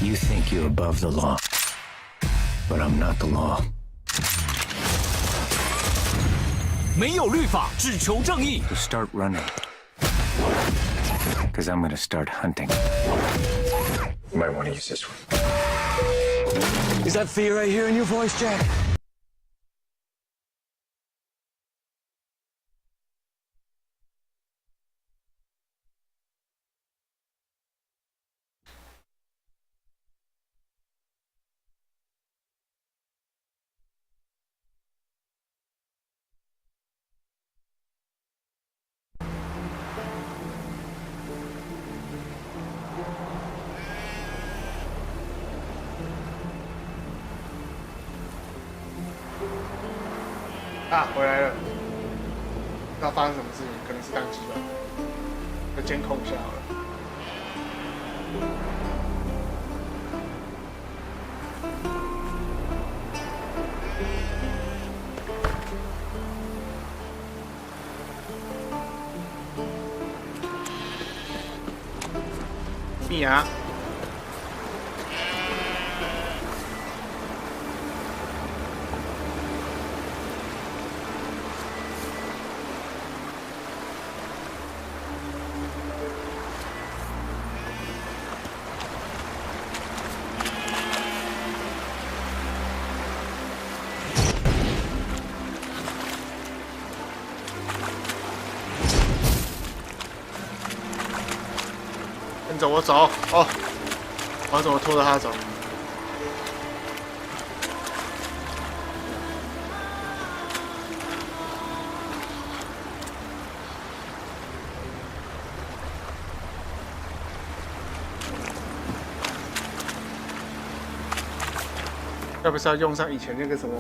You think you're above the law, but I'm not the law. 没有律法，只求正义。 So start running, because I'm gonna start hunting. You might want to use this one. Is that fear I hear in your voice, Jack? 啊，回来了，不知道发生什么事情，可能是宕机吧，就监控一下好了。蜜芽。跟着我走哦，我要怎么拖着他走？要不是要用上以前那个什么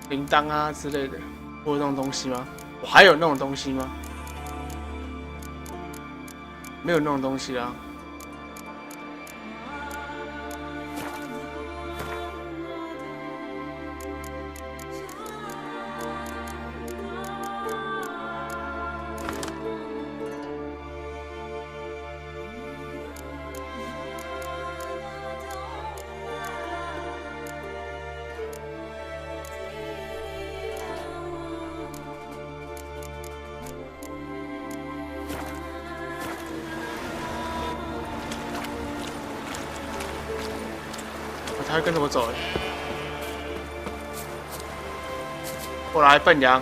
铃铛啊之类的？我有那种东西吗？我还有那种东西吗？没有那种东西啊。他会跟着我走，过来，笨羊！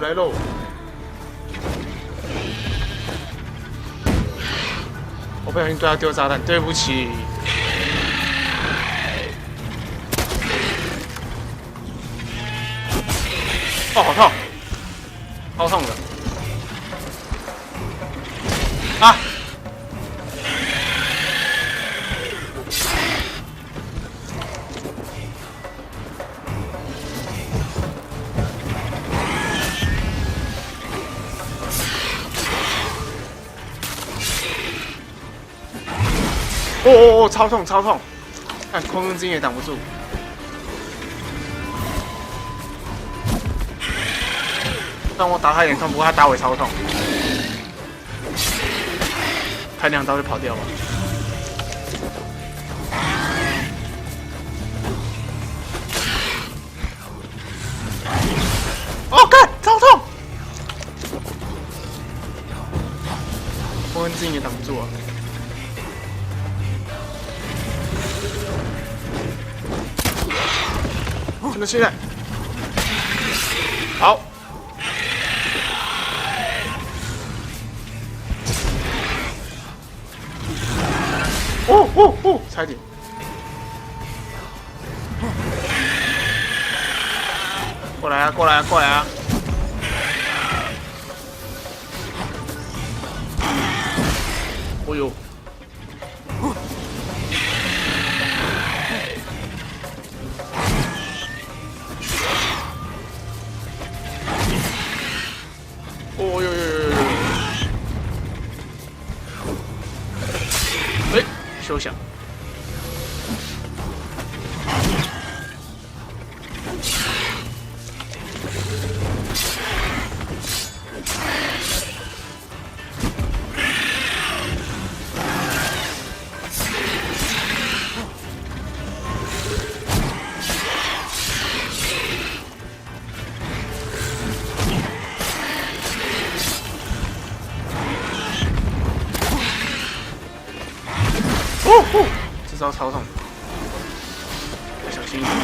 来喽！我不小心对他丢炸弹，对不起。哦，好痛，超痛的！啊！哦，超痛超痛！看空中之音也挡不住。让我打他也痛，不过他打我也超痛。开2刀就跑掉吧。哦，干，超痛！空中之音也挡不住啊。那现在，好，哦，差点，过来啊，过来啊，过来啊！哦呦！哦呦呦呦呦！哎，休想！这招超痛，要小心一点。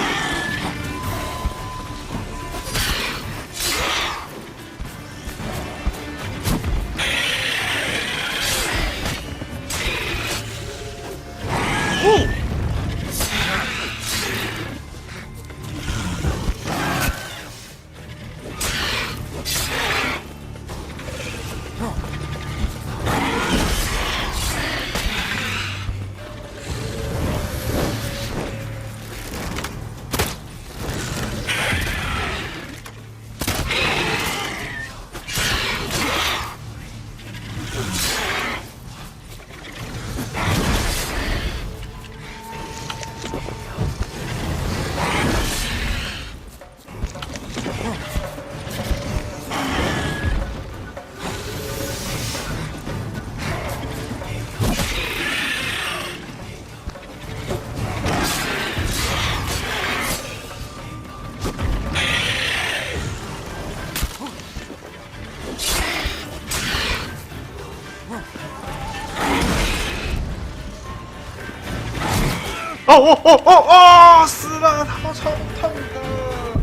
哦！死了，他超痛的。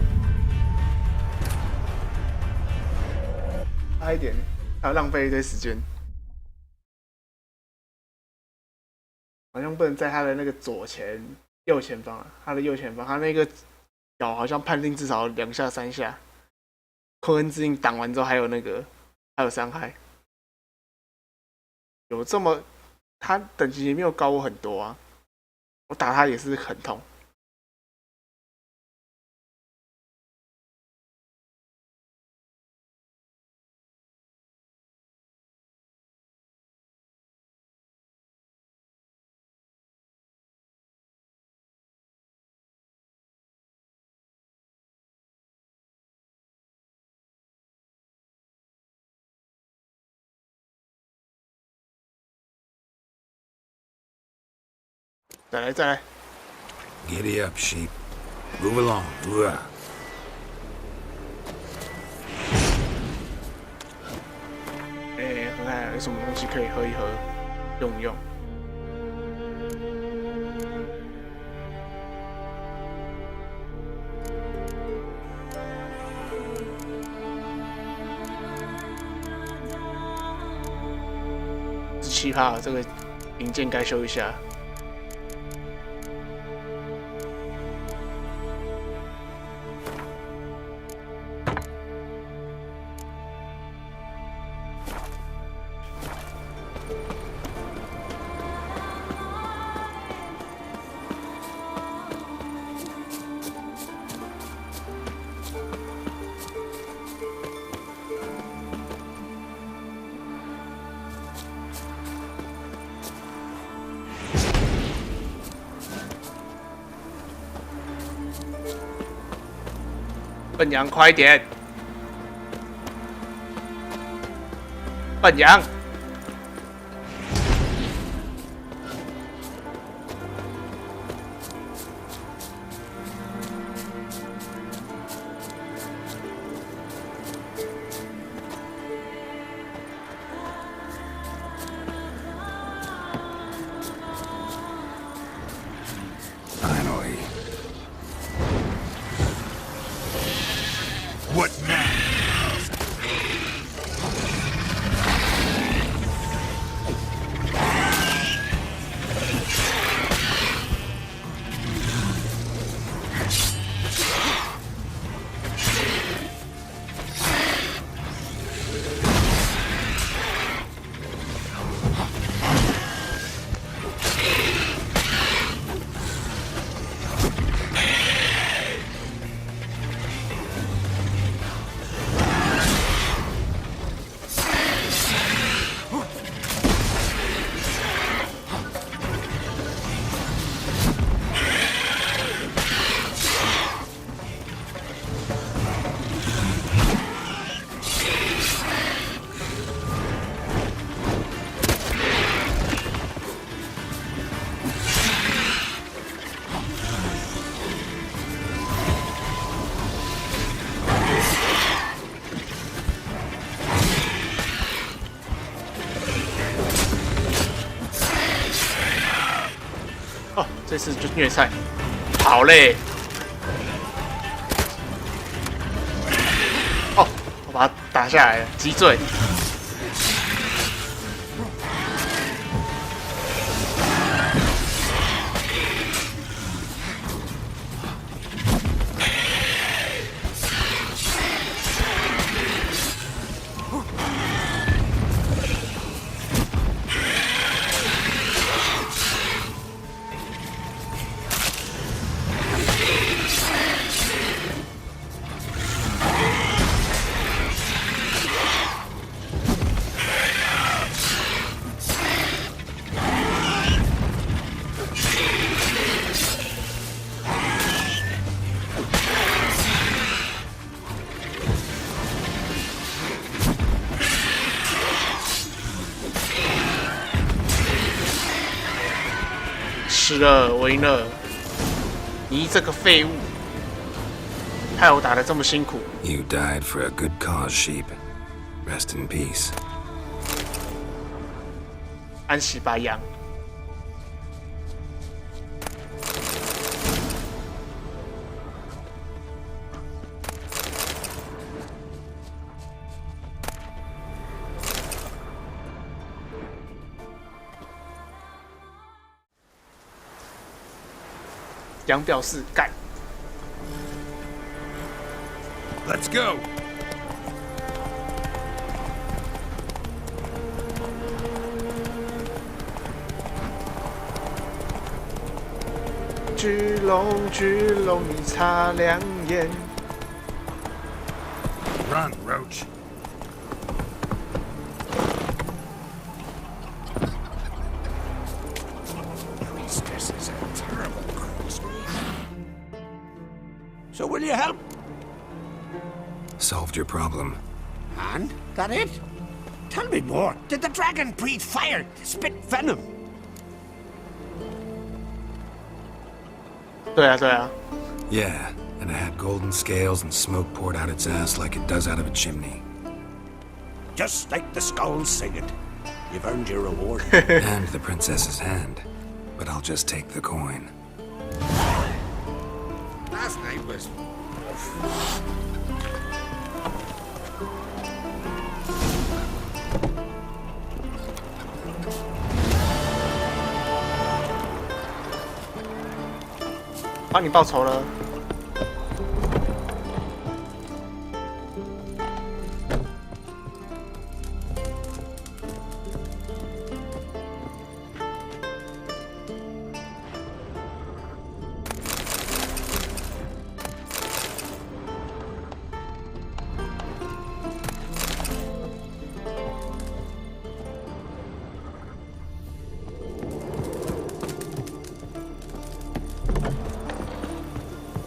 差一点，还要浪费一堆时间。好像不能在他的那个右前方啊，他的右前方，他那个脚好像判定至少2下3下。坤恩之印挡完之后，还有伤害。有这么，他等级也没有高我很多啊。我打他也是很痛。再来。Giddy up, sheep. Move along. Hoorah. 看看有什么东西可以喝一喝，用一用。17%，这个零件该修一下。笨羊，快一点！笨羊。Finally. What now? 这次就虐菜，好嘞！哦，我把他打下来了，击坠。死了，我赢了！你这个废物，害我打得这么辛苦。You died for a good cause, sheep. Rest in peace. 安息吧，羊。羊表示干。Let's go. 巨龙，你擦亮眼。Run, Roach. Priestess is a terrible creature. So will you help? Solved your problem. And that it? Tell me more. Did the dragon breathe fire, spit venom? 对啊，对啊。 Yeah, and it had golden scales and smoke poured out its ass like it does out of a chimney. Just like the skulls sing it. You've earned your reward. And the princess's hand. But I'll just take the coin. Last night was... 帮你报仇了。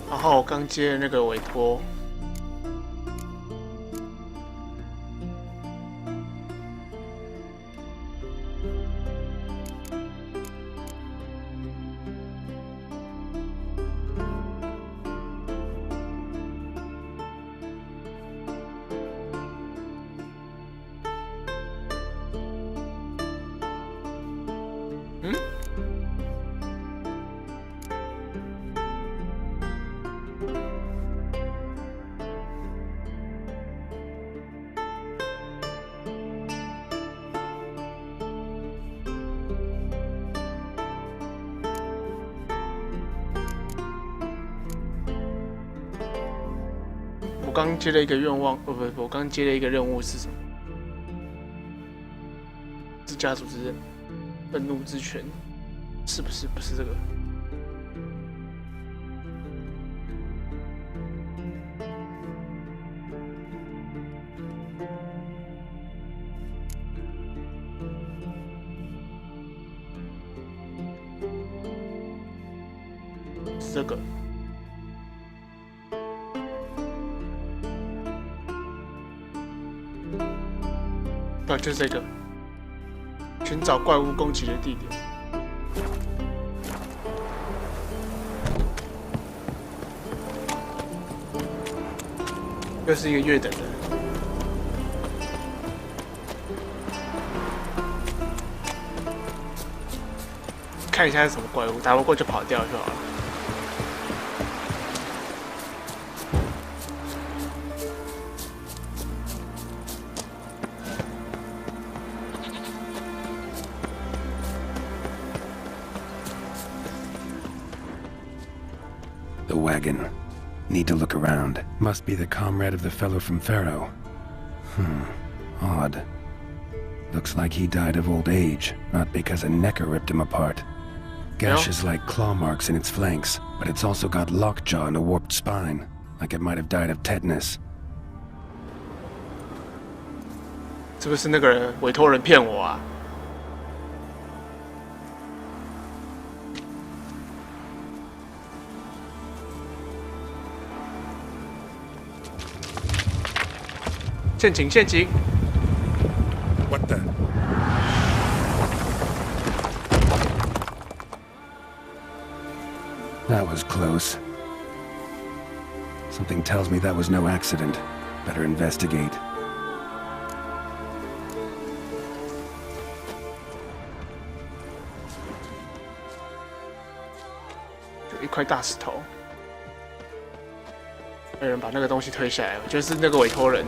然后我刚接的那个委托，我刚接了一个愿望，不，我刚接了一个任务是什么？是家族之刃，愤怒之泉，是不是？不是这个。是这个。 对，就是这个，寻找怪物攻击的地点。又是一个月等的。看一下是什么怪物，打不过就跑掉就好了。The wagon. Need to look around. Must be the comrade of the fellow from Pharaoh. Odd. Looks like he died of old age, not because a necker ripped him apart. Gashes like claw marks in its flanks, but it's also got lockjaw and a warped spine, like it might have died of tetanus. 是不是那个人委托人骗我啊？陷阱，陷阱！ What the? That was close. Something tells me that was no accident. Better investigate. 有一块大石头，有人把那个东西推下来，我觉得是那个委托人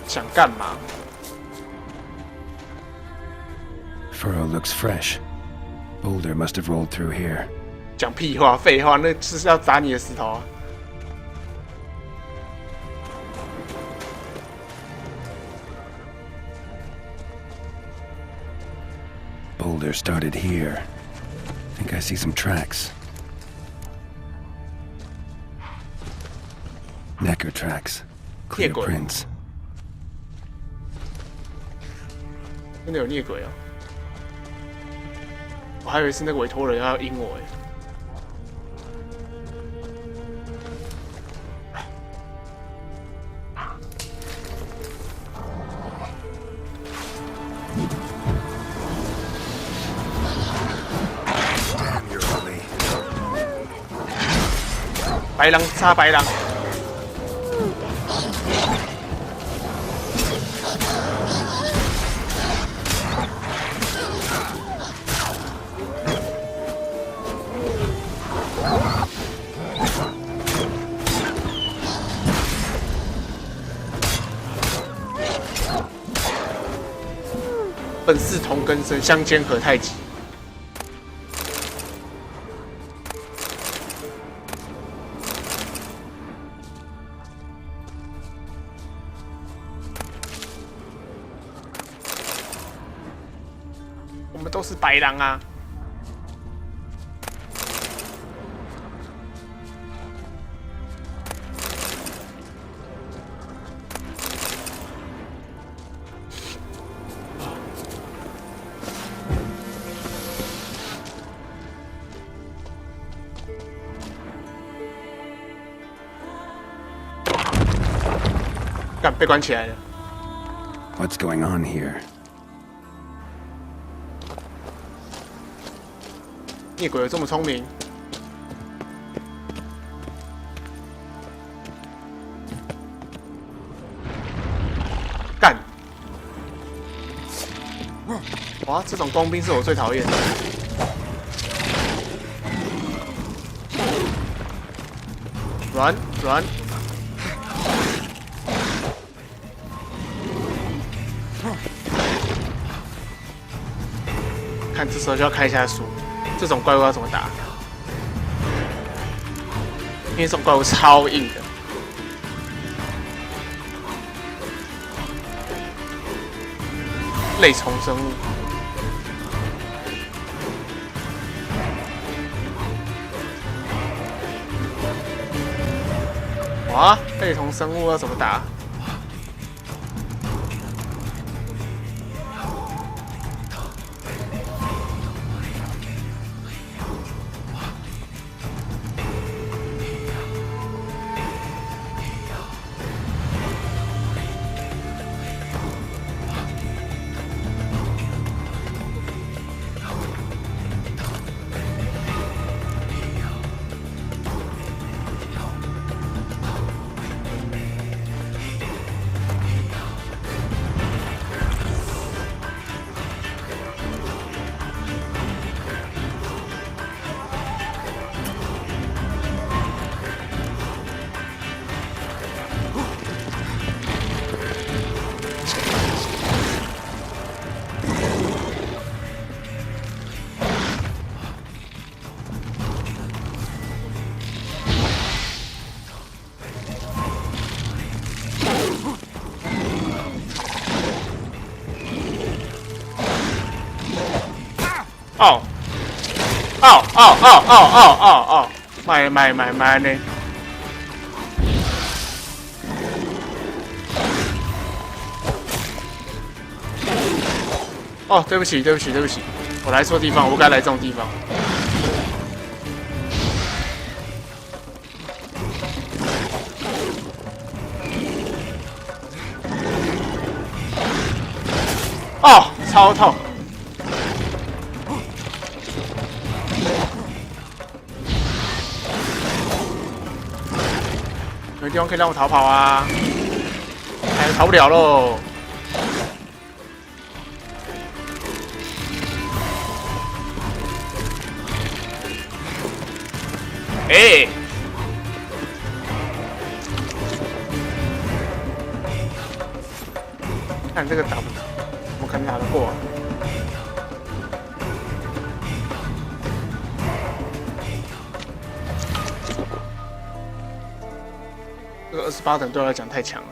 想干嘛？ Furrow looks fresh. Boulder must have rolled through here. 讲屁话，废话，那是要砸你的石头啊！ Boulder started here. Think I see some tracks. Necker tracks. Clear prints. 真的有孽鬼哦！我还以为是那个委托人要阴我哎。白狼杀白狼。 本是同根生，相煎何太急。我们都是白狼啊！干，被关起来了。 What's going on here? 孽鬼有这么聪明？干！哇，这种工兵是我最讨厌的。软软。 看，这时候就要看一下书，这种怪物要怎么打？因为这种怪物超硬的。类虫生物。哇，类虫生物要怎么打？哦，哦，买呢？哦，对不起，我来错地方，我不该来这种地方。哦，超痛！有地方可以让我逃跑啊！哎，逃不了喽！哎！看这个打不打？我可能打得过啊。这个28等对我来讲太强了，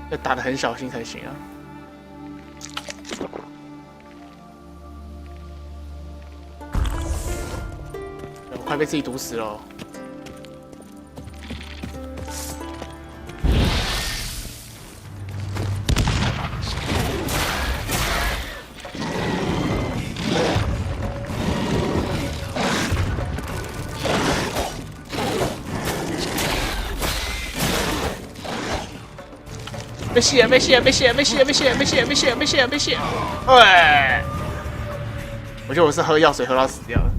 要打得很小心才行啊。我快被自己毒死了。没血！哎，我觉得我是喝药水喝到死掉了。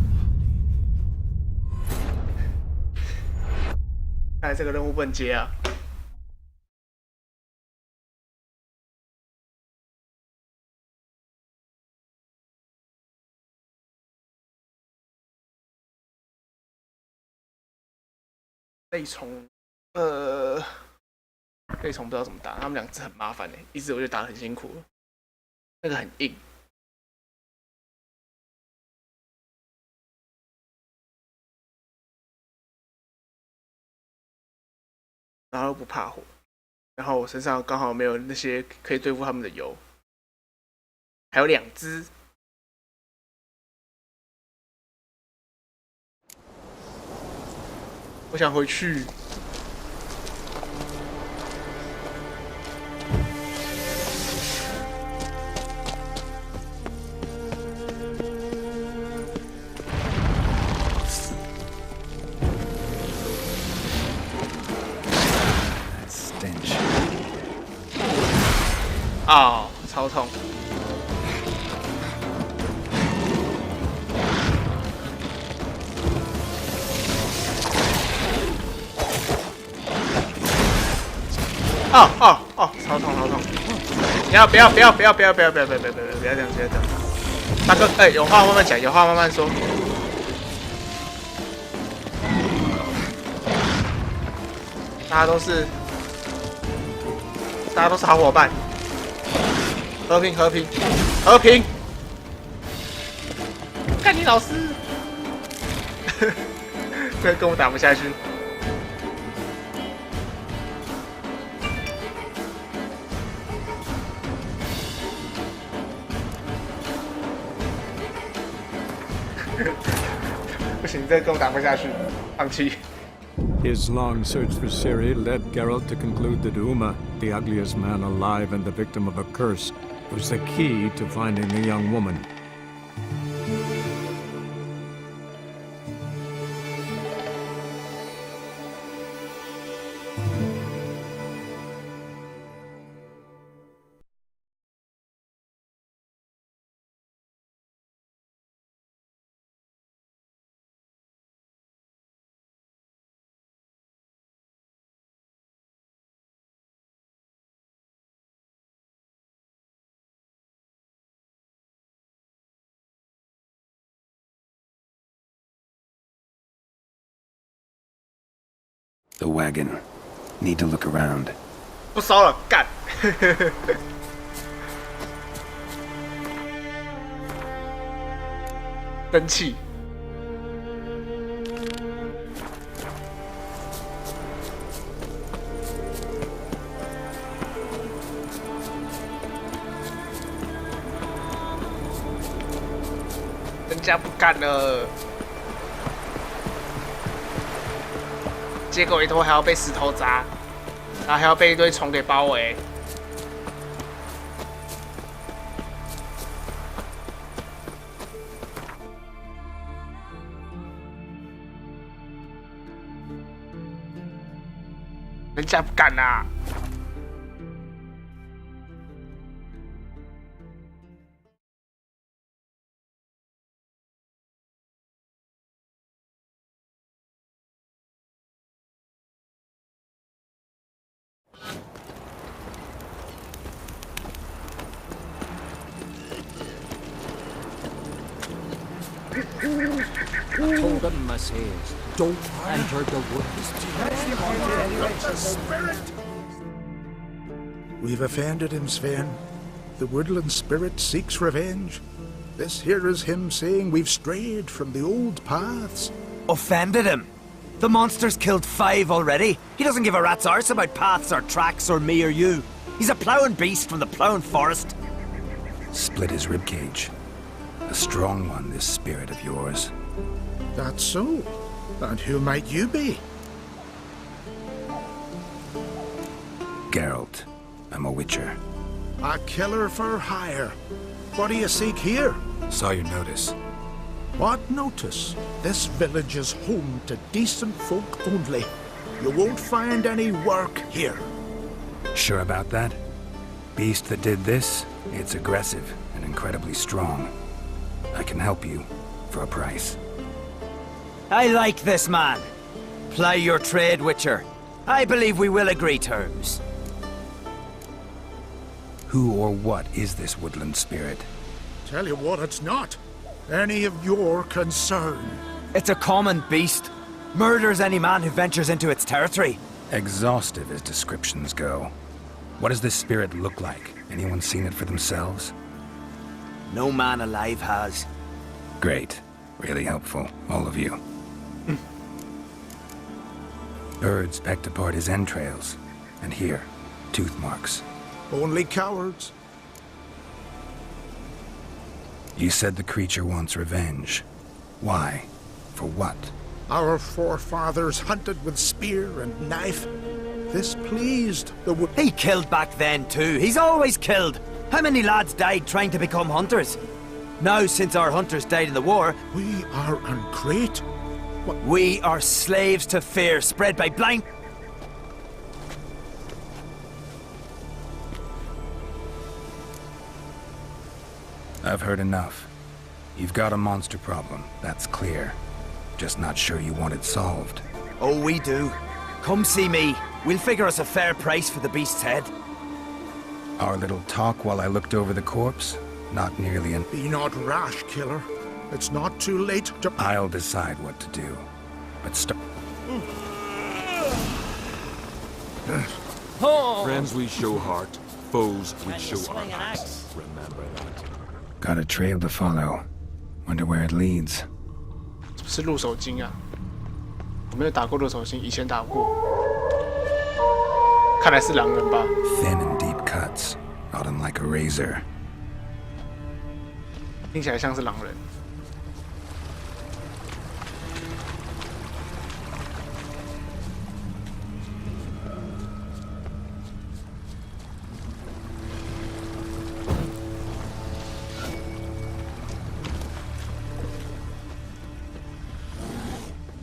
看来这个任务不能接啊！类虫，类虫不知道怎么打，他们两只很麻烦一只我就打得很辛苦了，那个很硬。然后又不怕火，然后我身上刚好没有那些可以对付他们的油，还有2只。我想回去。哦，超痛！哦，超痛！不要这样！大哥，哎，有话慢慢讲，有话慢慢说。大家都是好伙伴。和平！干你老师！这跟我打不下去。不行，这跟我打不下去，放弃。His long search for Ciri led Geralt to conclude that Uma, the ugliest man alive and the victim of a curse, was the key to finding the young woman. The wagon. Need to look around. 不烧了，干！蒸汽。人家不干了，结果一头还要被石头砸，然后还要被一堆虫给包围。人家不干啦！Told him, I says, don't enter the woods. We've offended him, Sven. The woodland spirit seeks revenge. This here is him saying we've strayed from the old paths. Offended him? The monster's killed 5 already. He doesn't give a rat's arse about paths or tracks or me or you. He's a ploughing beast from the ploughing forest. Split his ribcage. A strong one, this spirit of yours. That's so. And who might you be? Geralt. I'm a witcher. A killer for hire. What do you seek here? Saw your notice. What notice? This village is home to decent folk only. You won't find any work here. Sure about that? Beast that did this, it's aggressive and incredibly strong. I can help you for a price. I like this man. Ply your trade, Witcher. I believe we will agree terms. Who or what is this woodland spirit? Tell you what, it's not any of your concern. It's a common beast. Murders any man who ventures into its territory. Exhaustive as descriptions go. What does this spirit look like? Anyone seen it for themselves? No man alive has. Great. Really helpful, all of you. Birds pecked apart his entrails. And here, tooth marks. Only cowards. You said the creature wants revenge. Why? For what? Our forefathers hunted with spear and knife. This pleased the wood. He killed back then too. He's always killed. How many lads died trying to become hunters? Now, since our hunters died in the war, We are great. we are slaves to fear spread by blind... I've heard enough. You've got a monster problem, that's clear. Just not sure you want it solved. Oh, we do. Come see me. We'll figure us a fair price for the beast's head. Our little talk while I looked over the corpse? Not nearly an... Be not rash, killer. It's not too late to... I'll decide what to do. But Friends we show heart, foes we show our hearts. Remember that. got a trail to follow. Wonder where it leads. 是入手金啊！我没有打过入手金，以前打过。看来是狼人吧？ Thin and deep cuts, not unlike a razor. 听起来像是狼人。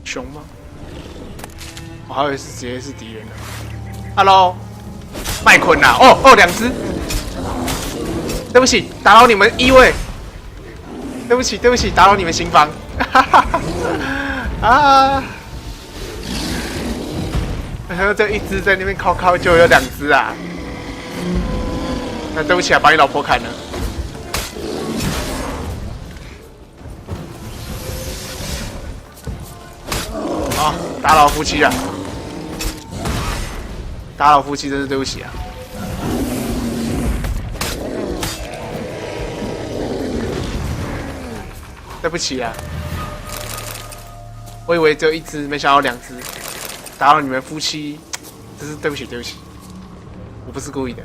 熊吗？我还以为是直接是敌人呢。Hello， 麦昆呐！哦，两只。对不起，打扰你们衣位。对不起，打扰你们心房。啊！然后就一只在那边靠，就有两只啊。那对不起啊，把你老婆砍了。啊！打扰夫妻啊！打扰夫妻真是对不起啊！对不起啊！我以为只有一只，没想到两只，打扰你们夫妻，真是对不起，我不是故意的。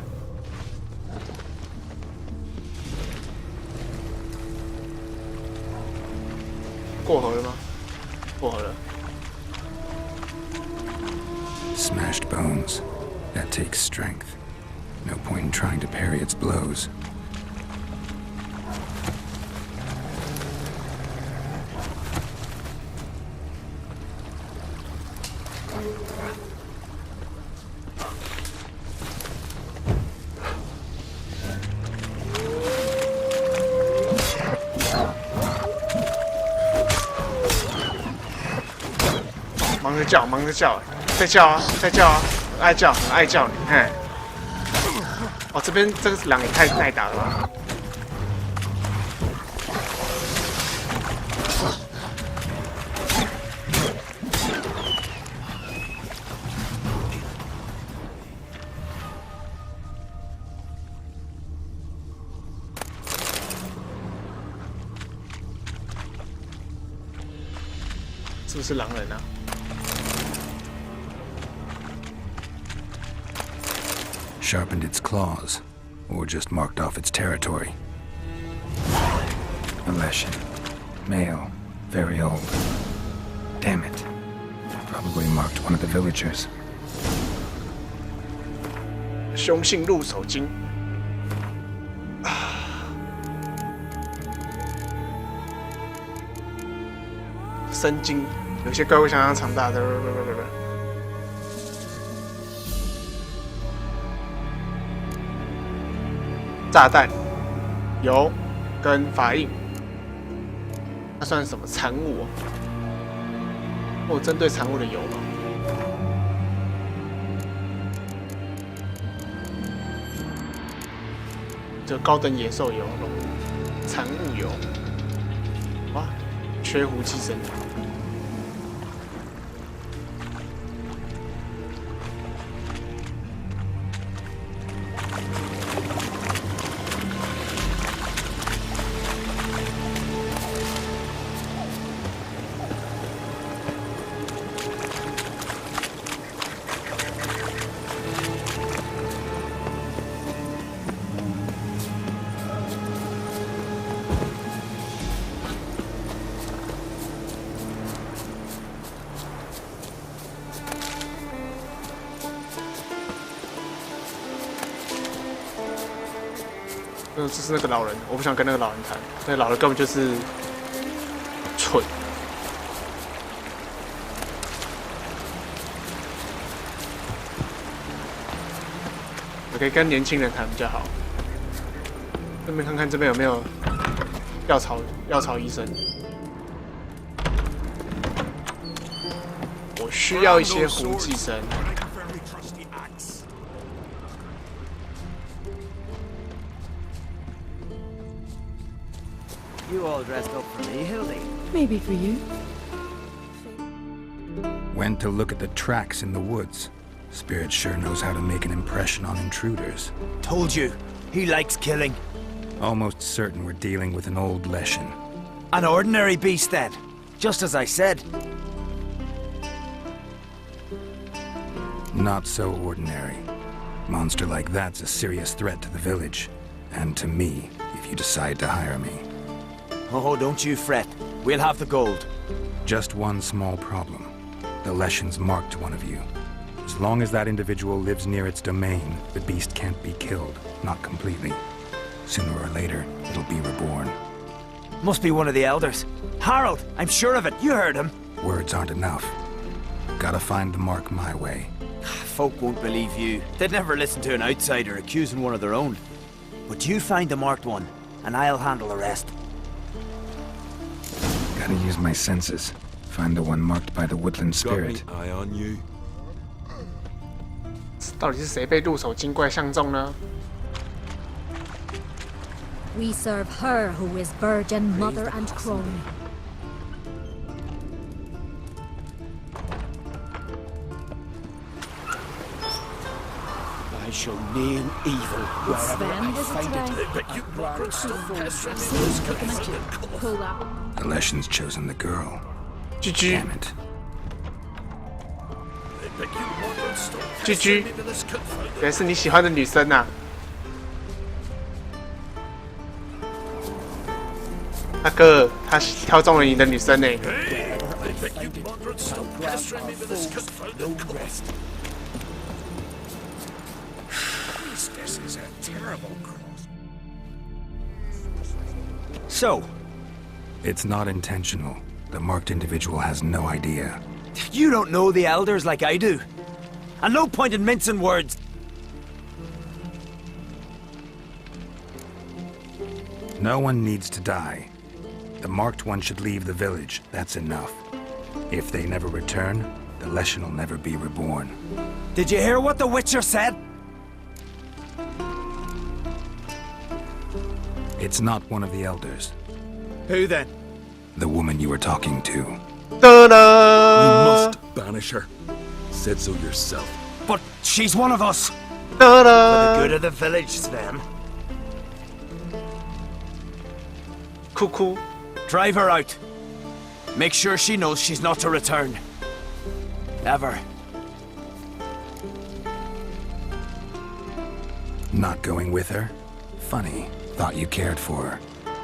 过河了吗？过河了。 Smashed bones. That takes strength. No point in trying to parry its blows. 忙着叫，忙着叫，再叫啊，再叫啊，爱叫，很爱叫你，嘿。哦，这边这个狼也太耐打了吧！是不是狼人啊？ Sharpened its claws, or just marked off its territory. A Leshen. Male. Very old. Damn it. Probably marked one of the villagers. 凶性入手经。生经，有些怪物相当强大的。炸弹、油跟法印，它算什么产物？哦，针对产物的油吗？这高等野兽油、产物油，哇，缺胡寄生。 这是那个老人，我不想跟那个老人谈，那个老人根本就是蠢。我可以跟年轻人谈比较好。顺便看看这边有没有药草医生。我需要一些胡寄生。 You all dressed up for me, Hildy? Maybe for you. Went to look at the tracks in the woods. Spirit sure knows how to make an impression on intruders. Told you, he likes killing. Almost certain we're dealing with an old Leshen. An ordinary beast then, just as I said. Not so ordinary. Monster like that's a serious threat to the village. And to me, if you decide to hire me. Oh, don't you fret. We'll have the gold. Just one small problem. The Leshen's marked one of you. As long as that individual lives near its domain, the beast can't be killed. Not completely. Sooner or later, it'll be reborn. Must be one of the elders. Harold, I'm sure of it. You heard him. Words aren't enough. Gotta find the mark my way. Folk won't believe you. They'd never listen to an outsider accusing one of their own. But you find the marked one, and I'll handle the rest. Gotta use my senses. Find the one marked by the woodland spirit. Got me eye on you. 到底是谁被入手精怪相中呢？ We serve her who is virgin, mother, and crone. I shall name evil wherever I find it. But you Pull that. The Leshen's chosen the girl. GG Damn it. GG， 原来是你喜欢的女生啊！那个他挑中了你的女生呢。So, It's not intentional. The marked individual has no idea. you don't know the elders like I do. And no point in mincing words. No one needs to die. The marked one should leave the village. That's enough. If they never return, the Leshen will never be reborn. Did you hear what the Witcher said? It's not one of the elders. Who then? The woman you were talking to. Ta-da! You must banish her. Said so yourself. But she's one of us. Ta-da! For the good of the village, Sven. Cuckoo. Drive her out. Make sure she knows she's not to return. Ever. Not going with her? Funny. Thought you cared for her.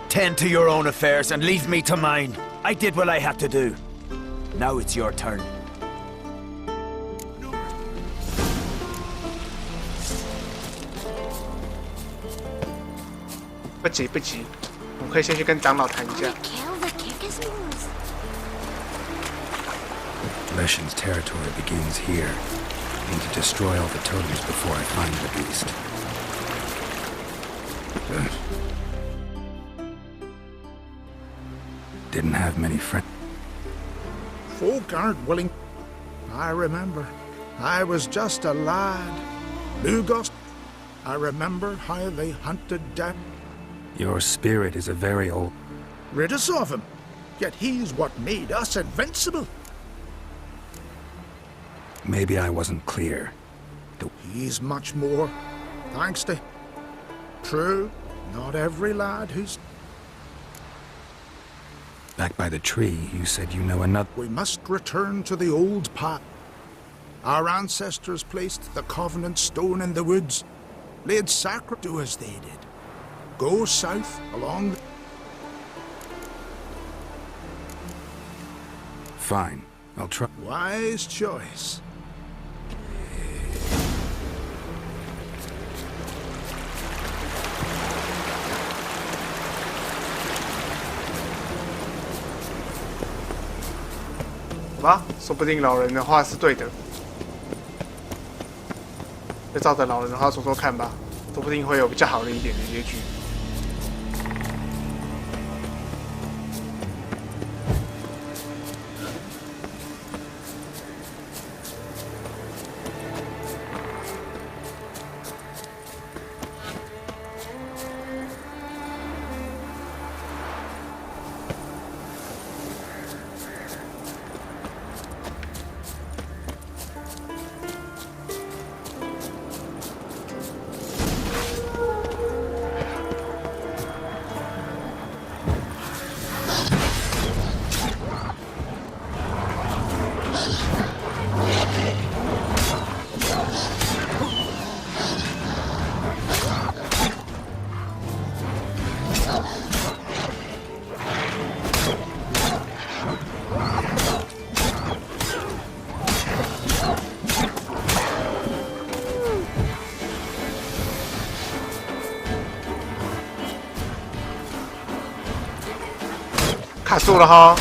Tend to your own affairs and leave me to mine. I did what I had to do. Now it's your turn. 不急不急，我们可以先去跟长老谈一下。 Leshen's territory begins here. Need to destroy all the totems before I find the beast. Didn't have many friends. Folk aren't willing. I remember. I was just a lad. Lugos. I remember how they hunted down. Your spirit is a very old... Rid us of him. Yet he's what made us invincible. Maybe I wasn't clear. He's much more. Thanks to... True, not every lad who's... Back by the tree, you said you know another... We must return to the old path. Our ancestors placed the Covenant Stone in the woods, laid sacred to as they did. Go south along the... Fine. I'll try... Wise choice.好吧，说不定老人的话是对的，就照着老人的话说说看吧，说不定会有比较好的一点的结局。卡住了哈！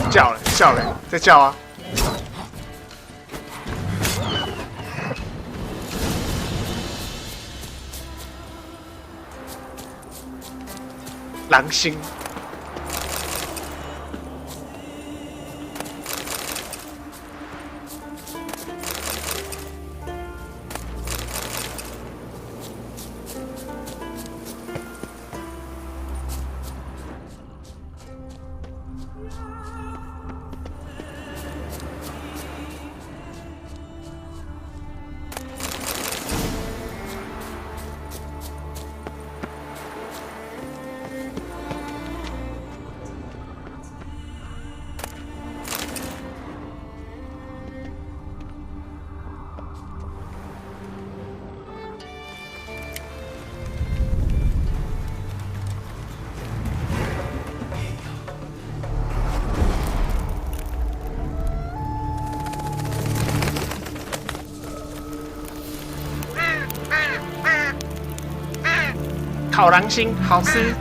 叫了，叫了，再叫啊！狼心。烤狼心好吃。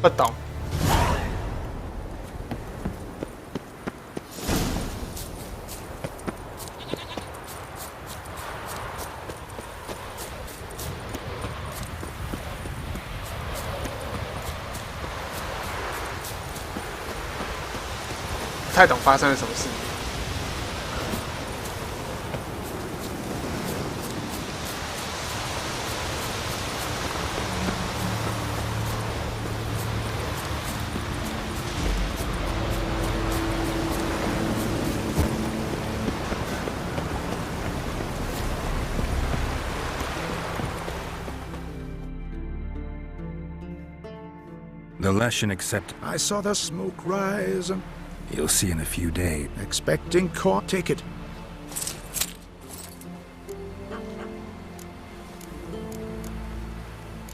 不懂。不太懂发生了什么事。The Leshen accept. I saw the smoke rise and You'll see in a few days. expecting court. Take it.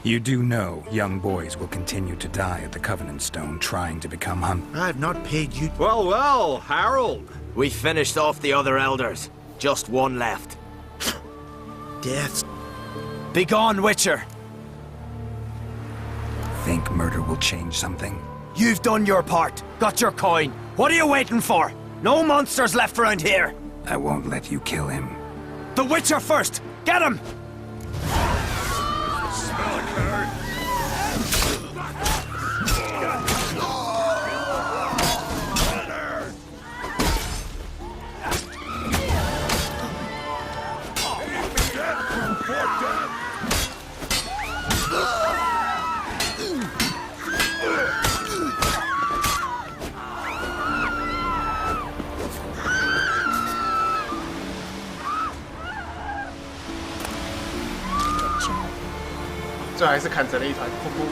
You do know young boys will continue to die at the Covenant Stone trying to become hunters. I've not paid you. Well, well, Harold. We finished off the other elders. Just one left. Death. Begone, Witcher! Think murder will change something? You've done your part. Got your coin. What are you waiting for? No monsters left around here. I won't let you kill him. The Witcher first! Get him!最后还是砍成了一团，噗噗。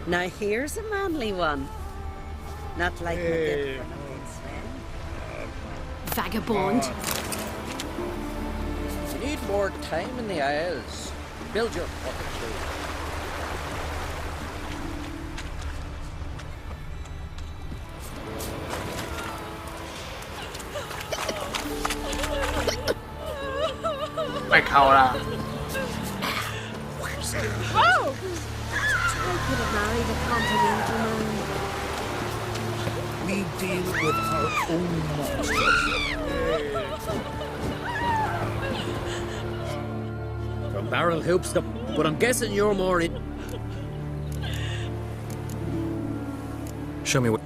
Now here's a manly one. Not like my good friend Sven. Vagabond. You need more time in the Isles. Build your pocket too. Mày khao ra. Oh! I could have married a continental man. We deal with our own monsters. From barrel hoops to... But I'm guessing you're more in... Show me what.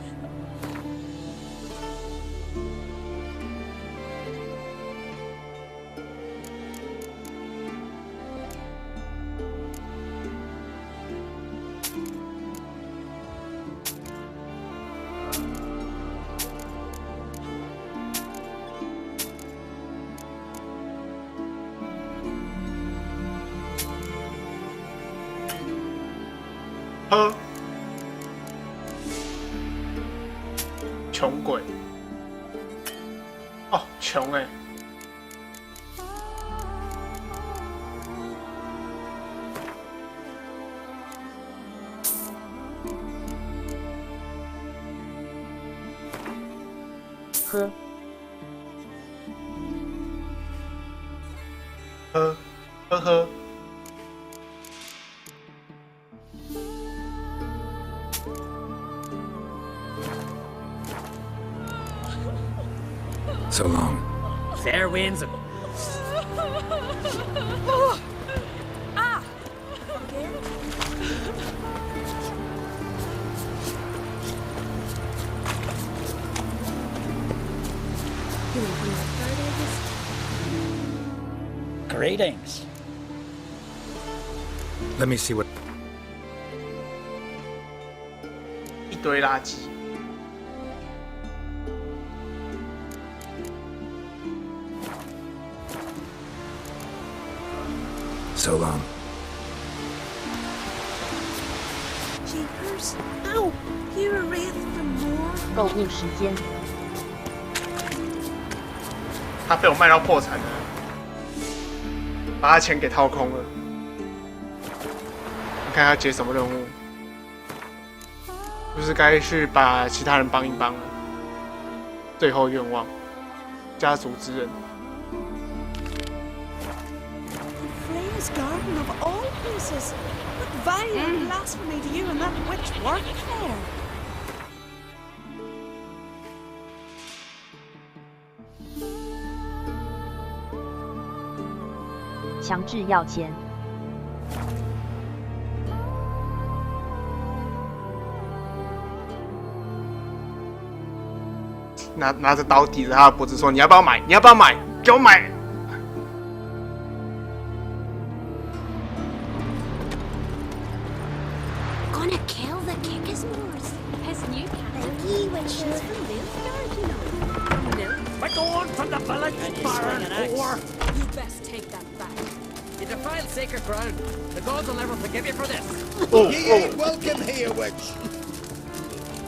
喝，穷鬼。哦，穷哎、喝，喝，喝喝。So long. Fair winds and... Ah! You know from that card I Greetings. Let me see what. 一堆垃圾。So long. monsters? Ow! You're a wraith from more. 购物时间。他被我卖到破产了，把他钱给掏空了。你看他解什么任务？就是该去把其他人帮一帮了。最后愿望，家族之人。Freya's garden of all places. What vile blasphemy do you and that witch work there? 强制要钱。拿着刀抵着他的脖子说：“你要不要买？你要不要买？给我买！” Gonna kill the Kickismores. His new captain, which is from Nilfgaard, you know. But go on from the village, Baron, or You best take that back. you defile sacred ground. The gods will never forgive you for this. Ye ain't welcome here, witch.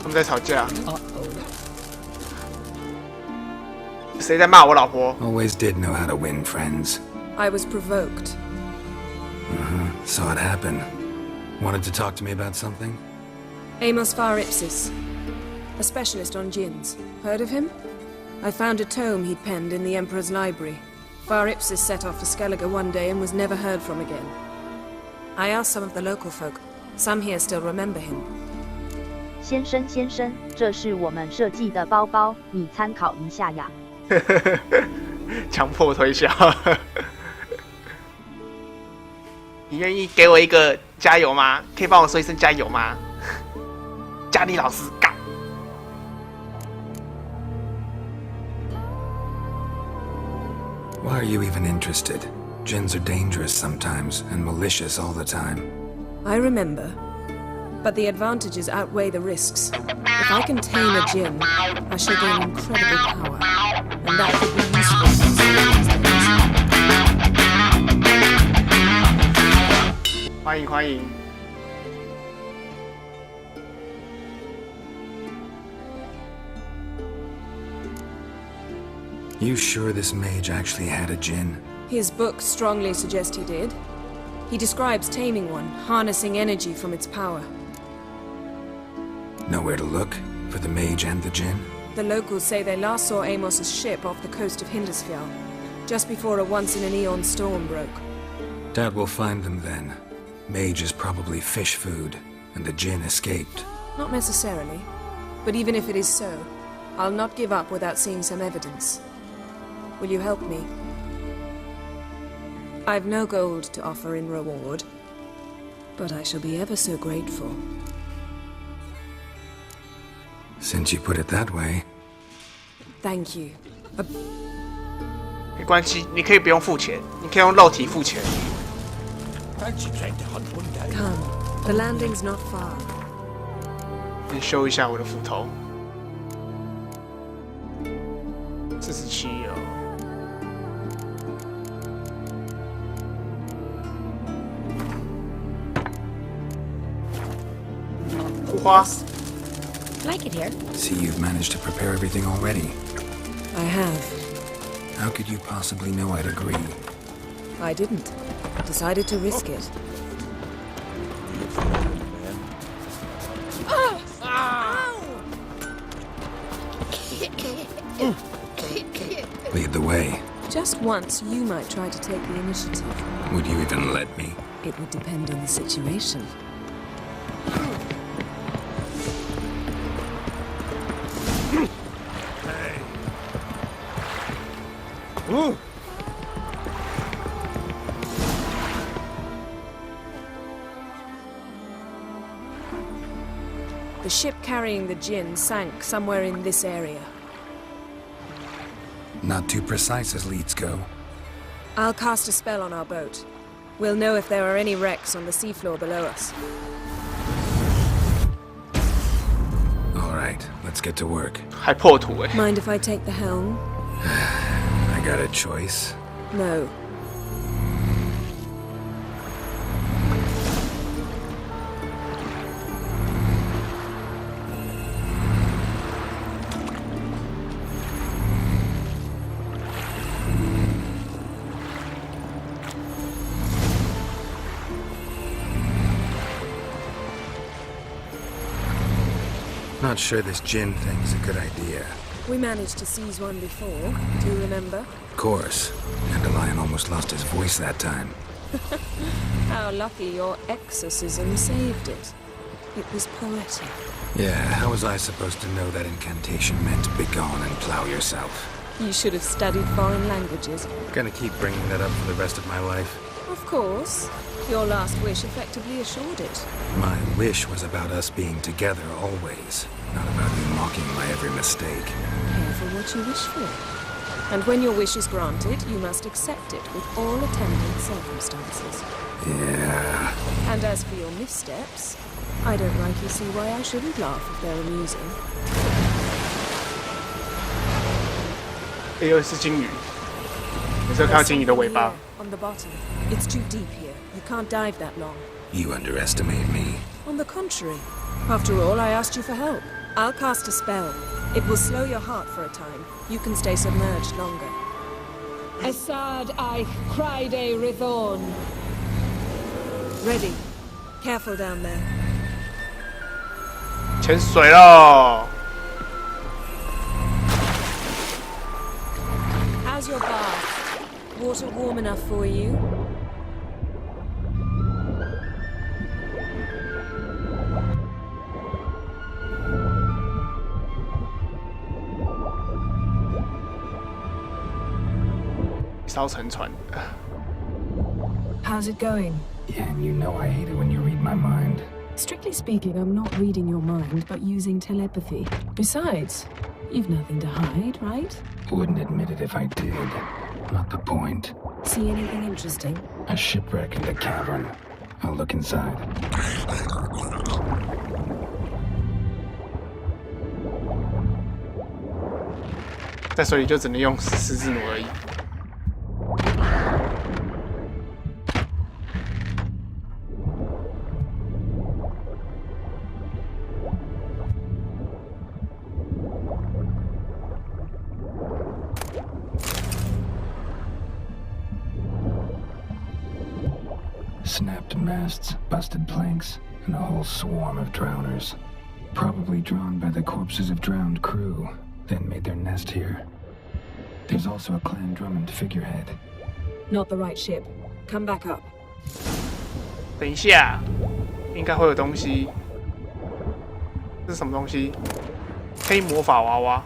他们在吵架。谁在骂我老婆？ Always did know how to win friends. I was provoked. Saw it happen. Wanted to talk to me about something? Amos Ipsis, a specialist on djinns. Heard of him? I found a tome he'd penned in the Emperor's library. Ipsis set off for Skellige one day and was never heard from again. I asked some of the local folk. Some here still remember him. 先生，这是我们设计的包包，你参考一下呀。强迫推销。你愿意给我一个加油吗？可以帮我说一声加油吗？加利老师干。Why are you even interested? Djinns are dangerous sometimes, and malicious all the time. I remember. But the advantages outweigh the risks. If I can tame a djinn, I shall gain incredible power. And that could be useful these days. 欢迎欢迎。You sure this mage actually had a djinn? His books strongly suggest he did. He describes taming one, harnessing energy from its power. Nowhere to look for the mage and the djinn? The locals say they last saw Amos's ship off the coast of Hindisfjall, just before a once-in-an-eon storm broke. Doubt we'll find them then. Mage is probably fish food, and the djinn escaped. Not necessarily. But even if it is so, I'll not give up without seeing some evidence. Will you help me? I've no gold to offer in reward, but I shall be ever so grateful. Since you put it that way. Thank you. 没关系，你可以不用付钱，你可以用肉体付钱。 Come, the landing's not far. 先修一下我的斧头。47哦。护花。 Like it here. See, you've managed to prepare everything already. I have. How could you possibly know I'd agree? I didn't. Decided to risk it. Lead the way. Just once, you might try to take the initiative. Would you even let me? It would depend on the situation. The ship carrying the djinn sank somewhere in this area. Not too precise as leads go. I'll cast a spell on our boat. We'll know if there are any wrecks on the seafloor below us. All right, let's get to work. 还破土哎。 Mind if I take the helm? I got a choice. No. Not sure this gin thing's a good idea. We managed to seize one before. Do you remember? Of course. Dandelion almost lost his voice that time. How lucky your exorcism saved it. It was poetic. Yeah, how was I supposed to know that incantation meant begone and plow yourself? You should have studied foreign languages. Gonna keep bringing that up for the rest of my life. Of course. Your last wish effectively assured it. My wish was about us being together always, not about you mocking my every mistake. Careful what you wish for. And when your wish is granted, you must accept it with all attendant circumstances. Yeah. And as for your missteps, I don't rightly see why I shouldn't laugh if they're amusing. 又是鲸鱼，你是看到鲸鱼的尾巴。 On the bottom. It's too deep here. You can't dive that long. You underestimate me. On the contrary. After all, I asked you for help. I'll cast a spell. It will slow your heart for a time. You can stay submerged longer. Assad I Criede Rithorn. Ready. Careful down there. 潜水喽！ How's your bath? Water warm enough for you? How's it going? Yeah, and you know I hate it when you read my mind. Strictly speaking, I'm not reading your mind, but using telepathy. Besides, you've nothing to hide, right? Wouldn't admit it if I did. Not the point. See anything interesting? A shipwreck in the cavern. I'll look inside. 在水里就只能用十字弩而已。Snapped masts, busted planks, and a whole swarm of drowners. Probably drawn by the corpses of drowned crew, then made their nest here. There's also a Clan Drummond figurehead. Not the right ship. Come back up. 等一下，应该会有东西。这是什么东西？黑魔法娃娃。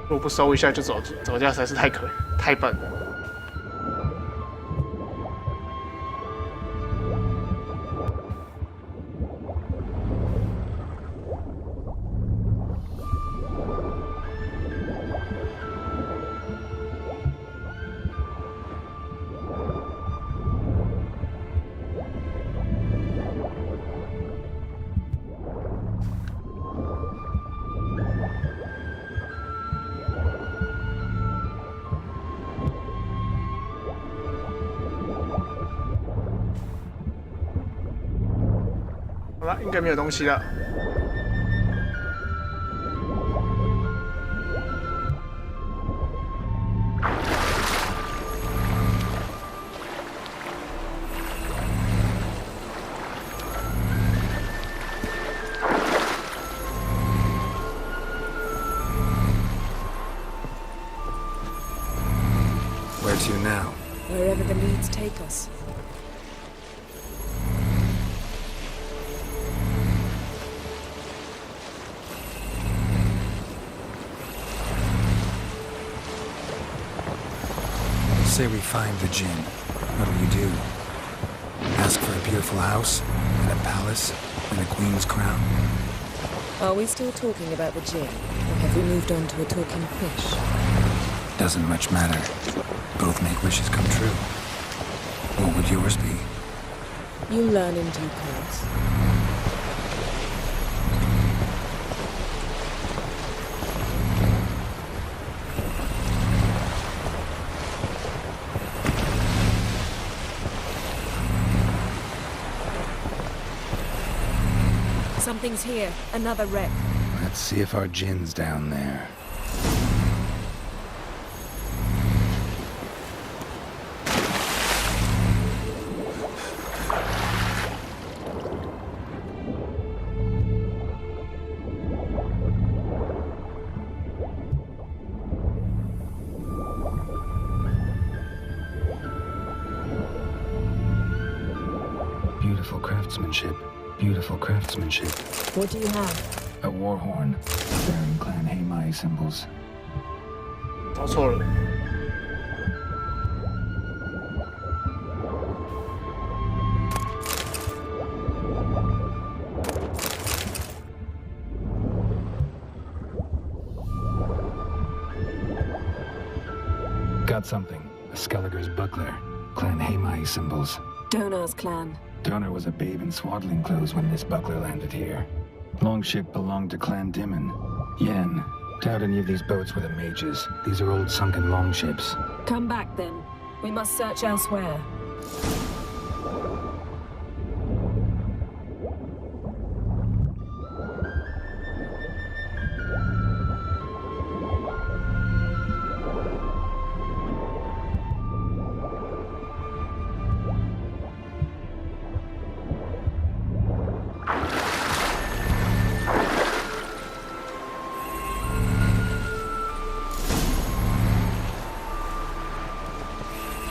如果不收一下就走掉，实在是太笨了。好了，应该没有东西了。Where to now? Wherever the leads take us. Say we find the Jinn. What will you do? Ask for a beautiful house, and a palace, and a queen's crown? Are we still talking about the Jinn, or have we moved on to a talking fish? Doesn't much matter. Both make wishes come true. What would yours be? You'll learn in due course. Something's here. Another wreck. Let's see if our gin's down there. Beautiful craftsmanship. Beautiful craftsmanship. What do you have? A war horn, bearing Clan Heimai symbols. 找错了。Got something. A Skelliger's buckler. Clan Heimai symbols. Donar's clan. Donar was a babe in swaddling clothes when this buckler landed here. Longship belonged to Clan Dimon. Yen. Doubt any of these boats were the mages. These are old sunken longships. Come back then. We must search elsewhere.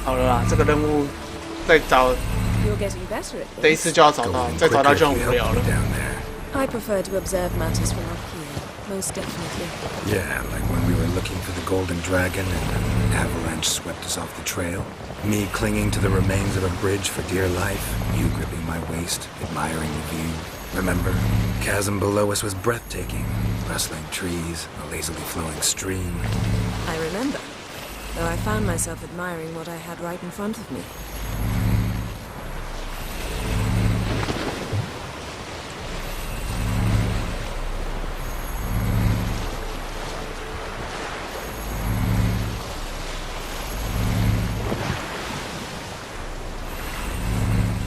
好了啦，这个任务再找 You're getting better at 这一 this. 次就要找到，再找到就很无聊了。 I prefer to observe matters from up here, most definitely. Yeah, like when we were looking for the Golden Dragon and an avalanche swept us off the trail. Me clinging to the remains of a bridge for dear life. You gripping my waist, admiring the view. Remember? Chasm below us was breathtaking. Rustling trees, a lazily flowing stream. I remember, though I found myself admiring what I had right in front of me.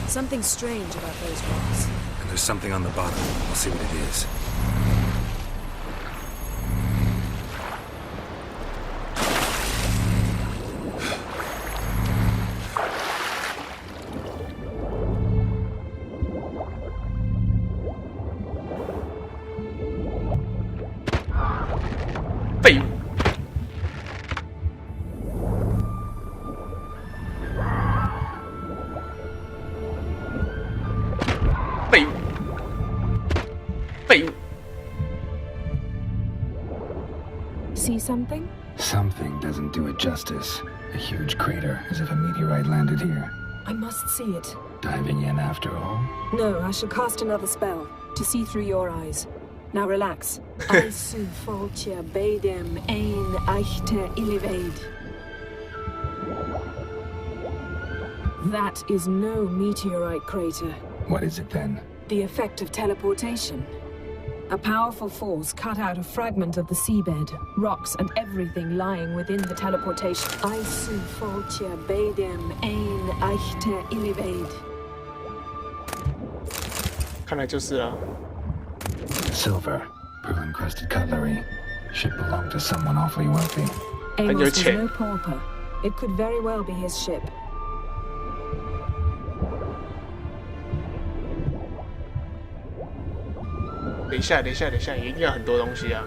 Something strange about those rocks. And there's something on the bottom. We'll see what it is. See something? Something doesn't do it justice. A huge crater, as if a meteorite landed here. I must see it. Diving in after all? No, I shall cast another spell to see through your eyes. Now relax. Aisu foltia beidem ein eichte iliveid. That is no meteorite crater. What is it then? The effect of teleportation. A powerful force cut out a fragment of the seabed, rocks and everything lying within the teleportation. Aisu foltia beidem ein eichte iliveid. 看来就是啊。 Silver, pearl-encrusted cutlery. Ship belonged to someone awfully wealthy. Amos was no pauper. It could very well be his ship. 等一下，一定要很多东西啊！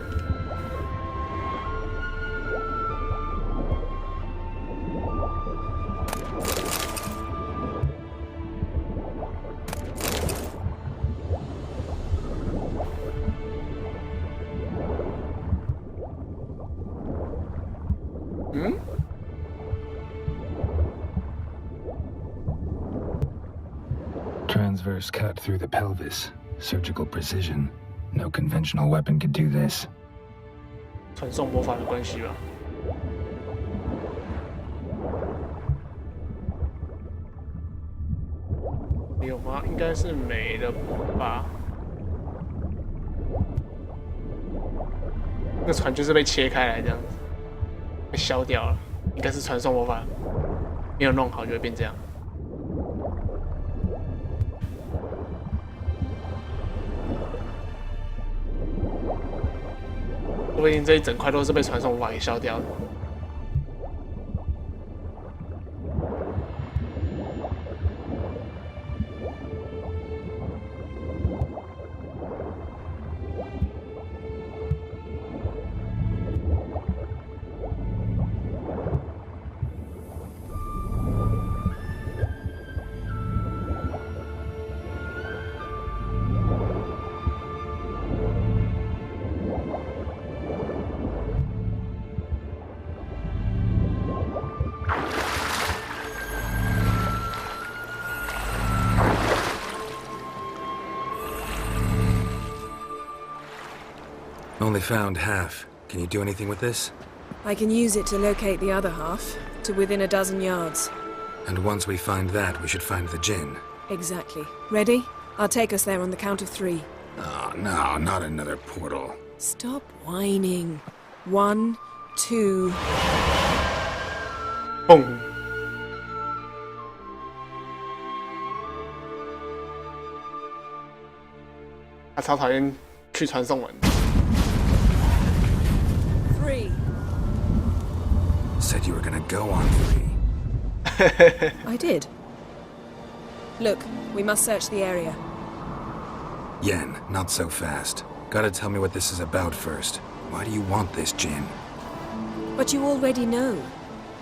嗯？ Transverse cut through the pelvis. Surgical precision. No conventional weapon could do this. 传送魔法的关系吧。有吗？应该是没了吧。那船就是被切开来这样子，被削掉了。应该是传送魔法没有弄好，就会变这样。不定这一整块都是被传送无法给消掉的。Only found half. Can you do anything with this? I can use it to locate the other half, to within a dozen yards. And once we find that, we should find the Jinn. Exactly. Ready? I'll take us there on the count of 3. Oh, no, not another portal. Stop whining. 1, 2... Boom. 他超讨厌去传送门。3. Said you were gonna go on 3. I did. Look, we must search the area. Yen, not so fast. Gotta tell me what this is about first. Why do you want this Jinn? But you already know.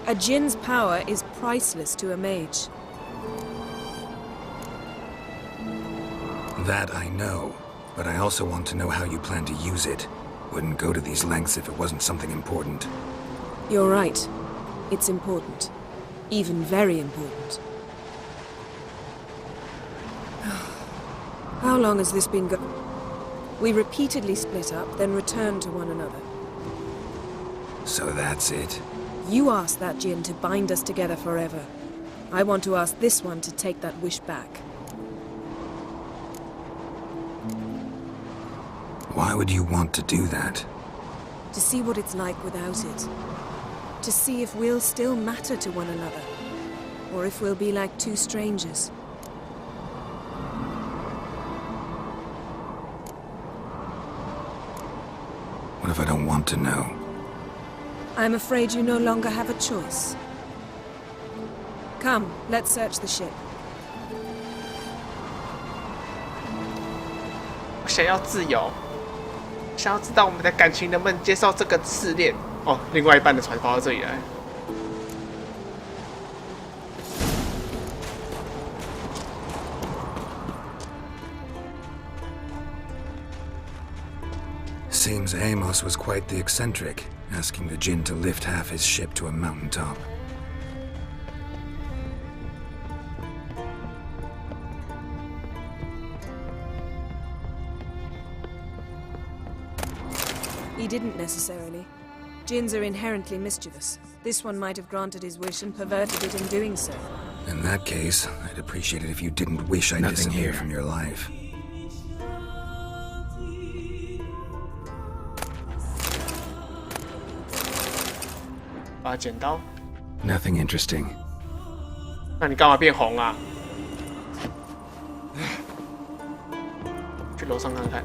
A Jinn's power is priceless to a mage. That I know, but I also want to know how you plan to use it. Wouldn't go to these lengths if it wasn't something important. You're right. It's important. Even very important. How long has this been We repeatedly split up, then returned to one another. So that's it? You asked that Jinn to bind us together forever. I want to ask this one to take that wish back. Why would you want to do that? To see what it's like without it. To see if we'll still matter to one another. Or if we'll be like two strangers. What if I don't want to know? I'm afraid you no longer have a choice. Come, let's search the ship. 我想要自由，想要知道我们的感情能不能接受这个试炼。哦，另外一半的船跑到这里来。Seems Amos was quite the eccentric, asking the Jinn to lift half his ship to a mountaintop. He didn't necessarily. Jinns are inherently mischievous. This one might have granted his wish and perverted it in doing so. In that case, I'd appreciate it if you didn't wish I disappeared from your life. Nothing interesting. 那你干嘛变红啊？去楼上看看。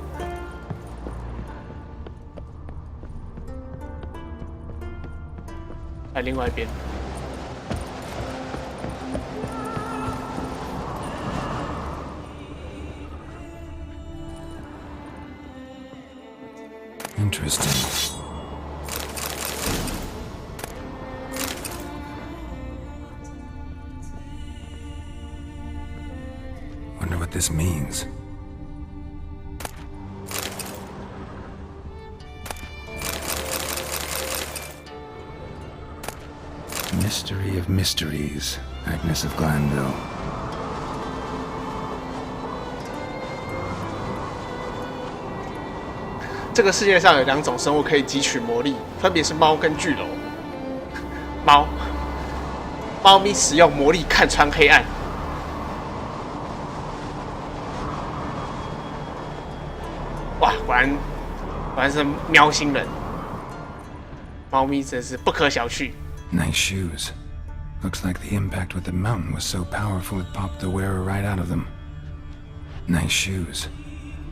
来另外一边。Interesting. Wonder what this means. Mystery of mysteries, Agnes of Glanville. 这个世界上有2种生物可以汲取魔力，分别是猫跟巨龙。猫咪使用魔力看穿黑暗。哇，果然是喵星人。猫咪真是不可小觑。Nice shoes. Looks like the impact with the mountain was so powerful it popped the wearer right out of them. Nice shoes.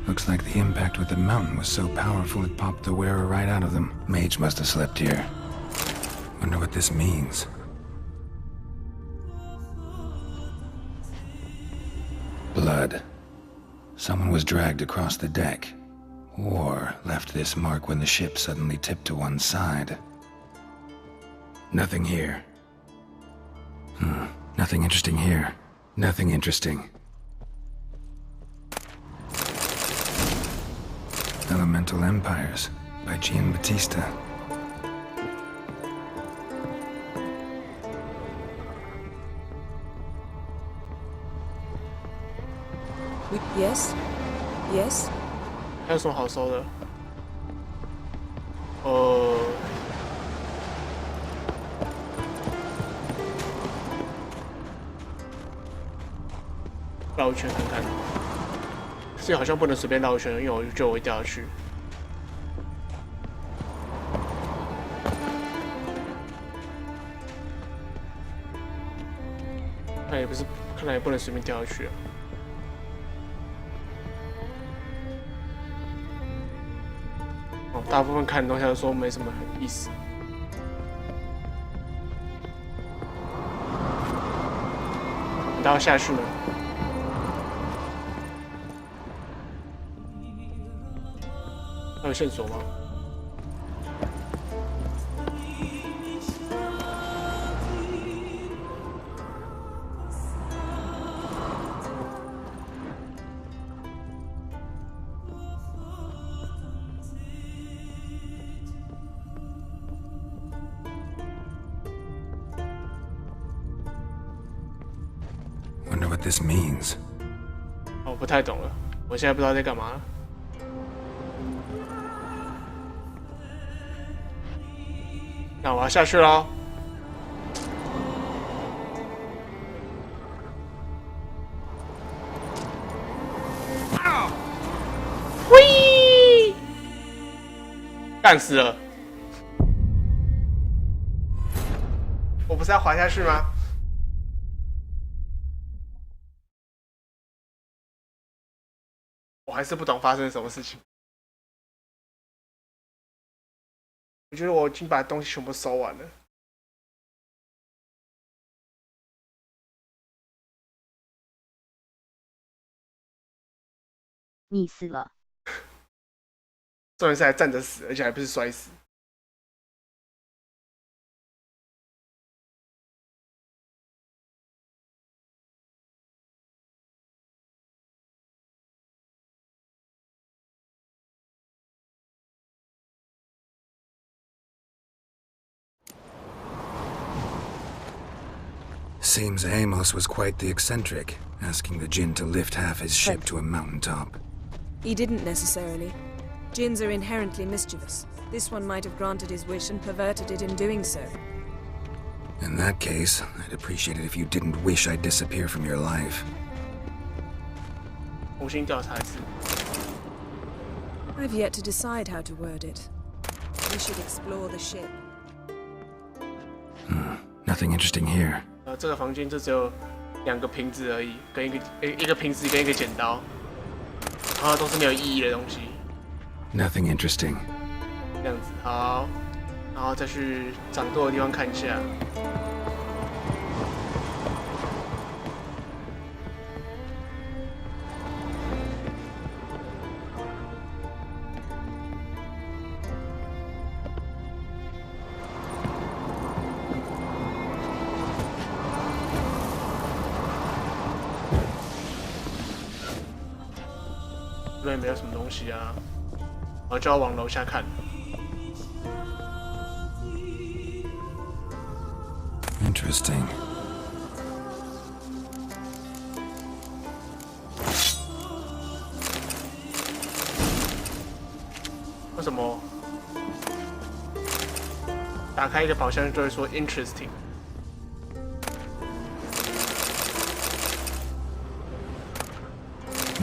Looks like the impact with the mountain was so powerful it popped the wearer right out of them. Mage must have slept here. Wonder what this means. Blood. Someone was dragged across the deck. Or left this mark when the ship suddenly tipped to one side. Nothing here. Nothing interesting here. Nothing interesting. Elemental Empires by Giambattista. Yes? Yes? 还有什么好收的？绕一圈看看。这好像不能随便绕一圈，因为我觉得我会掉下去。那也不是，看来也不能随便掉下去啊。大部分看的东西都说没什么意思。你要下去呢？还有线索吗？Wonder what this means. 我不太懂了，我现在不知道在干嘛了。那我要下去喽。喂！干死了！我不是要滑下去吗？我还是不懂发生什么事情。我觉得我已经把东西全部收完了。你死了。重点是还站着死，而且还不是摔死。Seems Amos was quite the eccentric, asking the Jinn to lift half his ship to a mountaintop. He didn't necessarily. Jinns are inherently mischievous. This one might have granted his wish and perverted it in doing so. In that case, I'd appreciate it if you didn't wish I'd disappear from your life. 重新调查一次。I've yet to decide how to word it. We should explore the ship. Nothing interesting here. 这个房间就只有2个瓶子而已，跟一个瓶子跟一个剪刀，然后都是没有意义的东西。Nothing interesting. 这样子好，然后再去掌舵的地方看一下。这边没有什么东西啊，我就要往楼下看。Interesting. 为什么打开一个宝箱就会说 interesting？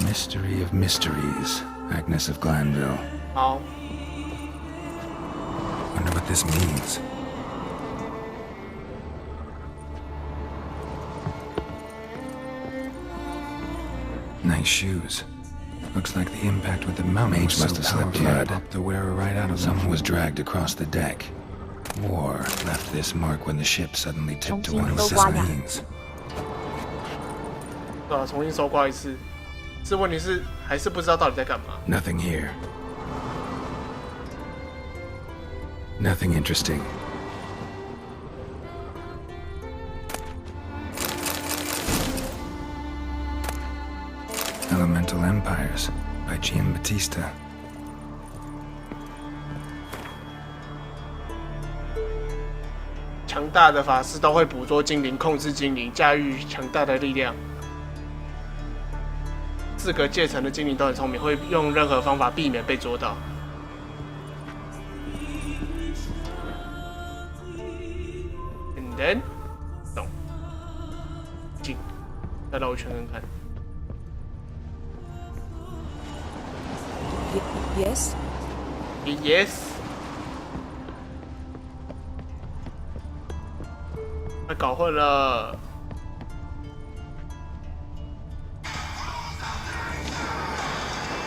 Mystery of mysteries, Agnes of Glanville. 好。Wonder what this means. Nice shoes. Looks like the impact with the mountain must have slipped blood. The wearer right out of someone was dragged across the deck. War left this mark when the ship suddenly tipped to one side. 对啊，重新搜刮一次。这问题是还是不知道到底在干嘛。Nothing here. Nothing interesting. Elemental Empires by Giambattista. 强大的法师都会捕捉精灵、控制精灵、驾驭强大的力量。4个阶层的精灵都很聪明，会用任何方法避免被捉到。And then， 懂，进，再绕一圈看看。Yes. Yes. 快搞混了。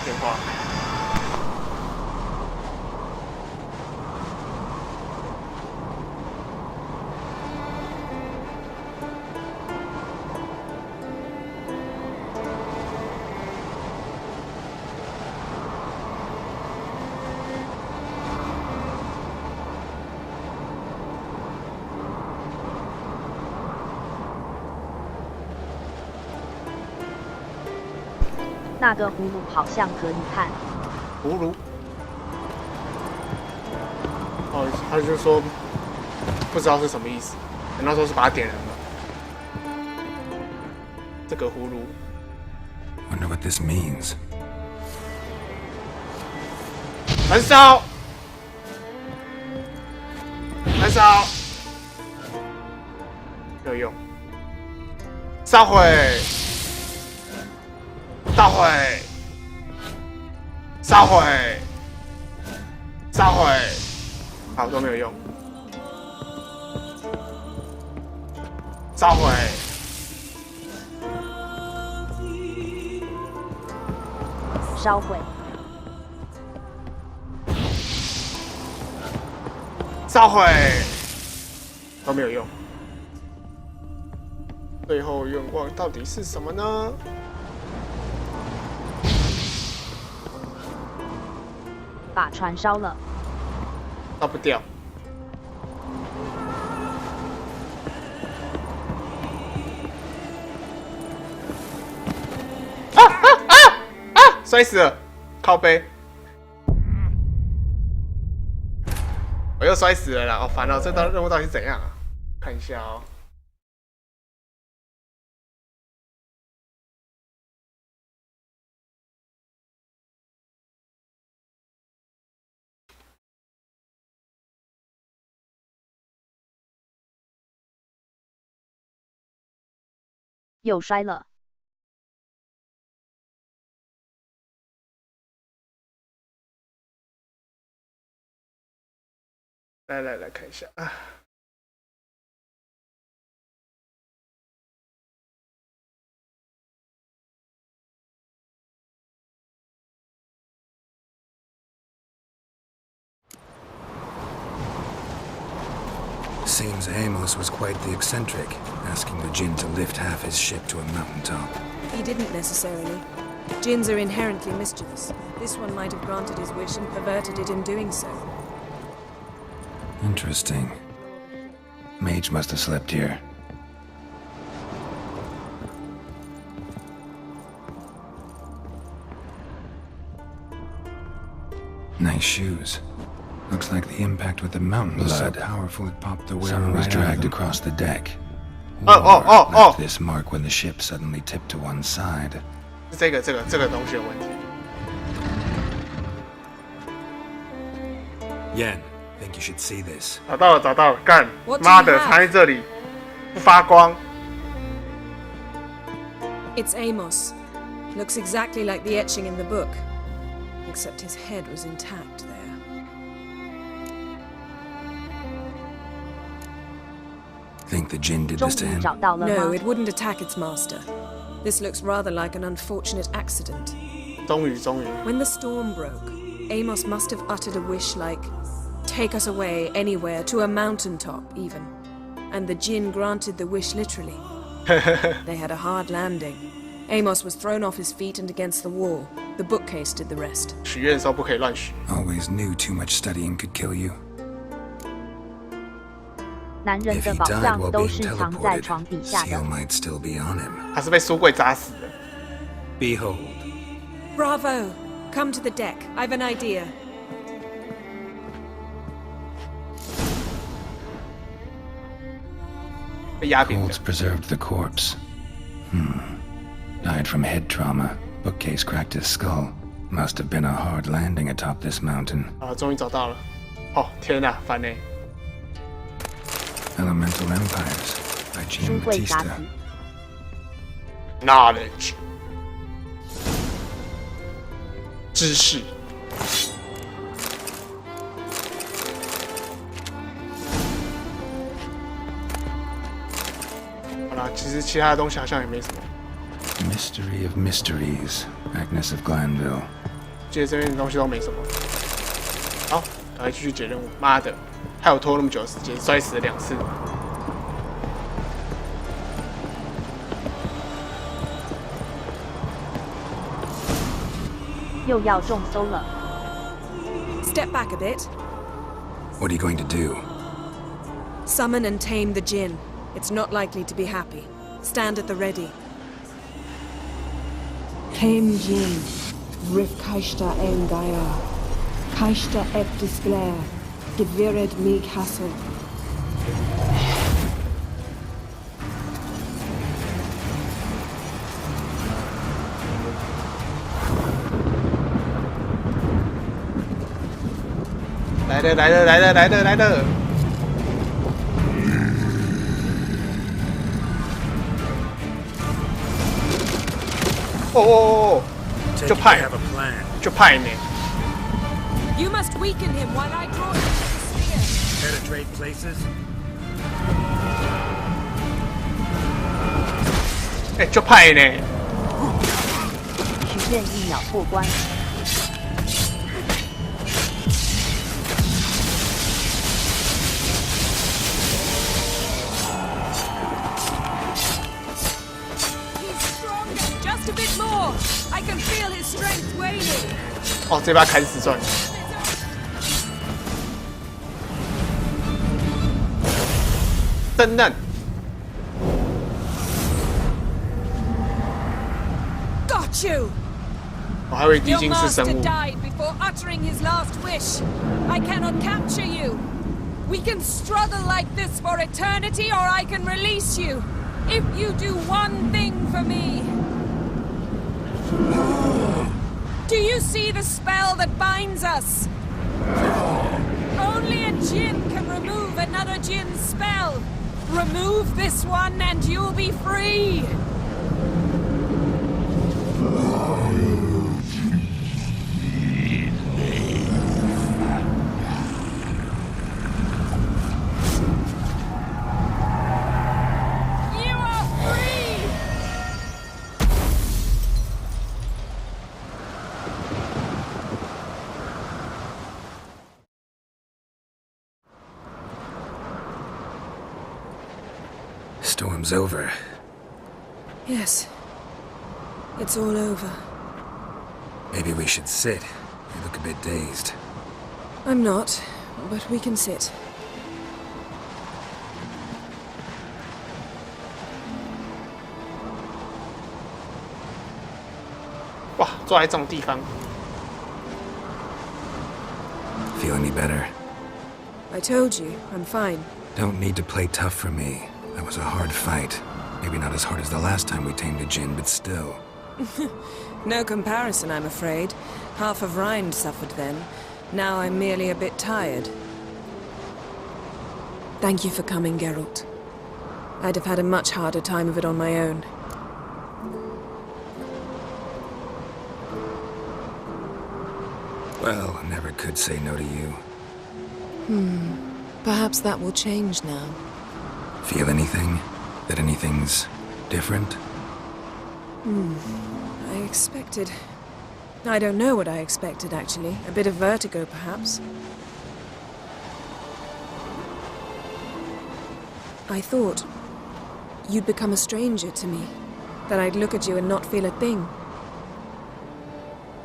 电话。那个葫芦好像可以看。葫芦？哦，他就说不知道是什么意思，难道说是把它点燃了？这个葫芦。Wonder what this means. 燃烧！燃烧！没有用。烧毁！烧毁！烧毁！烧毁！好，都没有用。烧毁！烧毁！烧毁！都没有用。最后愿望到底是什么呢？把船烧了，烧不掉。摔死了，靠背。我又摔死了啦！好烦哦，这道任务到底是怎样啊？看一下哦。又摔了。来看一下啊。Seems Amos was quite the eccentric, asking the Jinn to lift half his ship to a mountaintop. He didn't necessarily. Jinns are inherently mischievous. This one might have granted his wish and perverted it in doing so. Interesting. Mage must have slept here. Nice shoes. Looks like the impact with the mountain was so powerful it popped the wearer. Someone was dragged across the deck. Left this mark when the ship suddenly tipped to one side. 这个东西有问题。Yen, think you should see this. 找到了，干！妈的，藏在这里，不发光。It's Amos. Looks exactly like the etching in the book, except his head was intact there. Think the Jinn did this to him? No, it wouldn't attack its master. This looks rather like an unfortunate accident. 终于。 When the storm broke, Amos must have uttered a wish like, "Take us away anywhere, to a mountaintop even." And the Jinn granted the wish literally. They had a hard landing. Amos was thrown off his feet and against the wall. The bookcase did the rest. 许愿的时候不可以乱许。 Always knew too much studying could kill you. 男人 If 的 he 宝 died 藏 while 都 being 是藏在床底 teleported, 下 seal 的。 might still be on him. 他是被书柜砸死的。 Behold. Bravo! Come to the deck. I've an idea. 被压扁的。 Colds preserved the corpse. Died from head trauma. Bookcase cracked his skull. Must have been a hard landing atop this mountain. 啊，终于找到了。哦，天哪，烦呢。 Elemental Empires by 书 Jean 柜砸 Batista. 死。 Knowledge， 知识。好啦，其实其他的东西好像也没什么。 Mystery of mysteries. Agnes of Glanville. 记得这边的东西都没什么。好，赶快继续解任务。妈的，害我拖那么久的时间，摔死了2次。 又要中搜了。 Step back a bit. What are you going to do? Summon and tame the Jinn. It's not likely to be happy. Stand at the ready. Came Jin, Rif Kaishta Engaya, Kaishta Ep Disglare, Gevired Mig Hassel. 来的！哦，就派呢。 You must weaken him while I draw him to the spear. Penetrate places. 哎，就派呢。许愿1秒过关。 Just a bit more. I can feel his strength waning. 哦，这把砍死算了。真嫩。 Got you. 我还以为敌 Your 军是生 master 物。 died before uttering his last wish. I cannot capture you. We can struggle like this for eternity, or I can release you. If you do one thing for me. Do you see the spell that binds us? Only a Jinn can remove another Jinn's spell. Remove this one and you'll be free. You are free! Storm's over. Yes. It's all over. Maybe we should sit. You look a bit dazed. I'm not, but we can sit. "哇，坐在这种地方。 Feel any better? I told you, I'm fine. Don't need to play tough for me. That was a hard fight. Maybe not as hard as the last time we tamed a Jinn, but still. No comparison, I'm afraid. Half of Rind suffered then. Now I'm merely a bit tired. Thank you for coming, Geralt. I'd have had a much harder time of it on my own. Well, I never could say no to you. Perhaps that will change now. Feel anything? That anything's different? I expected I don't know what I expected, actually. A bit of vertigo, perhaps. I thought you'd become a stranger to me, that I'd look at you and not feel a thing.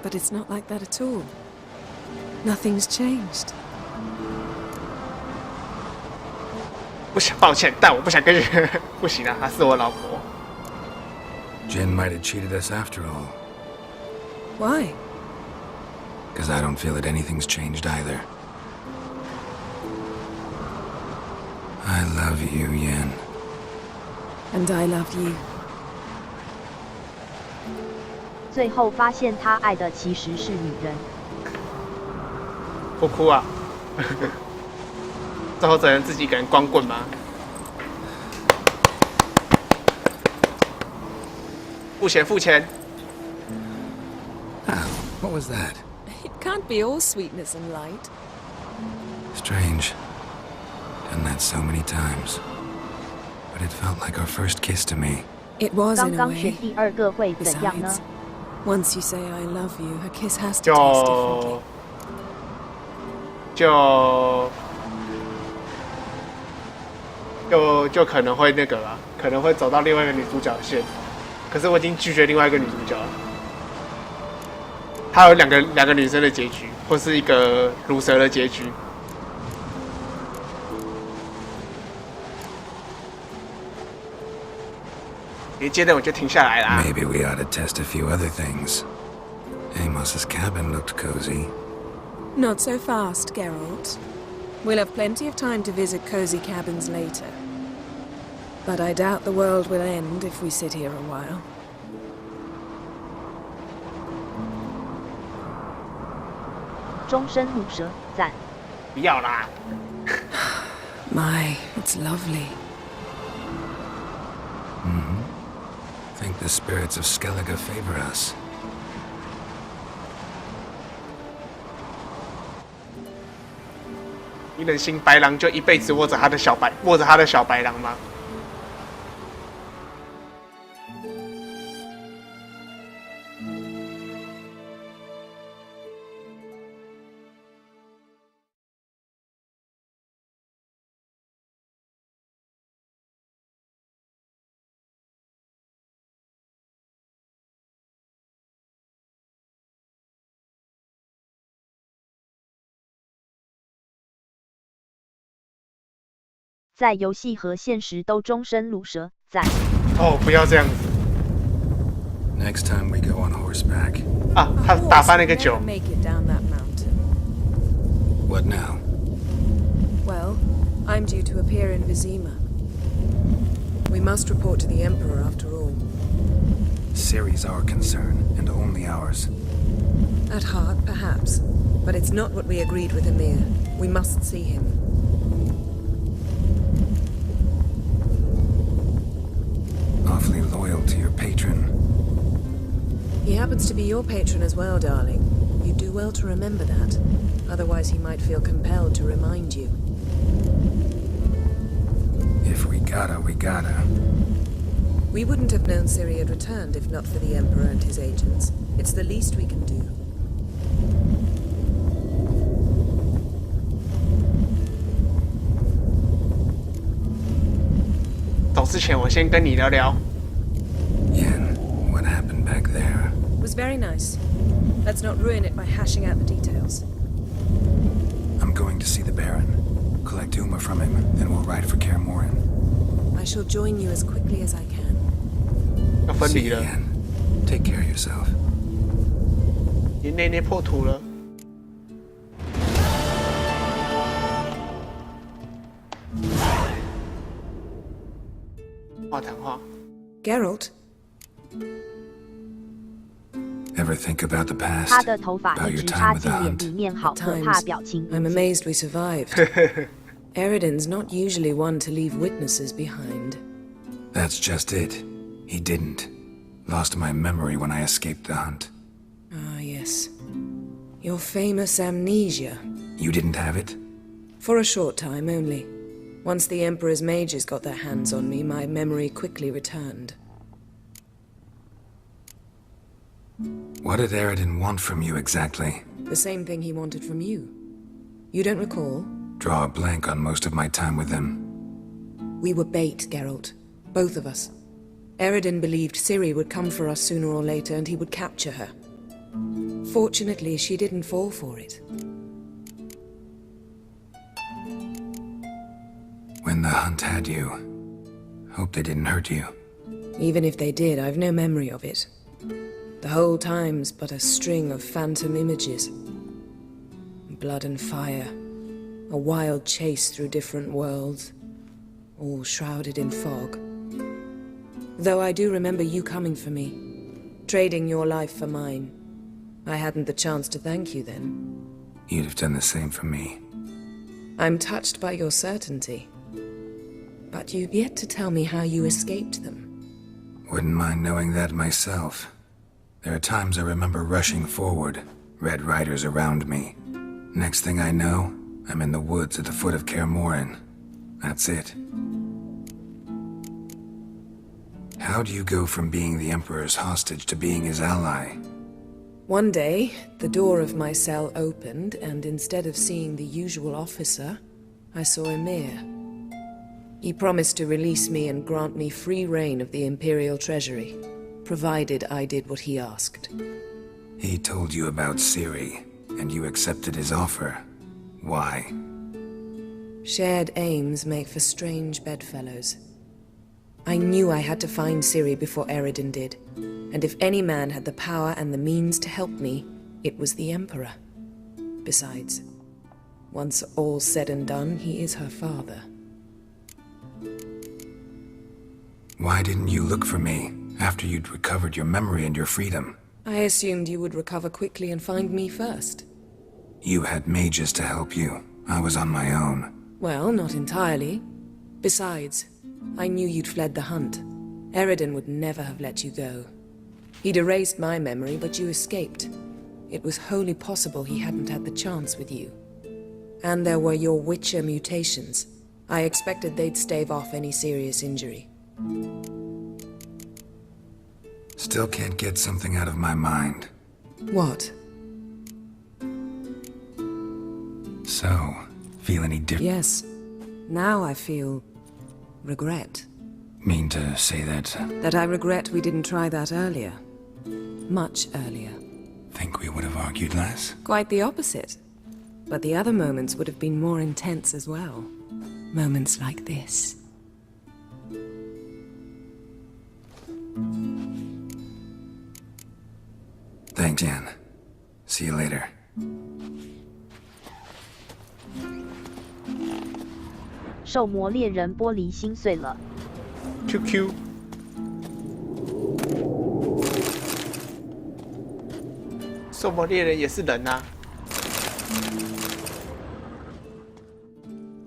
But it's not like that at all. Nothing's changed. 抱歉，但我不想跟你不行啊，她是我老婆。Jin might have cheated us after all. Why? Because I don't feel that anything's changed either. I love you, Yen. And I love you. 最后发现他爱的其实是女人。不哭啊！最后只能自己一个人光棍吗？付钱，付钱！ What was that? It can't be all sweetness and light. Strange. Done that so many times. But it felt like our first kiss to me. It was 刚 in a 刚选 way. 第二个会怎样呢 Besides, once you say I love you, a kiss has to taste differently. 就可能会那个啦，可能会走到另外一个女主角线。可是我已经拒绝另外一个女主角了。她有两个女生的结局，或是一个乳蛇的结局。别接着我就停下来啦。 Maybe we ought to test a few other things. Amos's cabin looked cozy. Not so fast, Geralt. We'll have plenty of time to visit cozy cabins later. But I doubt the world will end if we sit here a while. My, it's lovely. Think the spirits of Skellige favor us. 你忍心白狼就一辈子握着他的小白狼吗？在游戏和现实都终身乳蛇，赞。哦，不要这样子。Next time we go on horseback. 啊，他打翻那个酒。 What now? Well, I'm due to appear in Vizima. We must report to the Emperor after all. Ciri's our concern, and only ours. At heart, perhaps. But it's not what we agreed with Emir. We must see him. Awfully loyal to your patron. He happens to be your patron as well, darling. You do well to remember that. Otherwise he might feel compelled to remind you. If we gotta, we gotta. We wouldn't have known Ciri had returned if not for the Emperor and his agents. It's the least we can do. 走之前，我先跟你聊聊。Yen, what happened back there? It was very nice. Let's not ruin it by hashing out the details. I'm going to see the Baron. Collect Uma from him, then we'll ride for Kaer Morhen. I shall join you as quickly as I can. 要分离了。 Yen, take care of yourself. 你内内破土了。话谈话。 Geralt? Ever think about the past? 他的头发 About 一 your 直插 time with 进 the 脸 hunt? 里面，好可怕表情。 I'm amazed we survived. Eridan's not usually one to leave witnesses behind. That's just it. He didn't. Lost my memory when I escaped the hunt. Ah, yes. Your famous amnesia. You didn't have it? For a short time only. Once the Emperor's mages got their hands on me, my memory quickly returned. What did Aridin want from you exactly? The same thing he wanted from you. You don't recall? Draw a blank on most of my time with him. We were bait, Geralt. Both of us. Aridin believed Ciri would come for us sooner or later and he would capture her. Fortunately, she didn't fall for it. When the hunt had you, hope they didn't hurt you. Even if they did, I've no memory of it. The whole time's but a string of phantom images. Blood and fire. A wild chase through different worlds. All shrouded in fog. Though I do remember you coming for me. Trading your life for mine. I hadn't the chance to thank you then. You'd have done the same for me. I'm touched by your certainty. But you've yet to tell me how you escaped them. Wouldn't mind knowing that myself. There are times I remember rushing forward, Red Riders around me. Next thing I know, I'm in the woods at the foot of Kaer Morhen. That's it. How do you go from being the Emperor's hostage to being his ally? One day, the door of my cell opened, and instead of seeing the usual officer, I saw Emir. He promised to release me and grant me free reign of the Imperial Treasury, provided I did what he asked. He told you about Ciri, and you accepted his offer. Why? Shared aims make for strange bedfellows. I knew I had to find Ciri before Aridin did, and if any man had the power and the means to help me, it was the Emperor. Besides, once all's said and done, he is her father. Why didn't you look for me after you'd recovered your memory and your freedom? I assumed you would recover quickly and find me first. You had mages to help you. I was on my own. Well, not entirely. Besides, I knew you'd fled the hunt. Aridin would never have let you go. He'd erased my memory, but you escaped. It was wholly possible he hadn't had the chance with you. And there were your Witcher mutations. I expected they'd stave off any serious injury. Still can't get something out of my mind. What? So, feel any different? Yes. Now I feel... regret. Mean to say that... That I regret we didn't try that earlier. Much earlier. Think we would have argued less? Quite the opposite. But the other moments would have been more intense as well. Moments like this. Thanks, Jan. See you later.《兽魔猎人》玻璃心碎了。QQ。兽魔猎人也是人啊。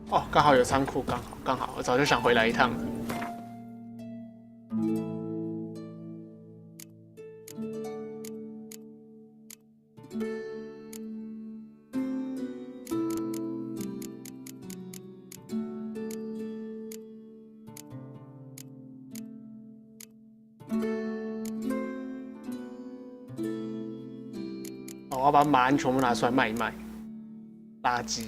哦，刚好有仓库，刚好，我早就想回来一趟了。我要把马鞍全部拿出来卖一卖，垃圾。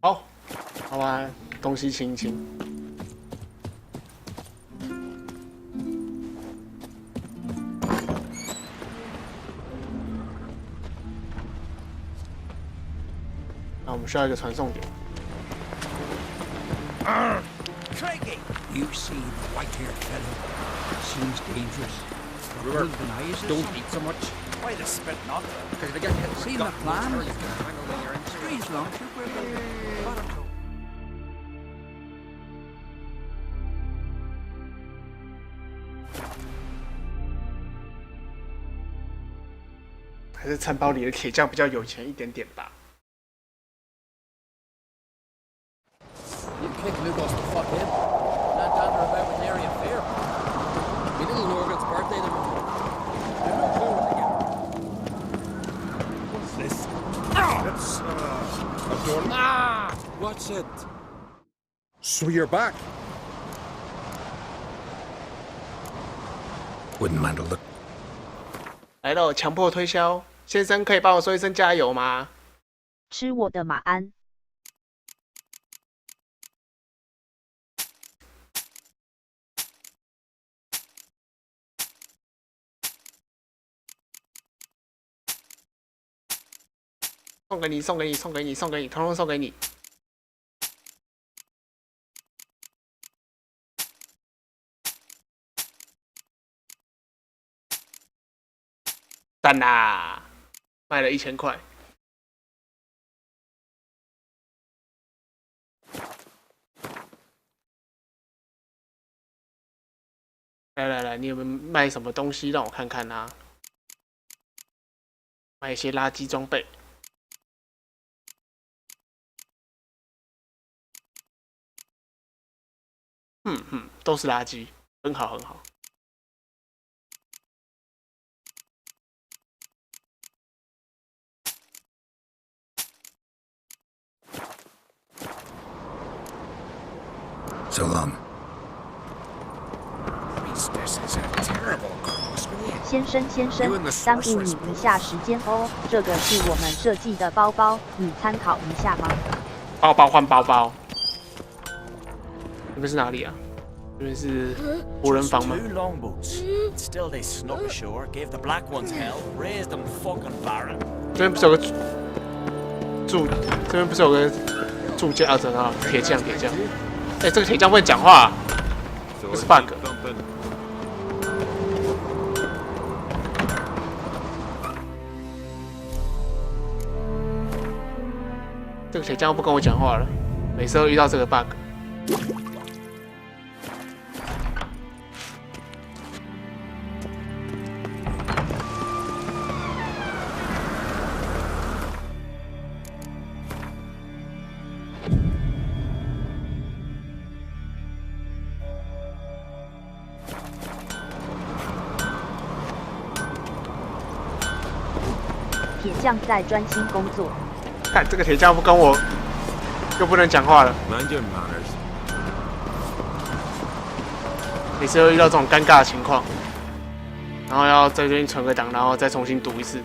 好，好吧，东西清一清。那我们需要一个传送点。 Craigie! You see the white-haired fellow? Seems dangerous. Remember, don't eat so much. Why the spit not? Because if I get hit, See the plan? Strange launcher, we're building. Bottom 还是城堡里的铁匠比较有钱一点点吧。 You kick Lugos the fuck in. Not dander about with Nary affair. Me little Norgan's birthday the room. I've no clue what to get. What's this? Let's door. Ah! What's it? So you're back. Wouldn't mind a look. 来了，强迫推销，先生可以帮我说一声加油吗？吃我的马鞍。送给你，送给你，送给你，送给你，统统送给你。赞啦！卖了1000块。来来来，你有没有卖什么东西让我看看啊？卖一些垃圾装备。都是垃圾，很好很好。So long. 先生，耽误你一下时间哦。这个是我们设计的包包，你参考一下吗？包包换包包。这边是哪里啊？这边是无人房吗？ Still they snuck ashore, gave the black ones hell, raised them fucking barren. 这边不是有个这边不是有个铸架啊？铁匠。哎，这个铁匠会讲话，这是 bug。这个铁匠不跟我讲话了，每次都遇到这个 bug。铁匠在专心工作。看这个铁匠不跟我，又不能讲话了。Mind your manners. 每次都遇到这种尴尬的情况，然后要在这边存个档，然后再重新读一次。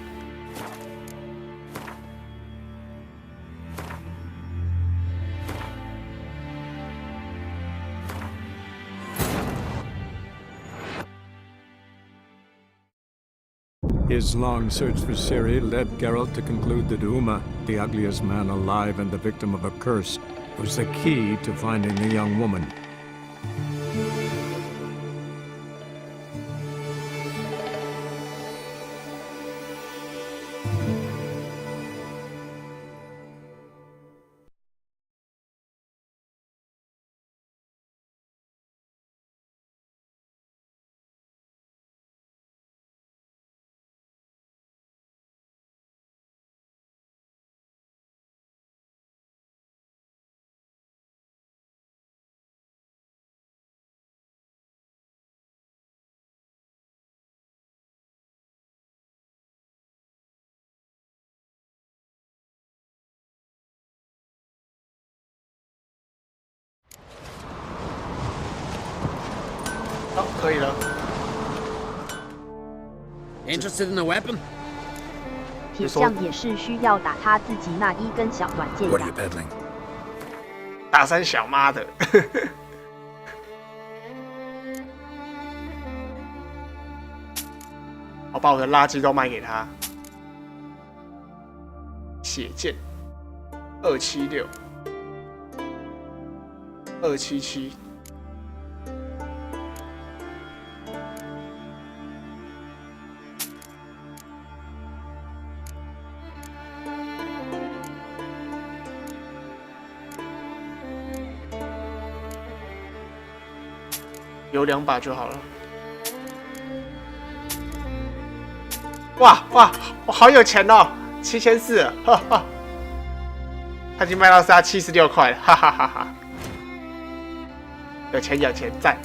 His long search for Ciri led Geralt to conclude that Uma, the ugliest man alive and the victim of a curse, was the key to finding the young woman.好，可以了。Interested in a weapon? 铁匠也是需要打他自己那一根小短剑 What are you 的。 peddling? 大三小妈的。我把我的垃圾都卖给他。血剑276、277。有2把就好了。哇，我好有钱哦，7400，哈哈。他已经卖到他76块了，哈哈哈哈。有钱，赞。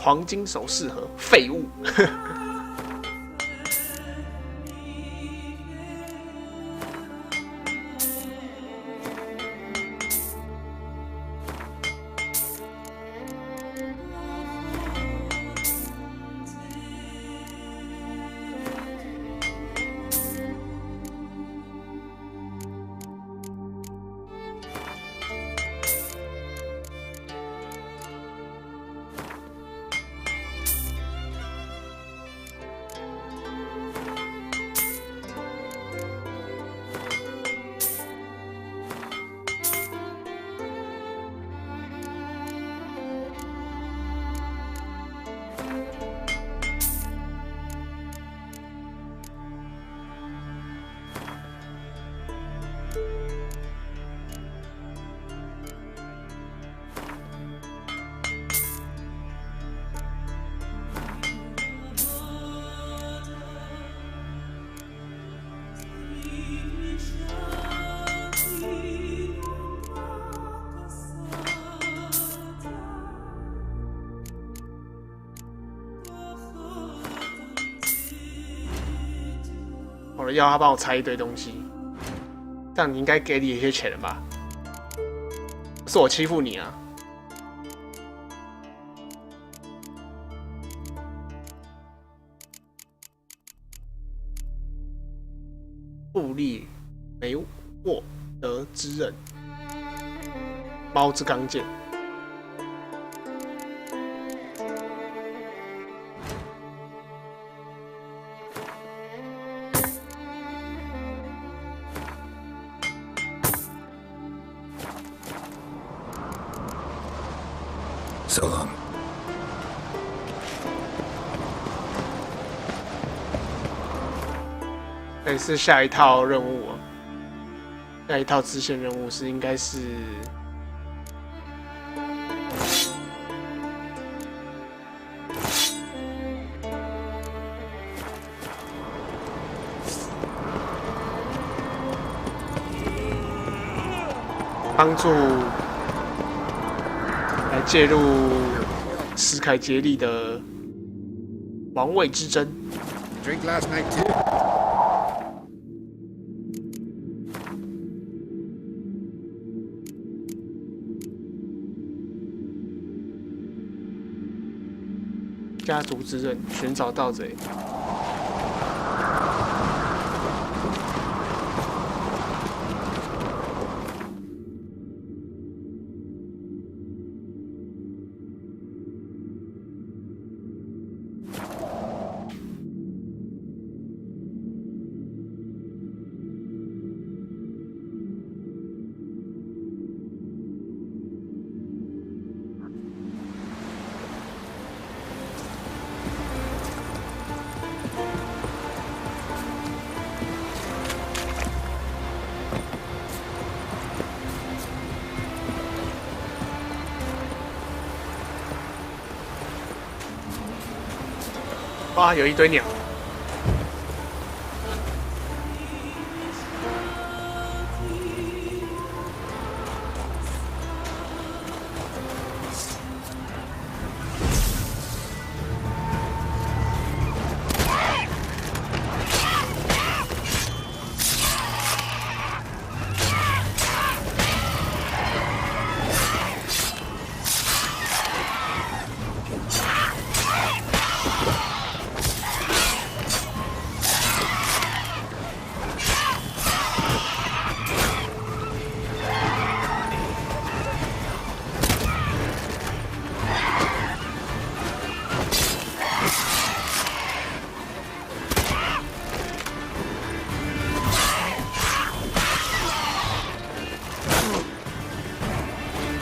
黄金首饰盒，废物。我要他帮我拆一堆东西，这样你应该给你一些钱了吧？是我欺负你啊！布利梅沃德之刃，猫之钢剑。So long. 这是下一套任务啊，下一套支线任务是应该是帮助来介入史凯杰利的王位之争。Drink last night too. 家族之刃，寻找盗贼。哇，有一堆鸟。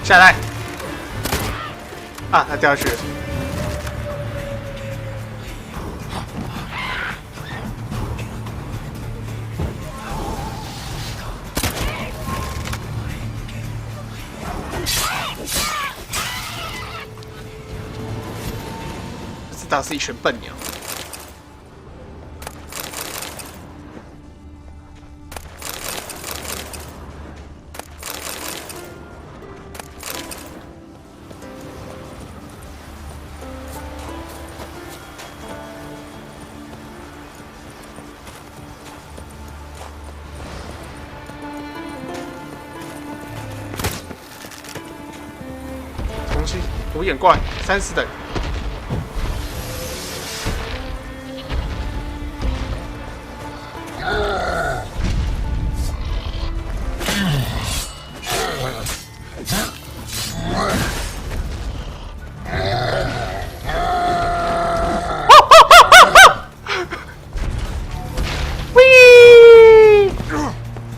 下来！啊，他掉下去了。不知道是一群笨鸟。独眼怪30等。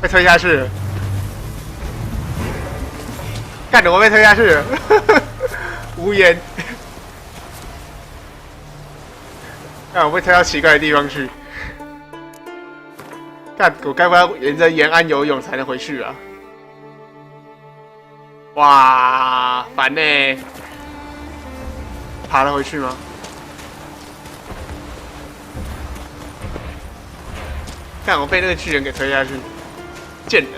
被推下去，干的我被推下去，无言。干我被推到奇怪的地方去，干我该不要沿着沿岸游泳才能回去啊？哇，烦呢、爬得回去吗？看我被那个巨人给推下去，贱人！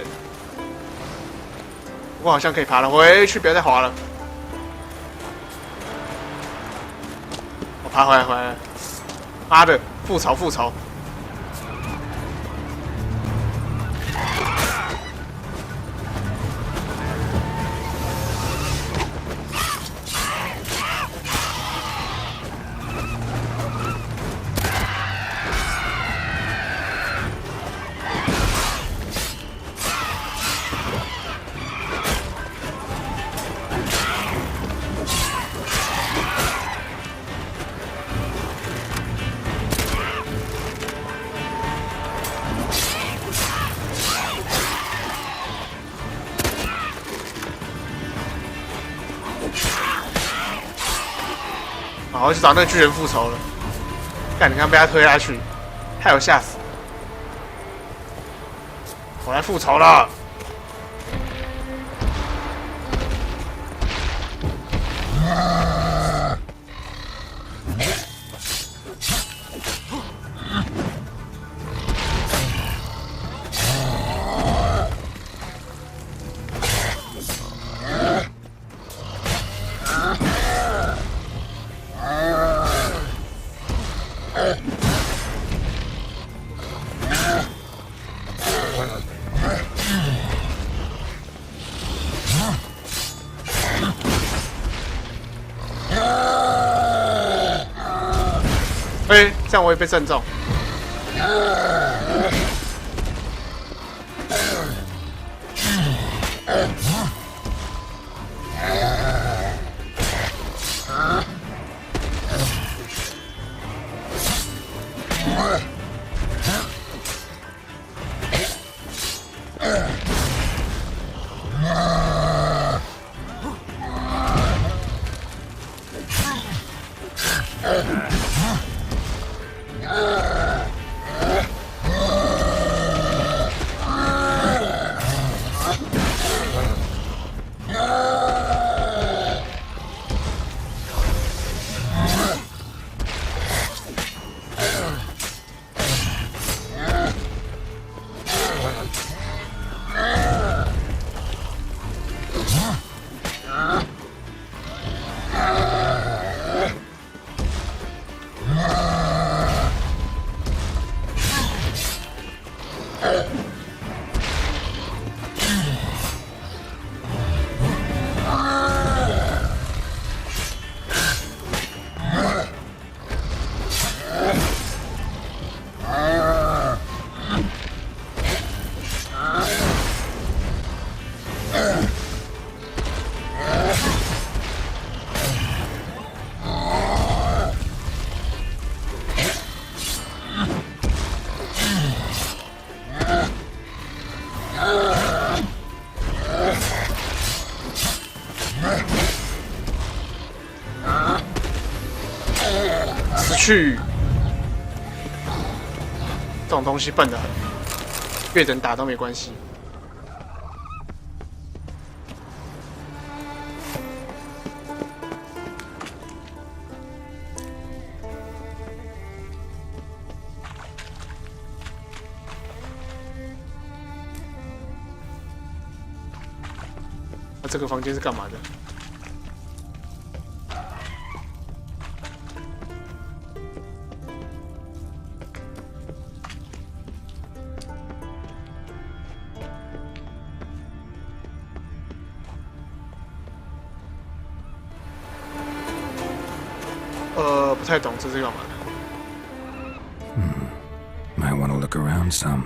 我好像可以爬了回去，不要再滑了。我爬回来，妈的，复仇！好，我去找那个巨人复仇了。干，你看被他推下去，害我吓死。我来复仇了。这样我也被正中。去！这种东西笨得很，越人打都没关系。那这个房间是干嘛的？太懂这是干嘛的。Might want to look around some.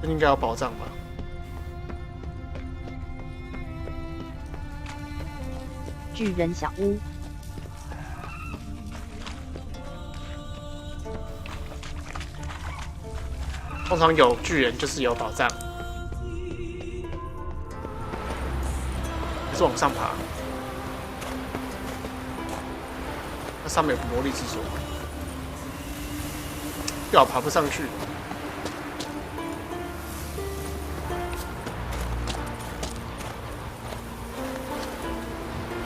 这应该有宝藏吧？巨人小屋。通常有巨人就是有宝藏。还是往上爬。那上面有魔力之锁，吊爬不上去。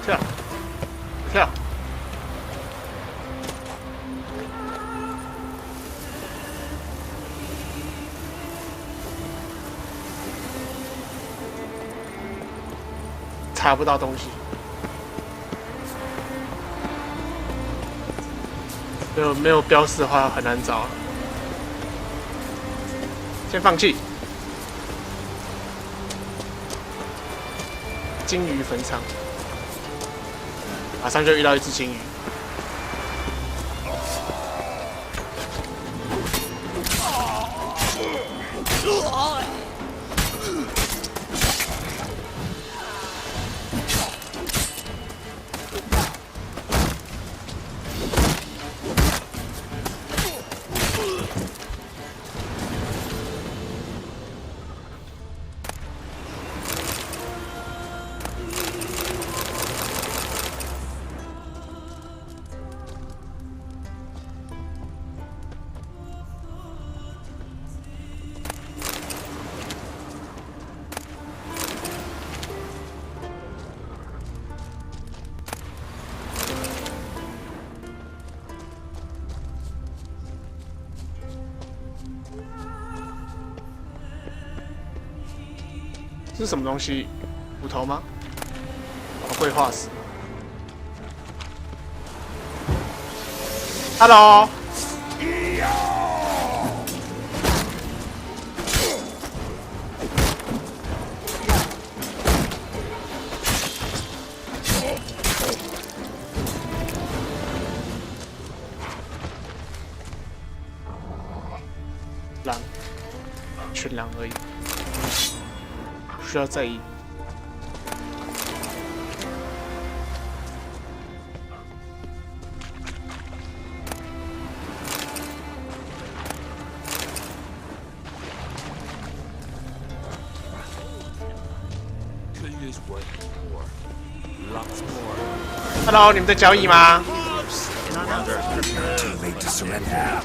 跳，跳。查不到东西，没有标识的话很难找。先放弃。金鱼坟场，马上就遇到一只金鱼。这是什么东西？骨头吗？绘画石。Hello。狼，群狼而已。不需要在意。Hello， 你们在交易吗？ Too late to surrender.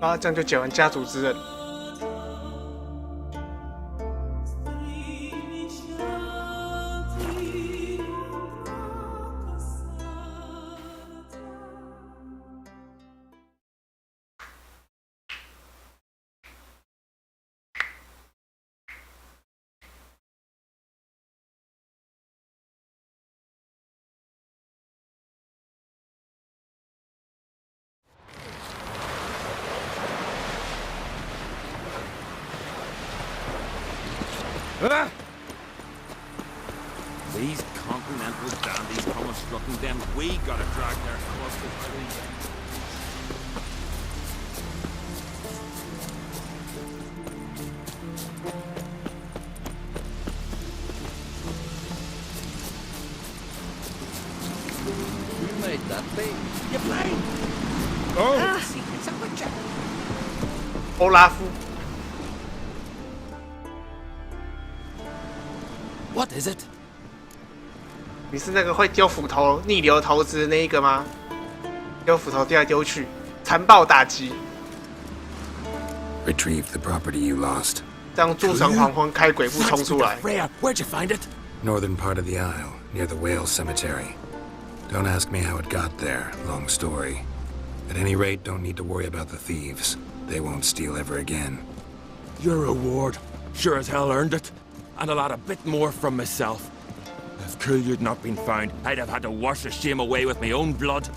啊，这样就解完家族之刃。These continental dandies come a-strucking them. We gotta drag their clusters out of these. You blind? Oh. Secrets of witcher. 欧拉夫， What is it? 你是那个会丢斧头逆流投掷的那一个吗？丢斧头丢来丢去，残暴打击。 Retrieve the property you lost. 这样诸神黄昏开鬼步冲出来。 Freya, where'd you find it? Northern part of the Isle, near the whale cemetery. Don't ask me how it got there, long story. At any rate, don't need to worry about the thieves. They won't steal ever again. Your reward sure as hell earned it. And a lot of bit more from myself. If Killia'd not been found, I'd have had to wash the shame away with my own blood.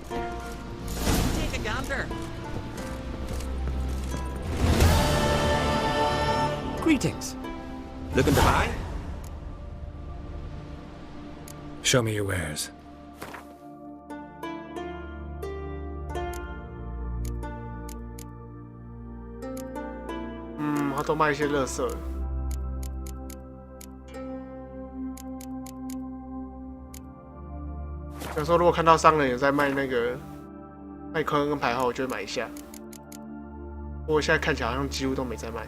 Take a gander. Greetings. Looking to buy? Show me your wares. 他都卖一些垃圾。有时候如果看到商人有在卖那个卖科恩跟牌号，我就会买一下。不过现在看起来好像几乎都没在卖。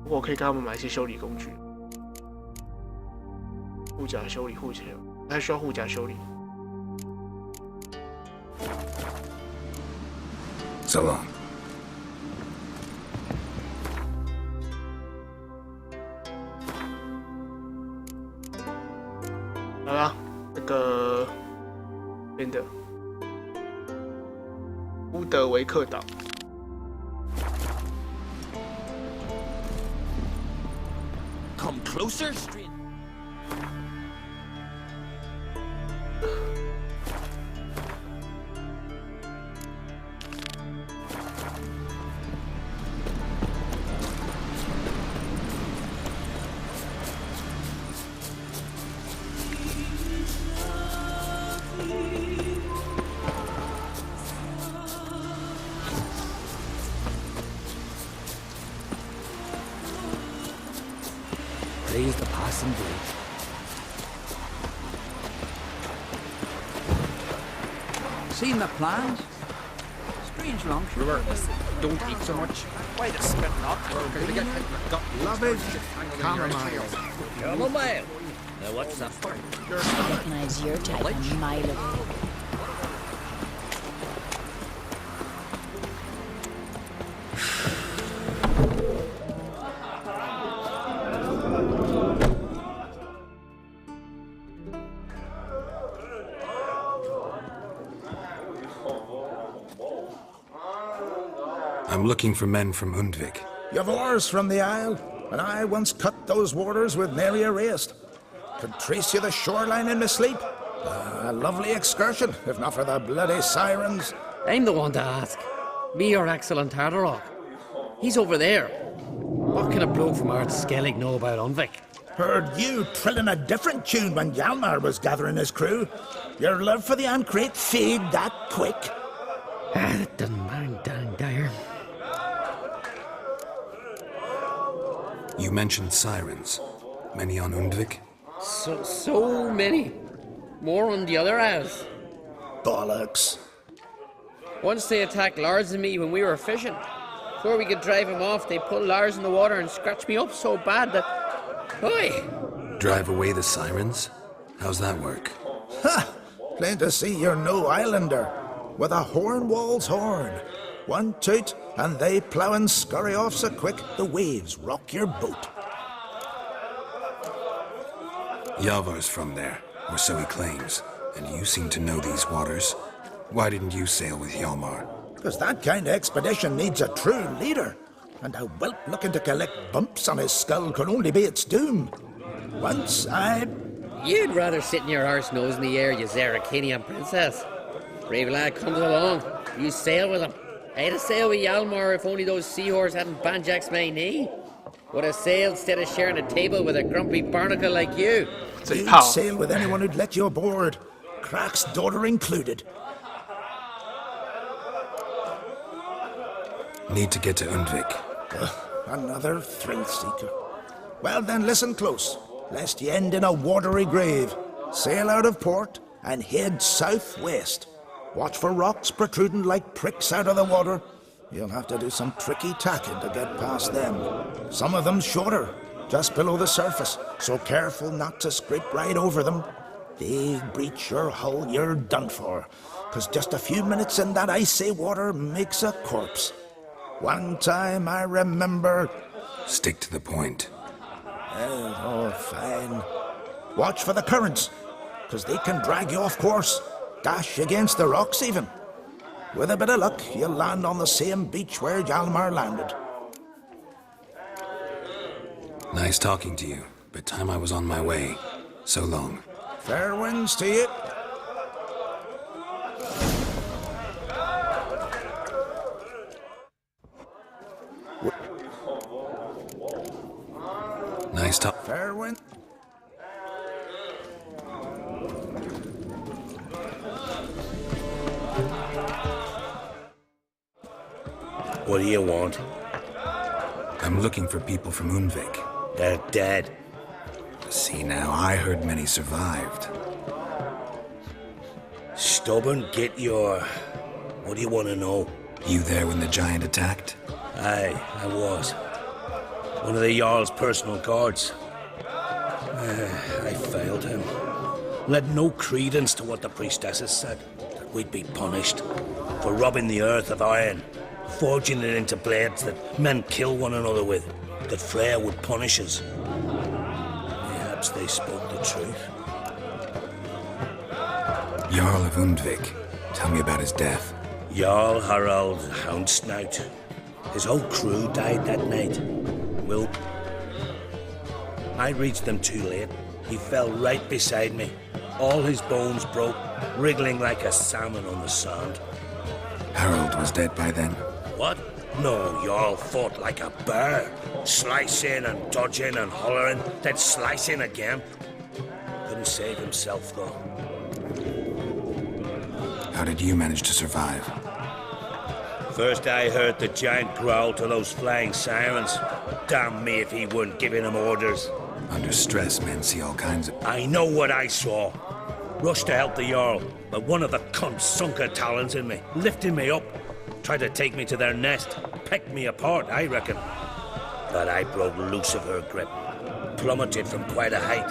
不过我可以跟他们买一些修理工具，护甲修理、护甲，还需要护甲修理。 So long. 来啦，那个边的乌德维克岛。 Come closer. Raise the passing bridge. Seen the plans? Strange long River, don't eat so much. Why the spit not? We're gonna get gut. Lovage, chamomile. Chamomile. Now what's that for? Recognize your type a mile away. I'm looking for men from Undvik. You've oars from the Isle, and I once cut those waters with nary a rest. Could trace you the shoreline in my sleep. A lovely excursion, if not for the bloody sirens. I'm the one to ask. Me or excellent Tardarok. He's over there. What can a bloke from Ard Skellig know about Undvik? Heard you trilling a different tune when Hjalmar was gathering his crew. Your love for the Ancrate fade that quick. Ah, that doesn't mind dang dire. You mentioned sirens. Many on Undvik? So many. More on the other house. Bollocks. Once they attacked Lars and me when we were fishing. Before we could drive him off, they pulled Lars in the water and scratched me up so bad that... Oi! Drive away the sirens? How's that work? Ha! Plain to see you're no islander. With a Hornwall's horn. One toot, and they plough and scurry off so quick the waves rock your boat. Yavar's from there, or so he claims. And you seem to know these waters. Why didn't you sail with Hjalmar? Because that kind of expedition needs a true leader. And a whelp looking to collect bumps on his skull can only be its doom. Once I... You'd rather sit in your arse nose in the air, you Zarakanian princess. Brave lad comes along. You sail with him. I'd have sailed with Hjalmar if only those seahorses hadn't banjaxed my knee. Would have sailed instead of sharing a table with a grumpy barnacle like you. You'd sail with anyone who'd let you aboard. Crack's daughter included. Need to get to Undvik. Another thrill seeker. Well then, listen close. lest ye end in a watery grave. Sail out of port and head southwest. Watch for rocks protruding like pricks out of the water. You'll have to do some tricky tacking to get past them. Some of them shorter, just below the surface, so careful not to scrape right over them. They breach your hull, you're done for, 'cause just a few minutes in that icy water makes a corpse. One time I remember... Stick to the point. Oh, fine. Watch for the currents, 'cause they can drag you off course, dash against the rocks even. With a bit of luck, you'll land on the same beach where Hjalmar landed. Nice talking to you, but time I was on my way. So long. Fair winds to you. Nice talk. Fair wind. What do you want? I'm looking for people from Undvik. They're dead. See now, I heard many survived. Stubborn, get your... What do you want to know? You there when the giant attacked? Aye, I was. One of the Jarl's personal guards. I failed him. Led no credence to what the priestesses said, that we'd be punished for robbing the earth of iron, forging it into blades that men kill one another with, that Freya would punish us. Perhaps they spoke the truth. Jarl of Undvik. Tell me about his death. Jarl Harald Houndsnout. His whole crew died that night. Will... I reached them too late. He fell right beside me. All his bones broke, wriggling like a salmon on the sand. Harold was dead by then? What? No, Jarl fought like a bear. Slicing and dodging and hollering, then slicing again. Couldn't save himself, though. How did you manage to survive? First I heard the giant growl to those flying sirens. Damn me if he weren't giving them orders. Under stress, men see all kinds of... I know what I saw. Rushed to help the Jarl, but one of the cunts sunk her talons in me, lifting me up. Tried to take me to their nest. Pecked me apart, I reckon. But I broke loose of her grip. Plummeted from quite a height.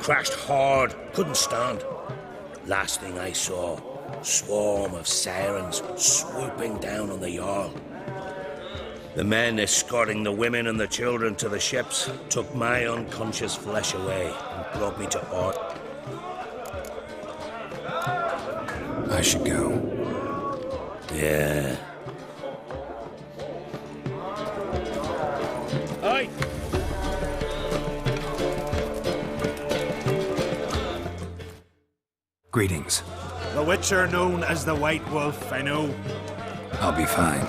Crashed hard, couldn't stand. Last thing I saw, swarm of sirens swooping down on the Jarl. The men escorting the women and the children to the ships took my unconscious flesh away and brought me to Ort. I should go. Yeah. Aye. Greetings. The Witcher known as the White Wolf, I know. I'll be fine.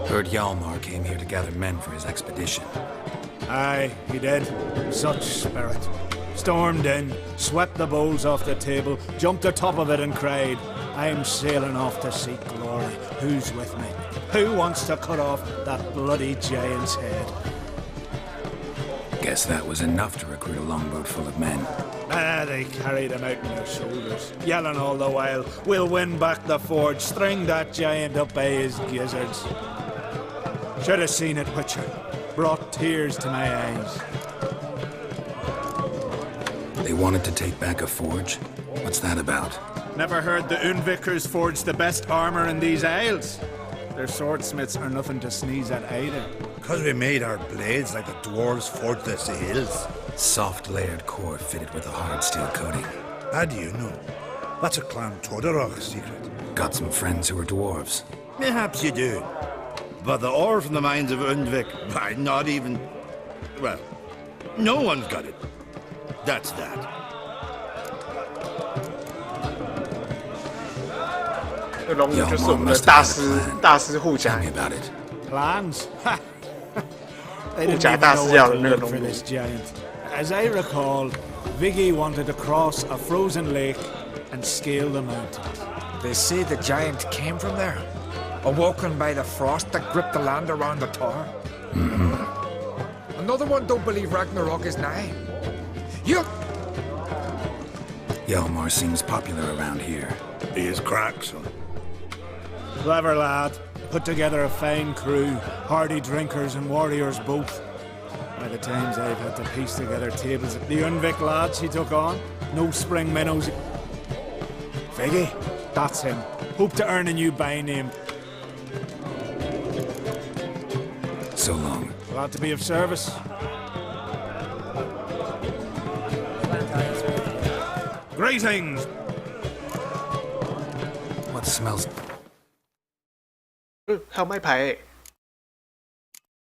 Heard Hjalmar came here to gather men for his expedition. Aye, he did. Such spirit. Stormed in, swept the bowls off the table, jumped atop of it and cried, I'm sailing off to seek glory. Who's with me? Who wants to cut off that bloody giant's head? Guess that was enough to recruit a longboat full of men. They carried him out on their shoulders, yelling all the while, we'll win back the forge, string that giant up by his gizzards. Should have seen it, Witcher. Brought tears to my eyes. They wanted to take back a forge? What's that about? Never heard the Undvikers forged the best armor in these isles? Their swordsmiths are nothing to sneeze at either. Because we made our blades like the dwarves forged their sails. Soft layered core fitted with a hard steel coating. How do you know? That's a Clan Todorok secret. Got some friends who are dwarves. Perhaps you do. But the ore from the mines of Undvik, why, not even... Well, no one's got it. That's that. Tell me about it. Plans? Ha! They didn't even know what to look for this giant. As I recall, Viggy wanted to cross a frozen lake and scale the mountains. They say the giant came from there, awoken by the frost that gripped the land around the tower. Mm-hmm. another one don't believe Ragnarok is nigh. You... Hjalmar seems popular around here. He is crack, son. Clever lad. Put together a fine crew. Hardy drinkers and warriors both. By the times I've had to piece together tables. The Unvik lads he took on. No spring minnows. Figgy, that's him. Hope to earn a new by name. So long. Glad to be of service. Greetings! What smells? 还有卖牌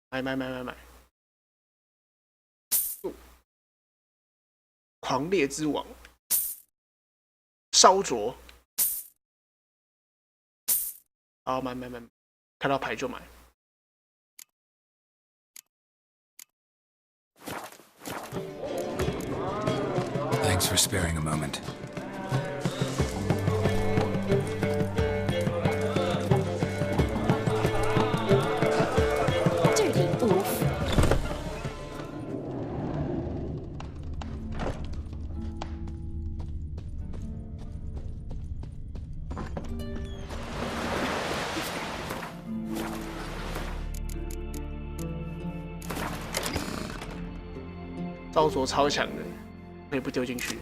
买。狂烈之王，烧灼。好，买，看到牌就买。Thanks for sparing a moment. Dirty oaf. 烧灼超强的，可以不丢进去。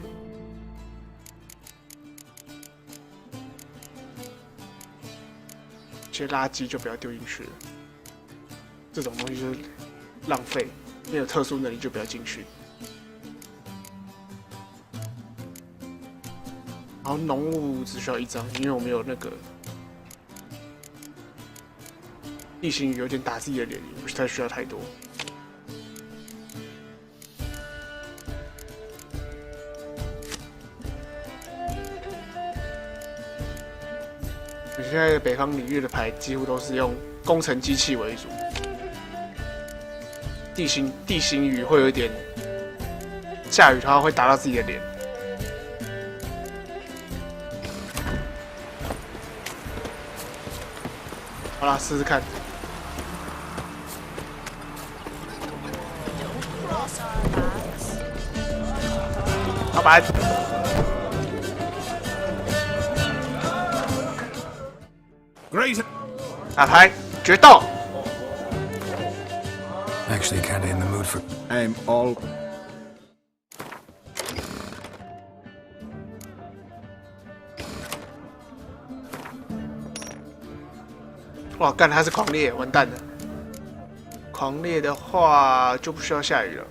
这些垃圾就不要丢进去了，这种东西就是浪费，没有特殊能力就不要进去。然后浓雾只需要1张，因为我没有那个地形雨，有点打自己的脸，不太需要太多。现在北方领域的牌几乎都是用工程机器为主，地形雨会有一点下雨，它会打到自己的脸。好啦，试试看。老板。Great. 打牌，决斗。Actually, kinda in the mood for. I'm all. 哇，干他是狂烈，完蛋了。狂烈的话就不需要下雨了，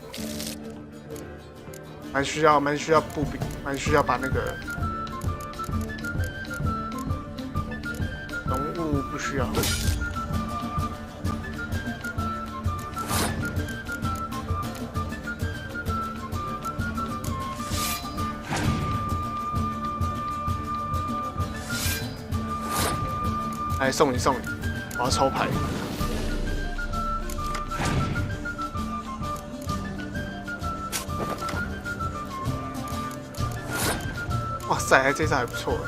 蛮需要把那个。不需要。来送你，我要抽牌。哇塞，这招还不错哎。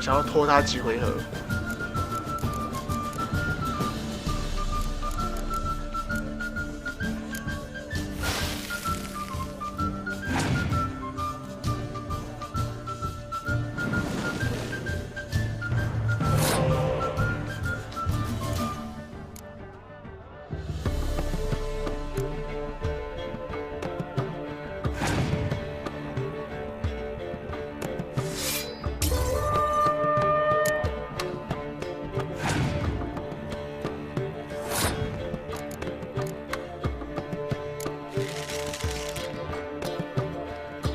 想要拖他几回合。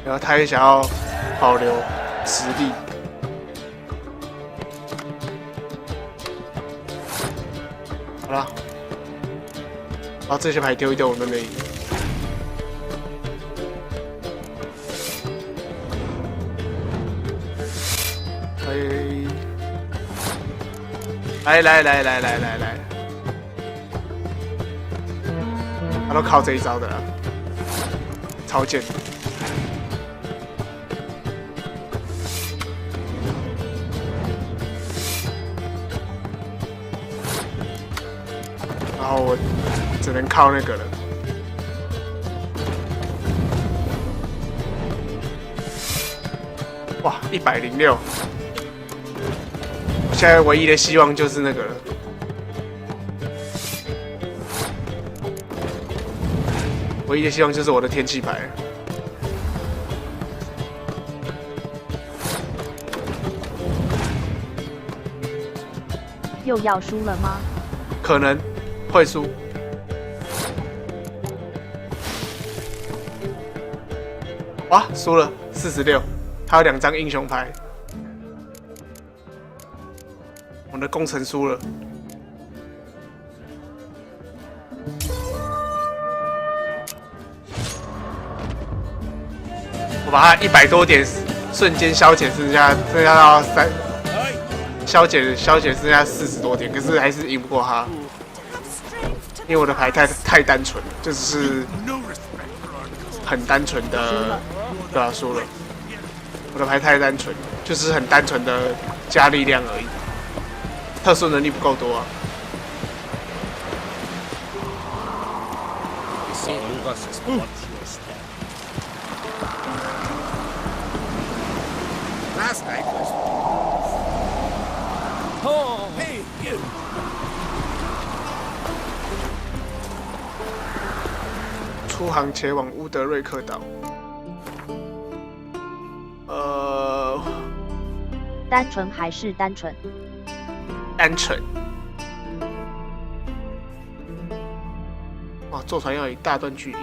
然后他也想要保留实力。好了，把这些牌丢一丢，我们没赢。来，他都靠这一招的啦，超贱。然后我只能靠那个了。哇，106！现在唯一的希望就是那个了。唯一的希望就是我的天气牌。又要输了吗？可能会输。哇，输了46，他有2张英雄牌，我们的工程输了。我把他100多点瞬间消减，剩下到消减剩下40多点，可是还是赢不过他，因为我的牌太单纯了，就是很单纯的，对啊，输了。我的牌太单纯，就是很单纯的加力量而已，特殊能力不够多啊。Last night was. Oh, hey, you! 出航前往乌德瑞克岛。单纯还是单纯？单纯。哇，坐船要有一大段距离。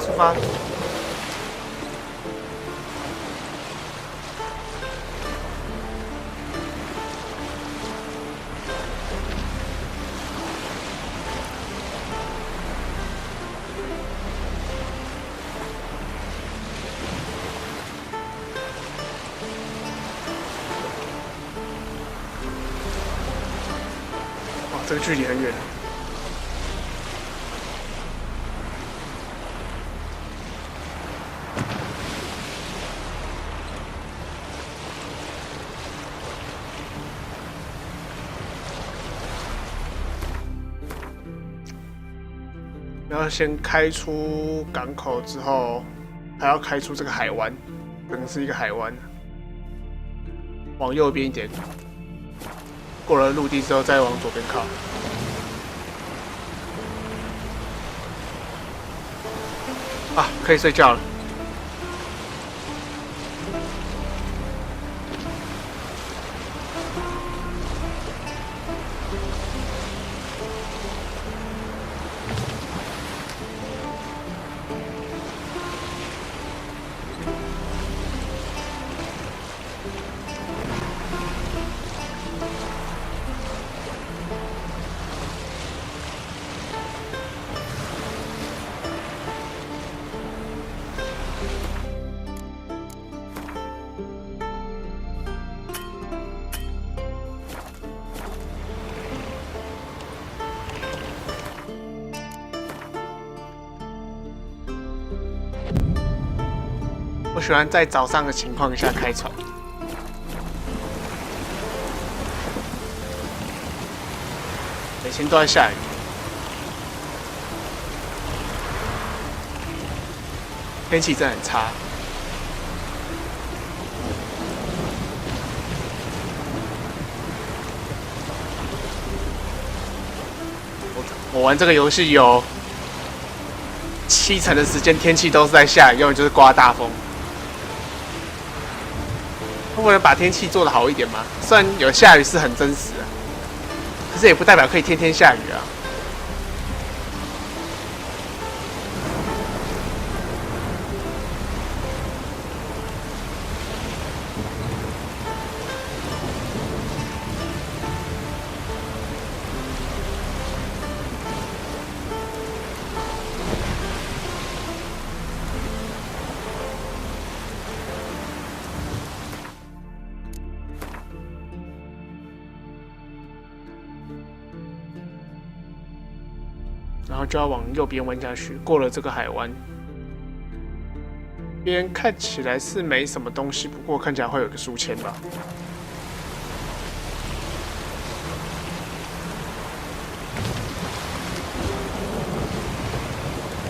出发！哇，这个距离很远。要先开出港口之后，还要开出这个海湾，可能是一个海湾。往右边一点，过了陆地之后再往左边靠。啊，可以睡觉了。我喜欢在早上的情况下开船。每天都在下雨，天气真的很差。我玩这个游戏有70%的时间天气都是在下雨，要么就是刮大风。会不能把天气做得好一点吗？虽然有下雨是很真实啊，可是也不代表可以天天下雨啊。然后就要往右边弯下去，过了这个海湾。边看起来是没什么东西，不过看起来会有个书签吧。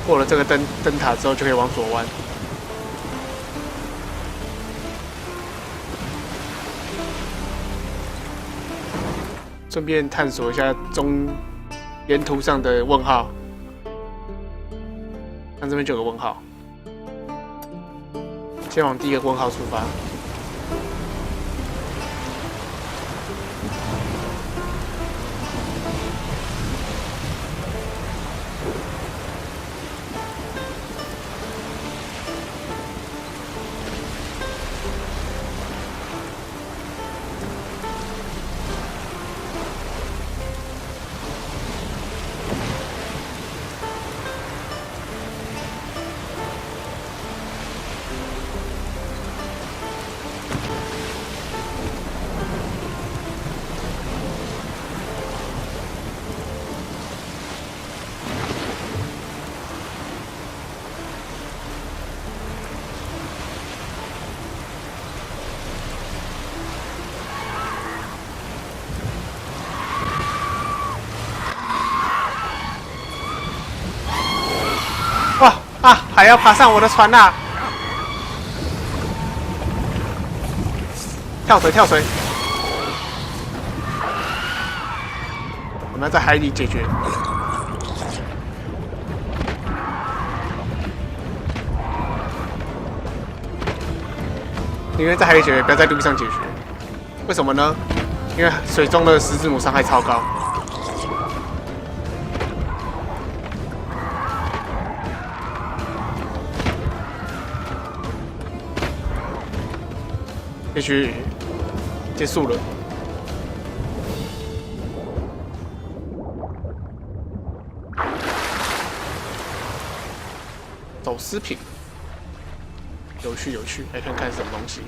过了这个灯塔之后，就可以往左弯。顺便探索一下沿途上的问号，看这边就有个问号，先往第一个问号出发。啊！还要爬上我的船呐、啊！跳水！我们要在海里解决。因为在海里解决，不要在陆地上解决。为什么呢？因为水中的十字母伤害超高。也许结束了。走私品，有趣，来看看什么东西。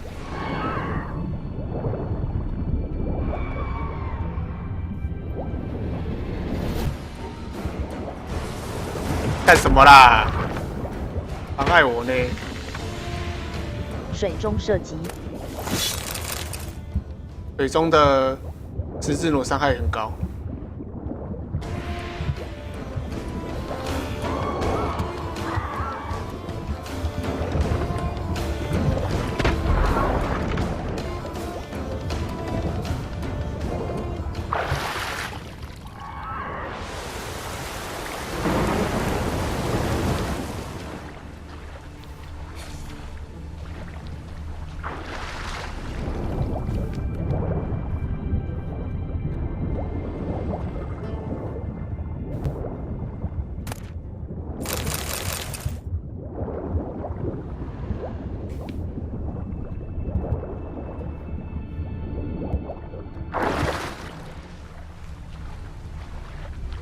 干什么啦？妨碍我呢？水中射击。水中的十字弩伤害很高。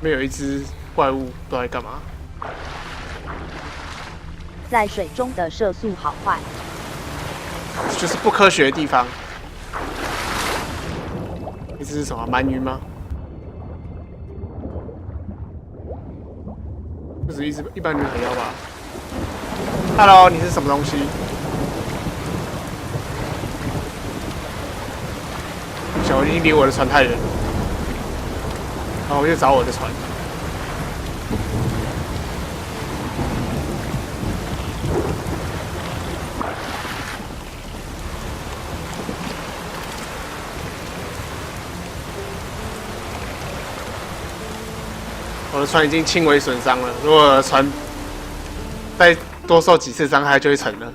没有一只怪物，不知道在干嘛。在水中的射速好坏，就是不科学的地方。一只是什么鳗鱼吗？不是一般女海妖吧 ？Hello， 你是什么东西？小鱼离我的船太远了。然后我就找我的船。我的船已经轻微损伤了，如果船再多受几次伤害就会沉了，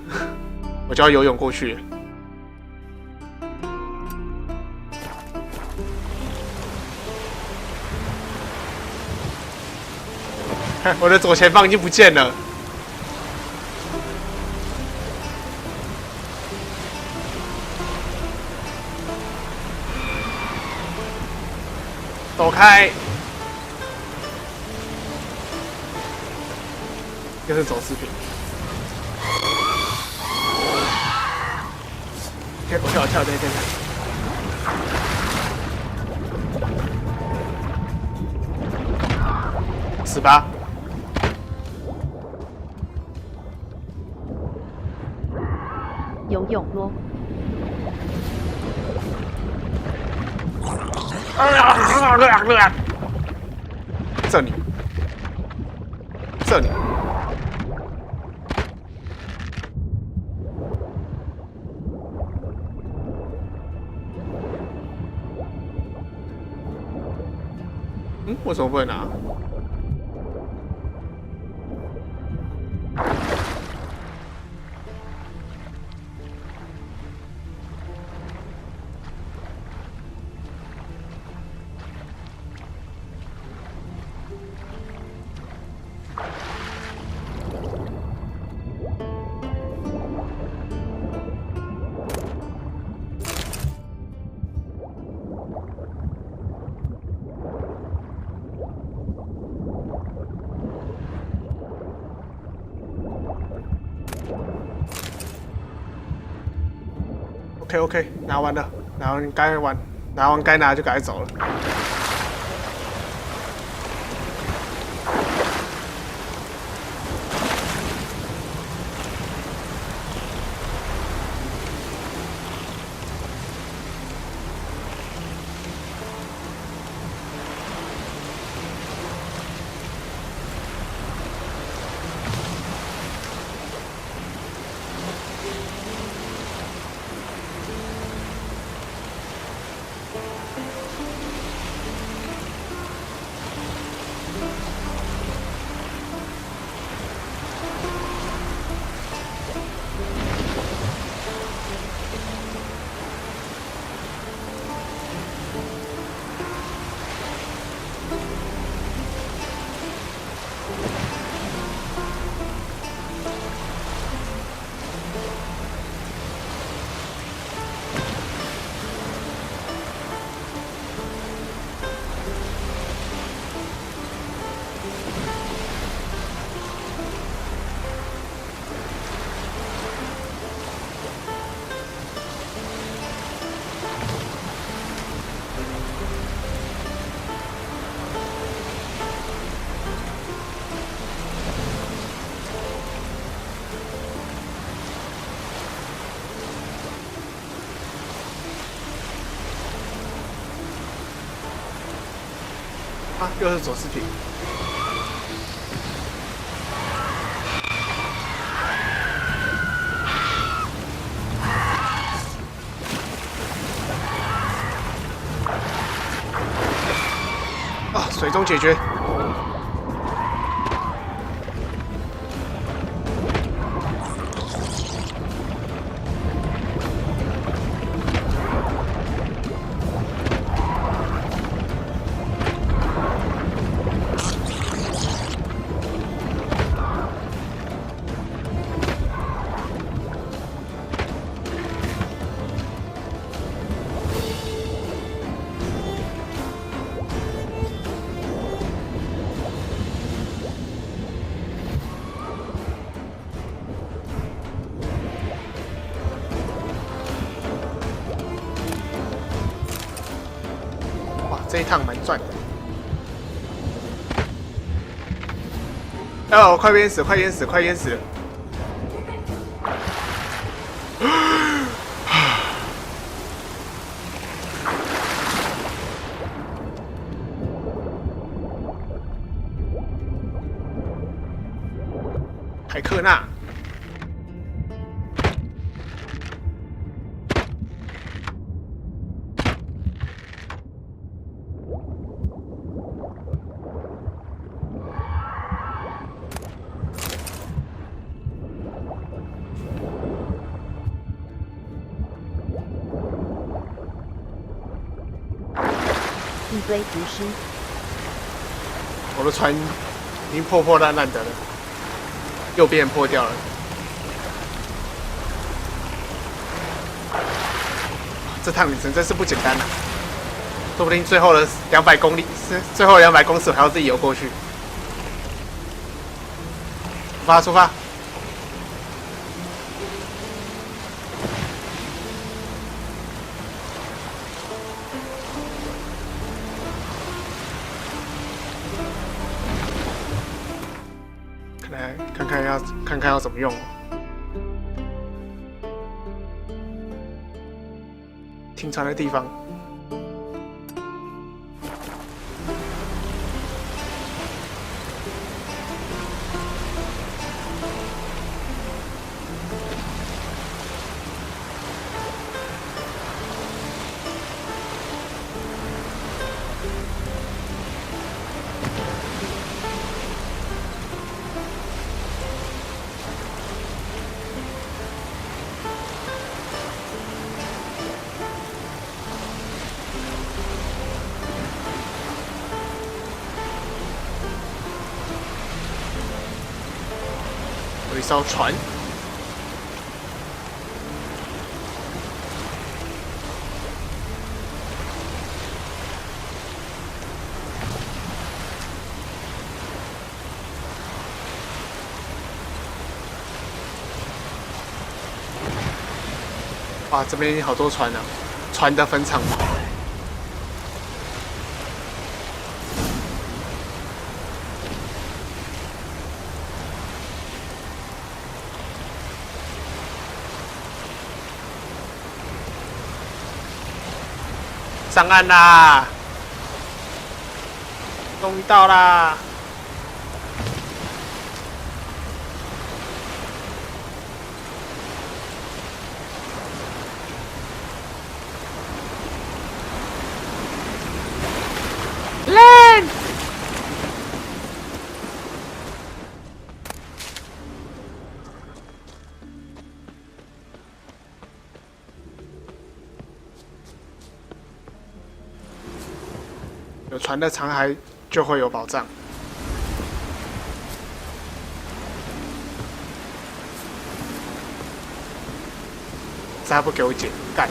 我就要游泳过去了。我的左前方已经不见了。走开！又是走视频。我跳，等一下。18。游泳咯。这里，这里。为什么不能拿？OK， 拿完了，拿完该拿就赶快走了。啊，又是左视频。啊，水中解决。这一趟蛮赚的。哦，快淹死，快淹死，快淹死！海克纳。一堆浮尸。我的船已经破破烂烂的了，右边破掉了。这趟旅程真是不简单啊！说不定最后的200公里，最后200公尺还要自己游过去。出发，出发！看看要怎么用。停船的地方。有一艘船，哇，这边好多船啊，船的坟场。上岸啦！终于到啦！lên！ 有船的残骸就会有宝藏。再不给我捡，干！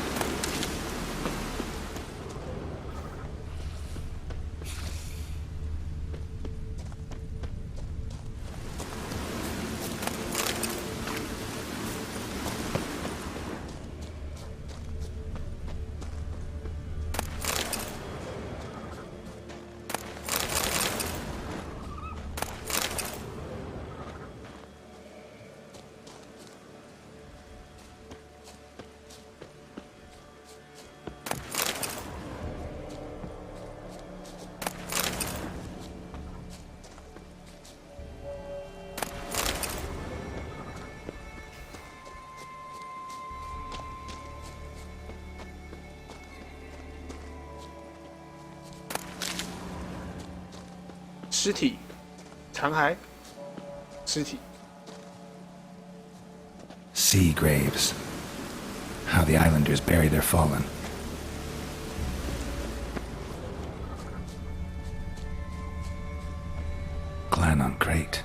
尸体、残骸、尸体。Sea graves. How the islanders bury their fallen. Clan on crate.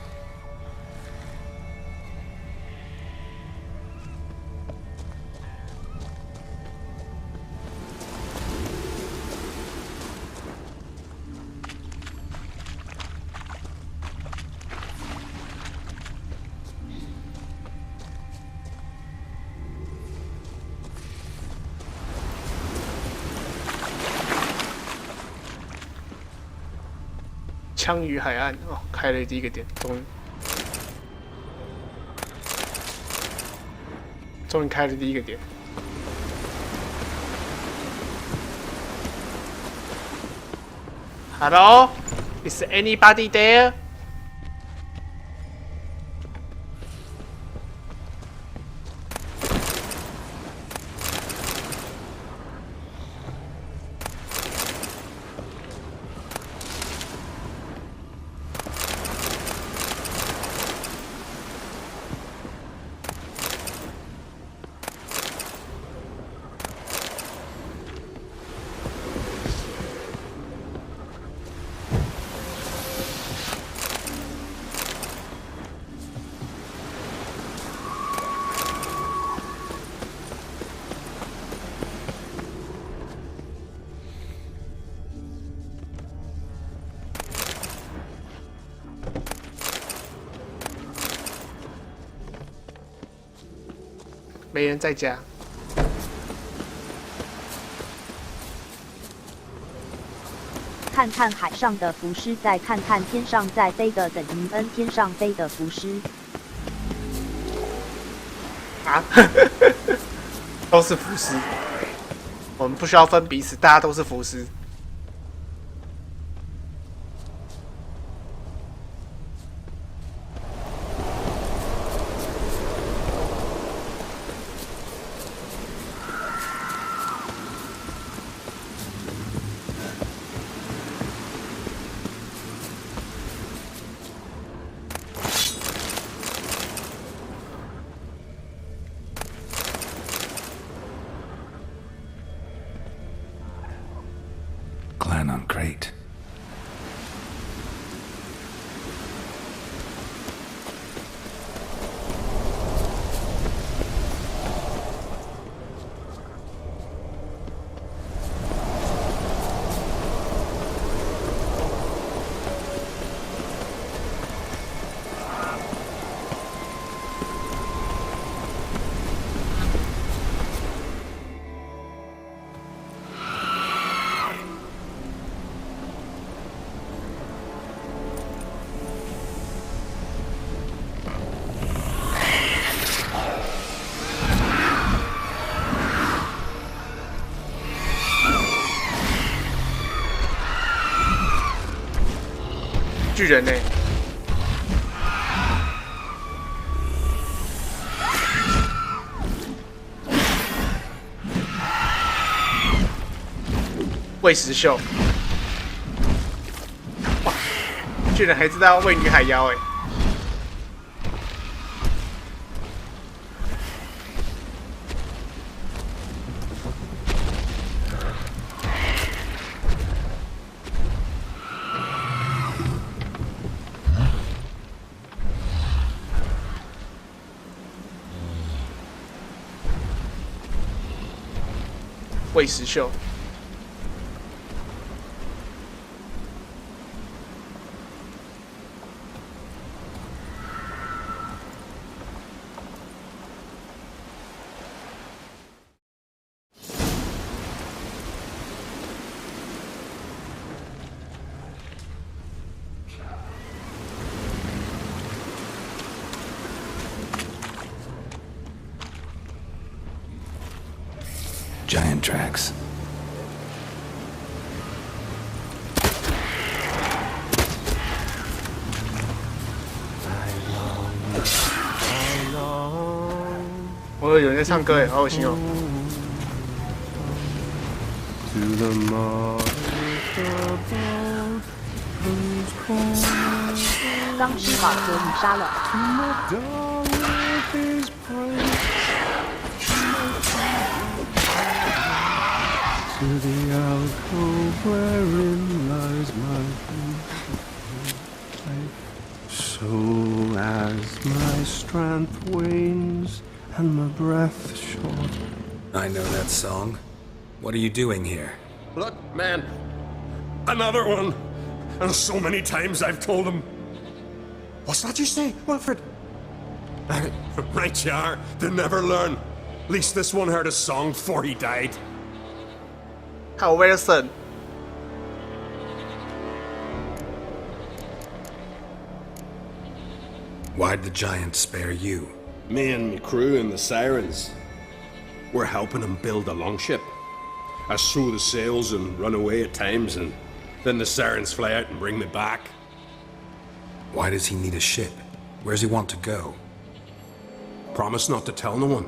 《枪与海岸》哦，开了第一个点，终于开了第一个点。Hello, is anybody there? 没人在家。看看海上的浮尸，再看看天上在飞的，等于 N 天上飞的浮尸。啊，都是浮尸。我们不需要分彼此，大家都是浮尸。Clan on crate.巨人呢？喂食秀，哇！巨人还知道喂女海妖哎。喂食秀。Giant tracks. Oh, 有人在唱歌哎，好恶心哦！钢之马和你杀了。To the alcove wherein lies my life, so as my strength wanes and my breath short. I know that song. What are you doing here? Look, man. Another one. And so many times I've told him. What's that you say, Wilfred? Right you are. They never learn. At least this one heard a song before he died. How Wilson. Why'd the giant spare you? Me and my crew and the sirens. We're helping him build a longship. I sew the sails and run away at times, and then the sirens fly out and bring me back. Why does he need a ship? Where's he want to go? Promise not to tell no one.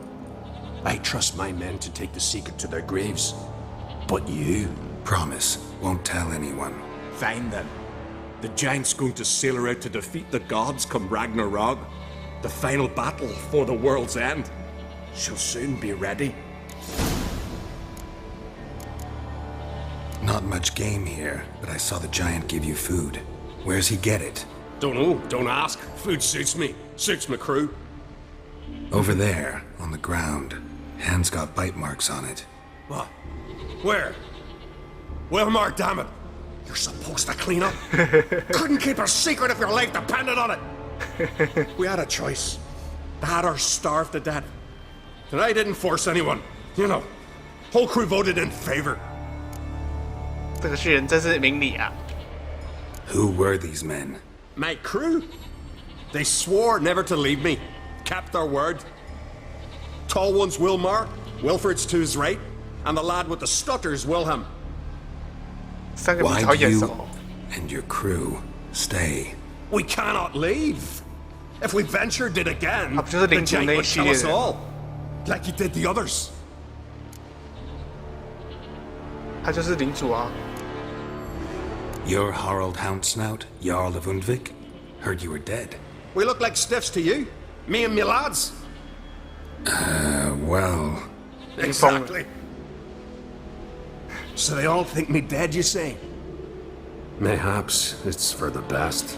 I trust my men to take the secret to their graves. But you? Promise, won't tell anyone. Fine then. The giant's going to sail her out to defeat the gods come Ragnarok. The final battle for the world's end. She'll soon be ready. Not much game here, but I saw the giant give you food. Where's he get it? Don't know, don't ask. Food suits me, suits my crew. Over there, on the ground. Hand's got bite marks on it. What? Where? Wilmar, damn it! You're supposed to clean up. Couldn't keep a secret if your life depended on it. We had a choice. That or starve to death. And I didn't force anyone. You know, whole crew voted in favor. 这个巨人真是明理啊！ Who were these men? My crew. They swore never to leave me. Kept their word. Tall one's Wilmar, Wilfred's to his right, and the lad with the stutter's Wilhelm. Why do you and your crew stay? We cannot leave. If we ventured it again, 不就是 the 领主 giant 那一 would 系 kill 列 us 的？ all, like he did the others. 他就是领主啊！ You're Harald Houndsnout, Jarl of Undvik? Heard you were dead. We look like stiffs to you, me and me lads. Well... Exactly. So they all think me dead, you say? Mayhaps it's for the best.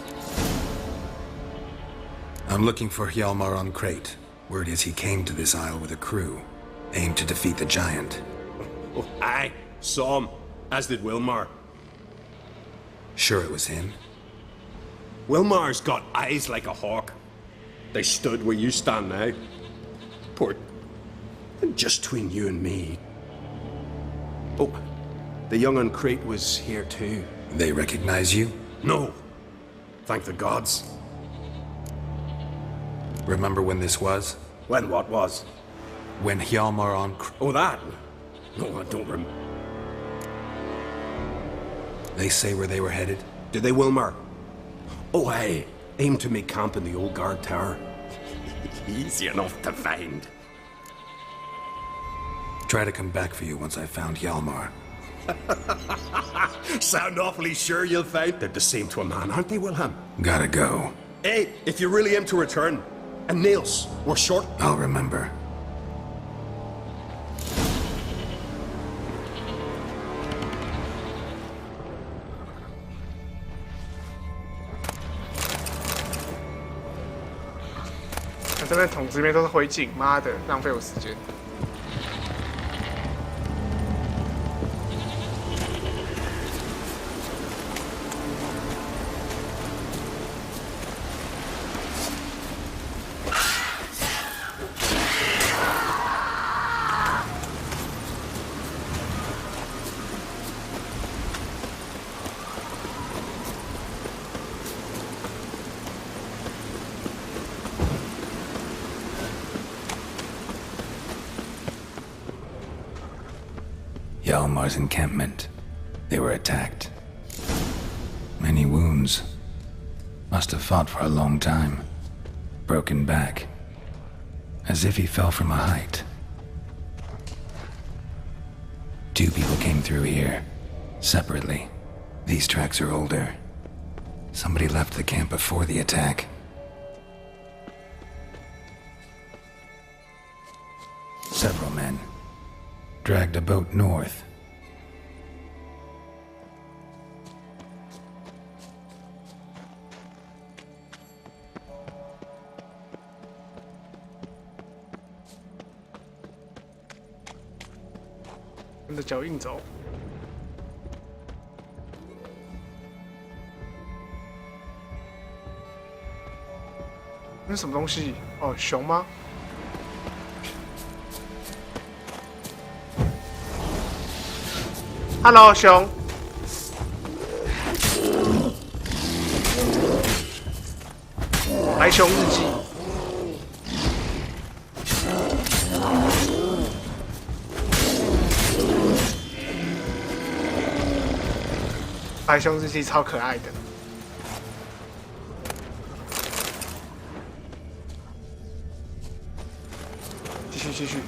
I'm looking for Hjalmar on Crate. Word is he came to this isle with a crew, aimed to defeat the giant. Oh, aye, saw him, as did Wilmar. Sure it was him? Wilmar's got eyes like a hawk. They stood where you stand now. Poor... Just between you and me. Oh, the young on Crate was here too. They recognize you? No. Thank the gods. Remember when this was? When what was? When Hjalmar on... Oh, that? No, I don't remember. They say where they were headed? Did they, Wilmar? Oh, aye. Aimed to make camp in the old guard tower. Easy enough to find. Try to come back for you once I've found Hjalmar. Sound awfully sure you'll find they're the same to a man, aren't they, Wilhelm? Gotta go. Hey, if you really aim to return. And Niels, we're short. I'll remember.我这边桶子里面都是灰烬，妈的，浪费我时间。Hjalmar's encampment. They were attacked. Many wounds. Must have fought for a long time. Broken back. As if he fell from a height. 2 people came through here. Separately. These tracks are older. Somebody left the camp before the attack. Several men. Dragged a boat north.跟着脚印走。那是什么东西？哦，熊吗？ Hello， 熊。白熊日记。白熊日记超可爱的。继续。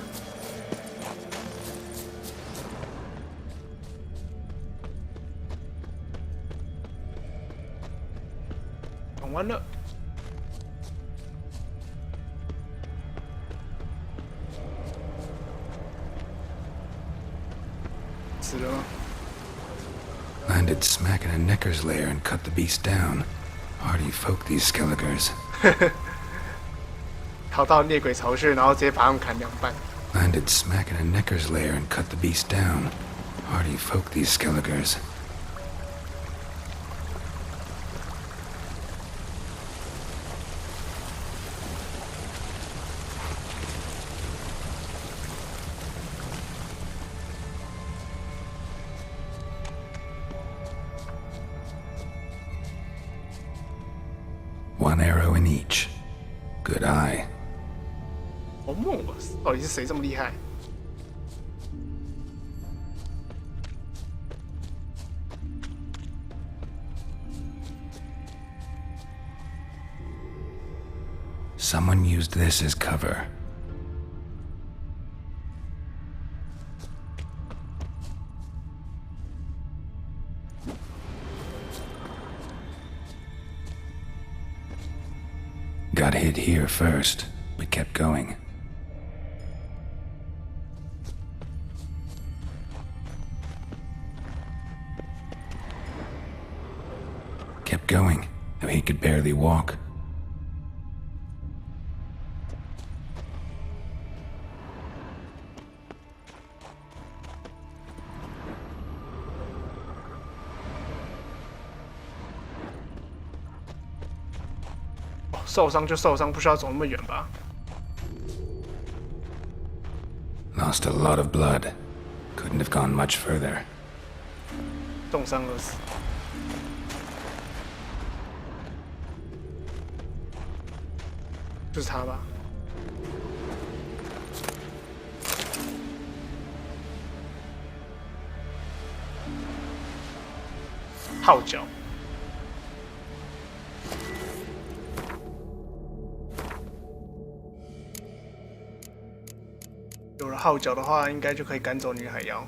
完了，死了吗？ Landed smack in a Necker's lair and cut the beast down. Hardy folk, these Skelligers. 逃到猎鬼巢穴，然后直接把他们砍2半。 Landed smack in a Necker's lair and cut the beast down. Hardy folk, these Skelligers. 1 arrow in each. Good eye. 好猛啊！到底是谁这么厉害？ Someone used this as cover. Got hit here first, but kept going. Kept going, though he could barely walk. Oh, 受伤就受伤，不需要走那么远吧？ Lost a lot of blood. Couldn't have gone much further. 重伤而死。就是他吧？号角。 有了号角的话，应该就可以赶走女海妖。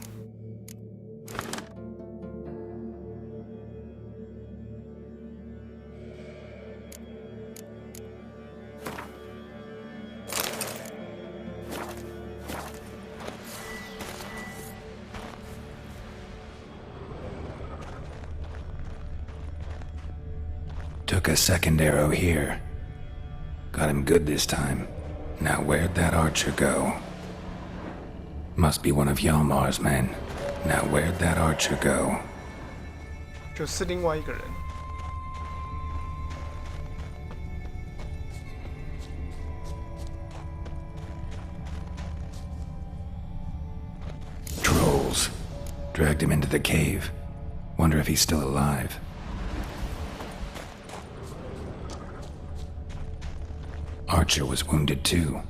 Took a second arrow here. Got him good this time. Now where'd that archer go? Must be one of Yalmar's men. Now where'd that archer go? 就是另外一个人。 Trolls. Dragged him into the cave. Wonder if he's still alive. Archer was wounded too.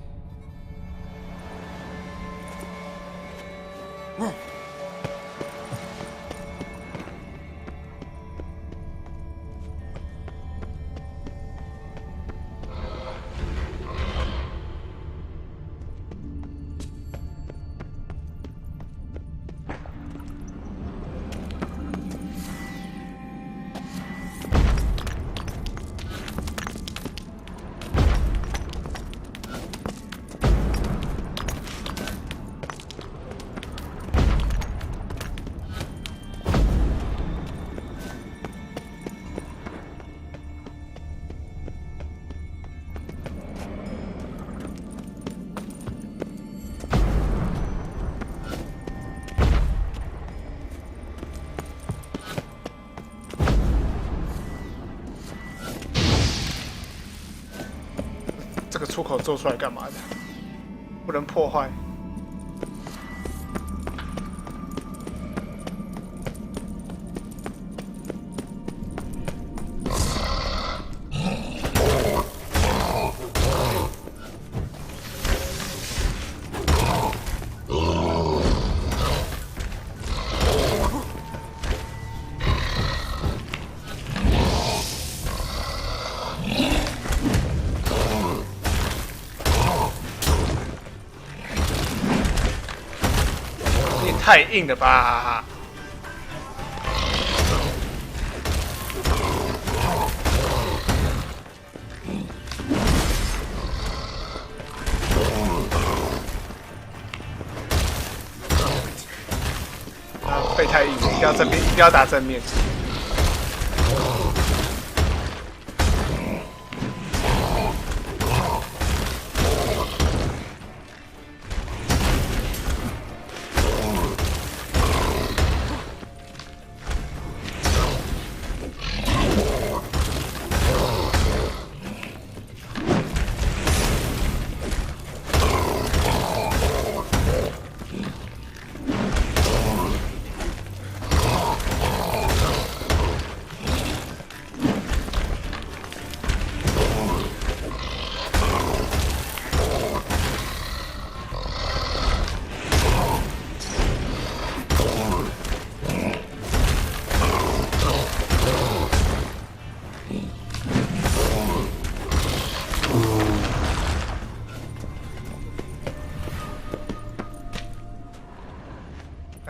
这个出口做出来干嘛的？不能破坏。太硬了吧！啊，背太硬，一定要正面，一定要打正面。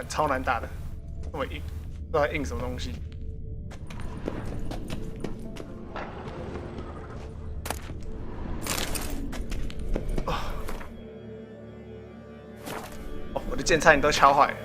看超难打的，这么硬，不知道硬什么东西。哦，我的剑差点都敲坏了。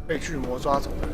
被巨魔抓走了。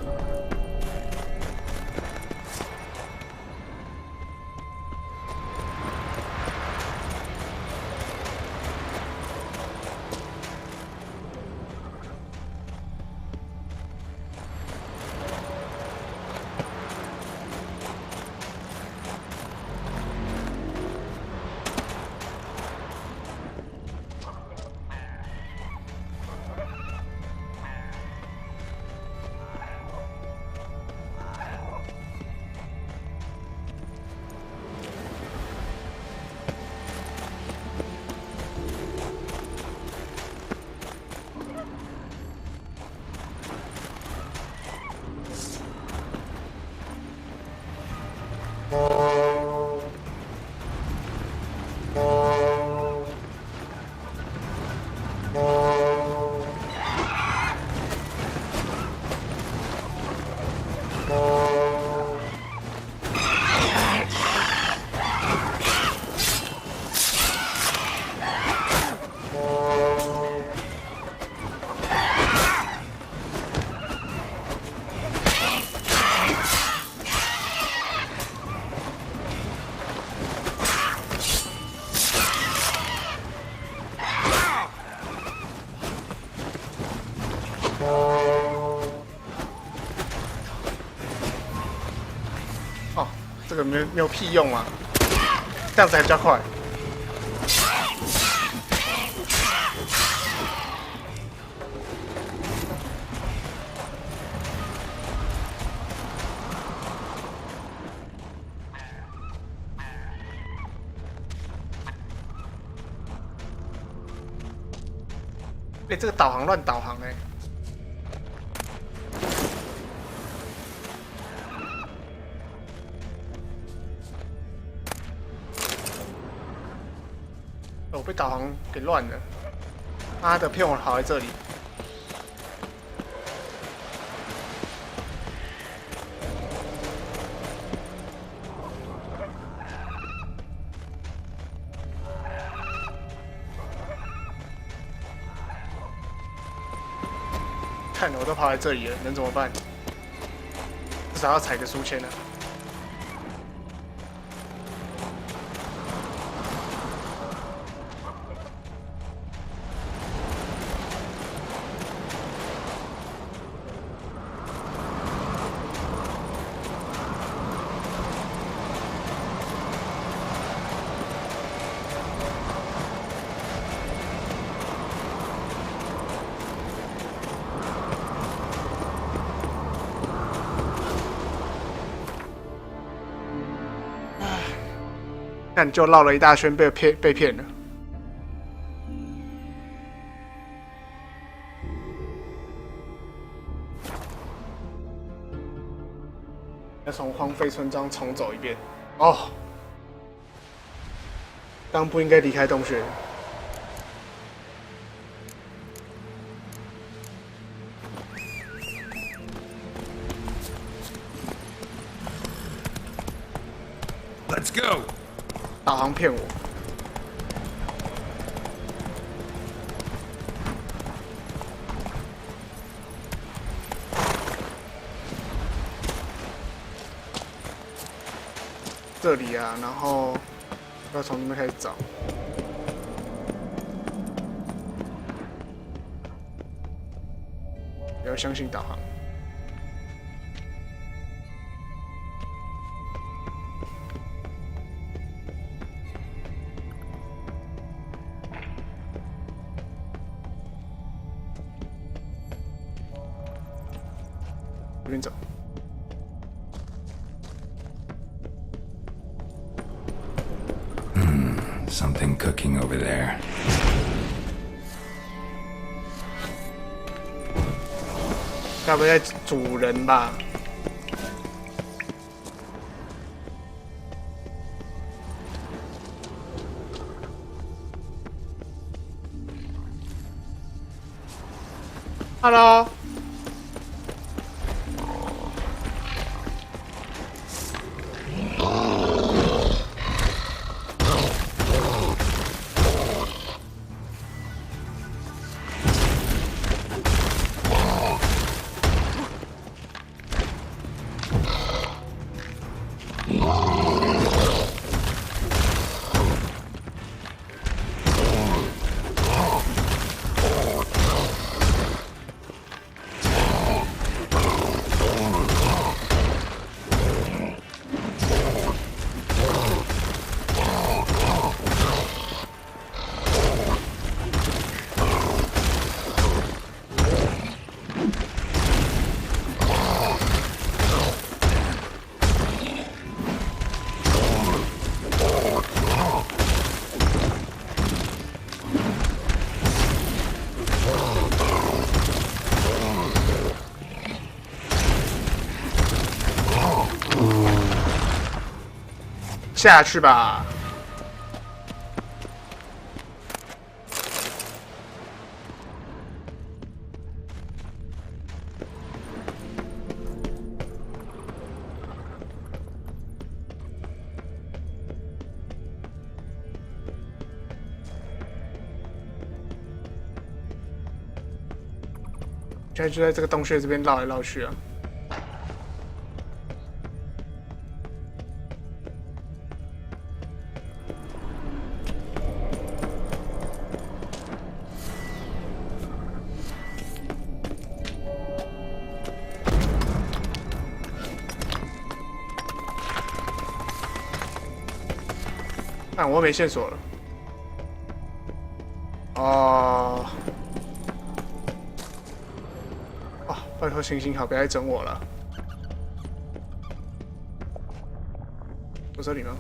这个没有屁用啊，这样子还比较快。哎，这个导航乱导航哎。我被导航给乱了，妈的，骗我跑在这里。看我都跑在这里了，能怎么办？至少要踩个书签啊。但就绕了一大圈被骗了。要从荒废村庄重走一遍。哦，刚不应该离开洞穴。Let's go。导航骗我。这里啊，然后要从这边开始找。不要相信导航。这边走。Something cooking over there. 该不会在煮人吧？Hello。下去吧。现在就在这个洞穴这边绕来绕去啊。但我没线索了。哦，哦，拜托行行好，别来整我了。我这里吗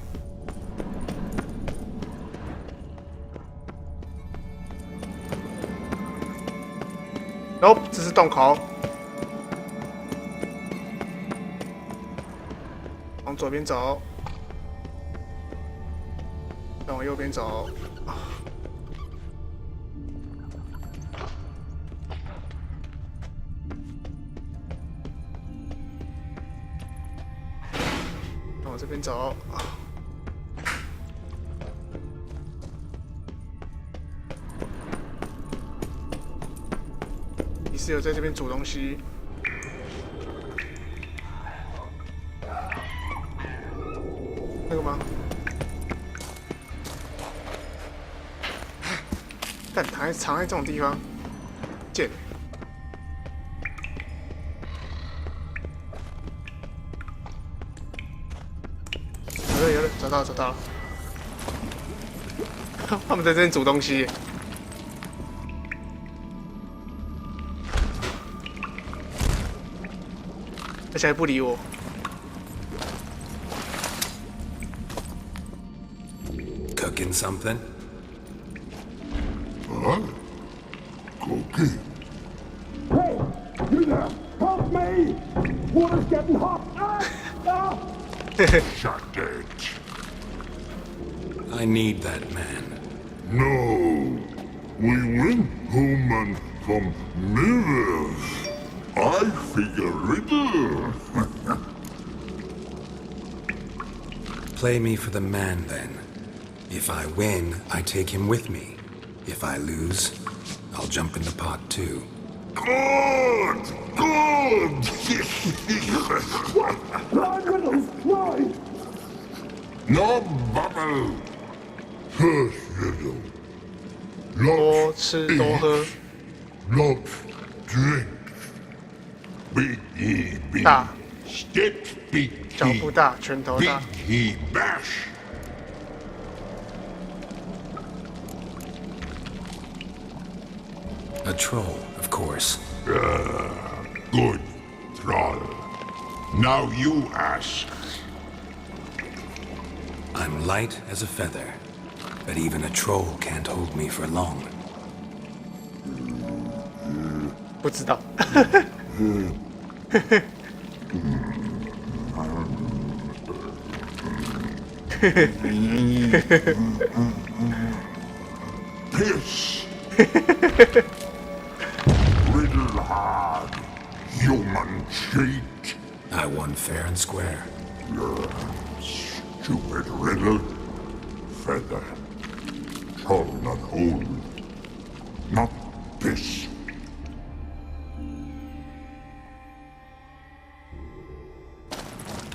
？Nope， 这是洞口。往左边走。再往右边走。往这边走。你是有在这边煮东西？那个吗？但藏在这种地方，贱。有了，找到了。他们在这边煮东西，而且还不理我。cooking something? Huh? Cookie? Hey, you there! Help me! Water's getting hot! Shut it. I need that man. No. We went home and from mirrors. I figure riddle. Play me for the man, then. If I win, I take him with me. If I lose, I'll jump in the pot, too. Good! Good! Why, riddles? Why? No bubble. First riddle. Lots eat, lots drink. Big he beat. Stick big he. Big he bash. A troll, of course. Good, troll. Now you ask. I'm light as a feather, but even a troll can't hold me for long. 不知道。Piss. Riddle hard. Human cheat. I won fair and square. Stupid riddle. Feather. Troll not hold. Not piss.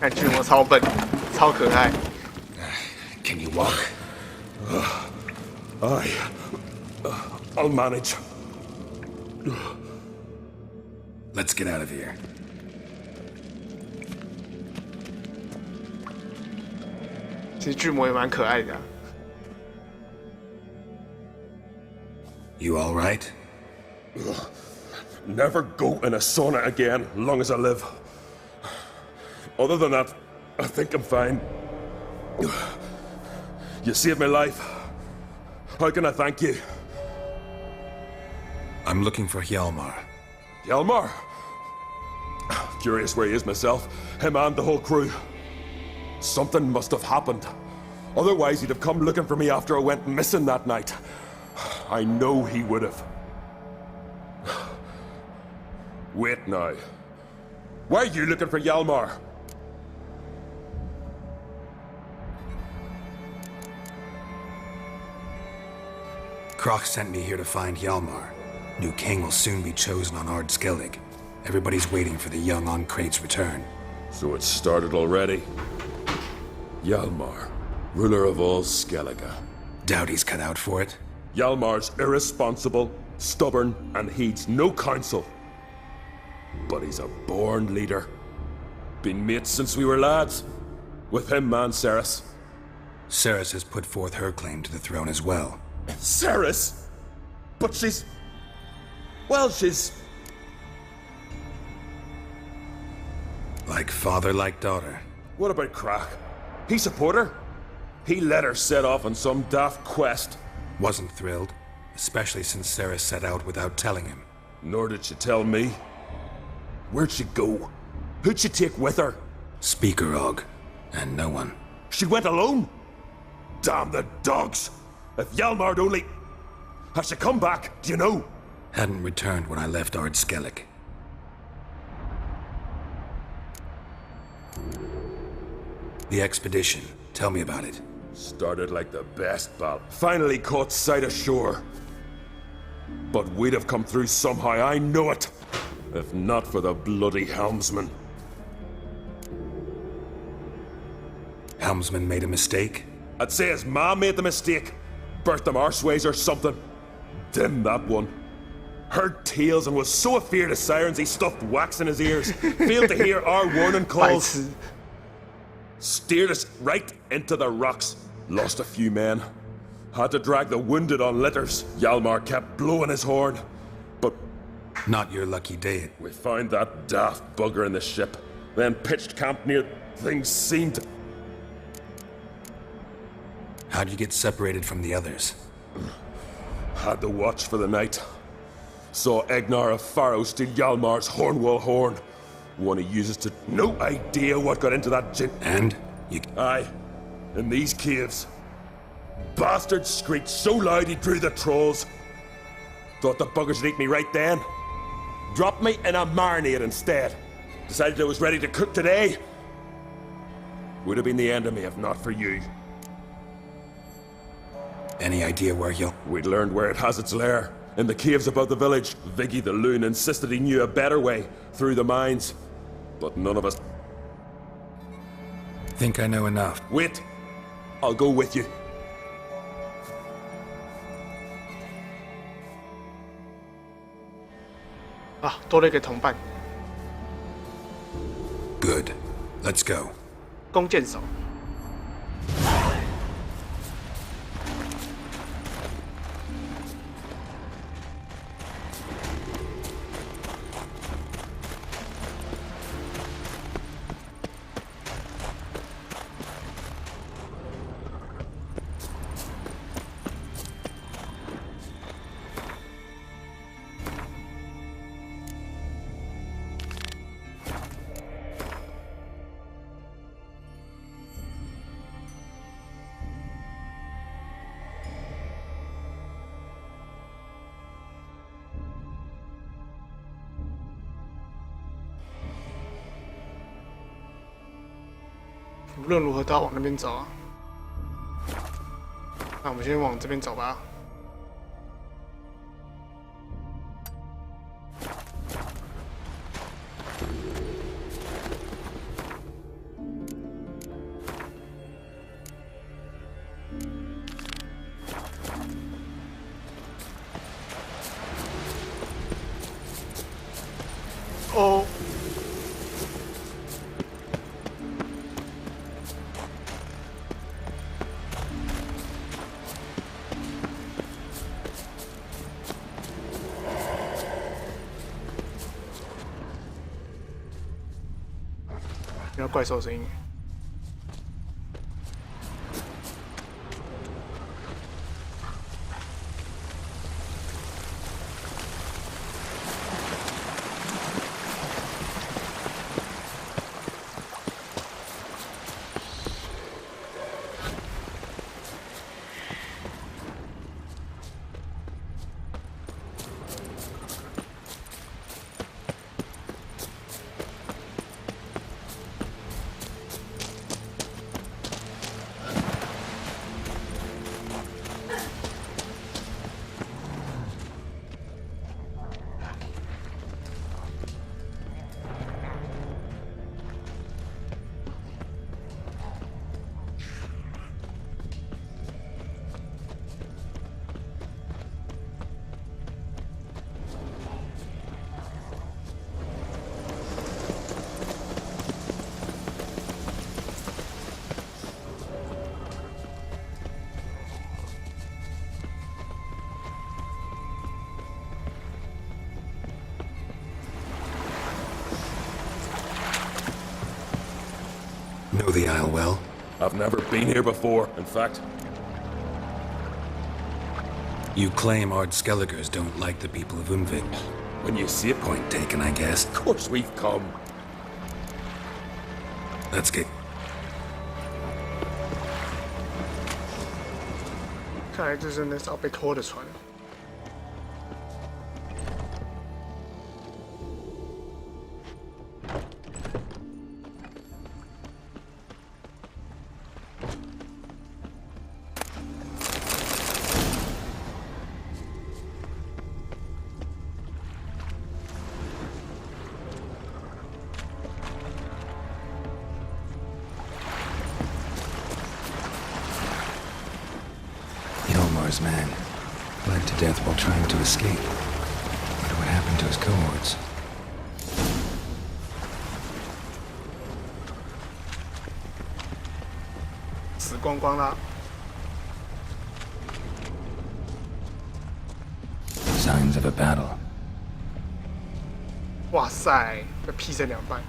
Can you walk? I'll manage. Let's get out of here. You all right? Never go in a sauna again, long as I live. Other than that, I think I'm fine. You saved my life. How can I thank you? I'm looking for Hjalmar. Hjalmar? Curious where he is myself. Him and the whole crew. Something must have happened. Otherwise, he'd have come looking for me after I went missing that night. I know he would have. Wait now. Why are you looking for Hjalmar? Croc sent me here to find Hjalmar. New king will soon be chosen on Ard Skellig. Everybody's waiting for the young Ancrate's return. So it's started already. Hjalmar, ruler of all Skellige. Doubt he's cut out for it. Hjalmar's irresponsible, stubborn, and heeds no counsel. But he's a born leader. Been mates since we were lads. With him and Ceres. Ceres has put forth her claim to the throne as well. Ceres? But she's... Well, she's... Like father, like daughter. What about Crack? He support her? He let her set off on some daft quest. Wasn't thrilled, especially since Ceres set out without telling him. Nor did she tell me. Where'd she go? Who'd she take with her? Speaker Og, and no one. She went alone? Damn the dogs! If Hjalmar'd only... Has she come back, do you know? Hadn't returned when I left Ard Skellig. The expedition. Tell me about it. Started like the best, Bal. Finally caught sight of shore. But we'd have come through somehow, I know it. If not for the bloody helmsman. Helmsman made a mistake? I'd say his ma made the mistake. Birthed them arseways or something. Dim that one. Heard tales and was so afeard of sirens he stuffed wax in his ears. Failed to hear our warning calls. Steered us right into the rocks. Lost a few men. Had to drag the wounded on litters. Hjalmar kept blowing his horn. But... Not your lucky day. We found that daft bugger in the ship. Then pitched camp near... Things seemed... How'd you get separated from the others? Had to watch for the night. Saw Egnar of Pharaoh steal Hjalmar's Hornwall horn. One he uses to... No idea what got into that gin... And? You... Aye. In these caves. Bastard screeched so loud he drew the trolls. Thought the buggers would eat me right then. Dropped me in a marinade instead. Decided I was ready to cook today. Would have been the end of me if not for you. Any idea where you'll... We'd learned where it has its lair. In the caves above the village. Viggy the loon insisted he knew a better way. Through the mines. But none of us... Think I know enough. Wait. I'll go with you.多了一个同伴。Good. Let's go. 弓箭手。无论如何都要往那边走啊！那我们先往这边走吧。哦。听到怪兽的声音。Know the Isle well? I've never been here before, in fact. You claim Ard Skelligers don't like the people of Umvik. When you see it, Point taken, I guess. Of course we've come. Let's get... 看来这是那艘被拖的船。Hjalmar's man bled to death while trying to escape. Wonder what happened to his cohorts. Signs of a battle. 哇塞，被劈成两半。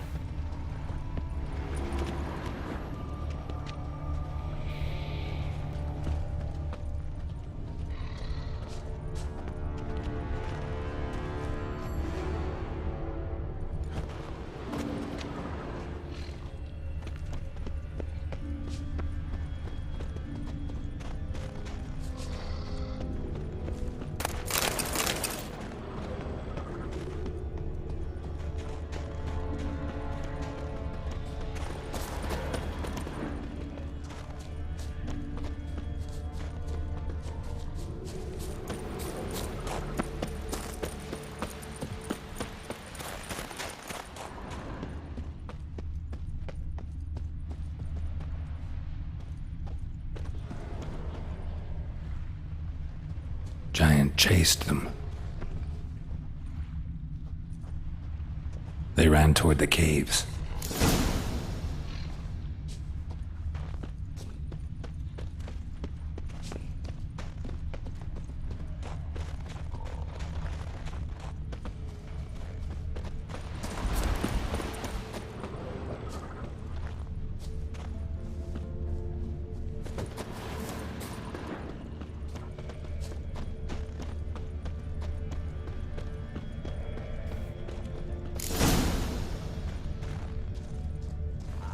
Giant chased them. They ran toward the caves.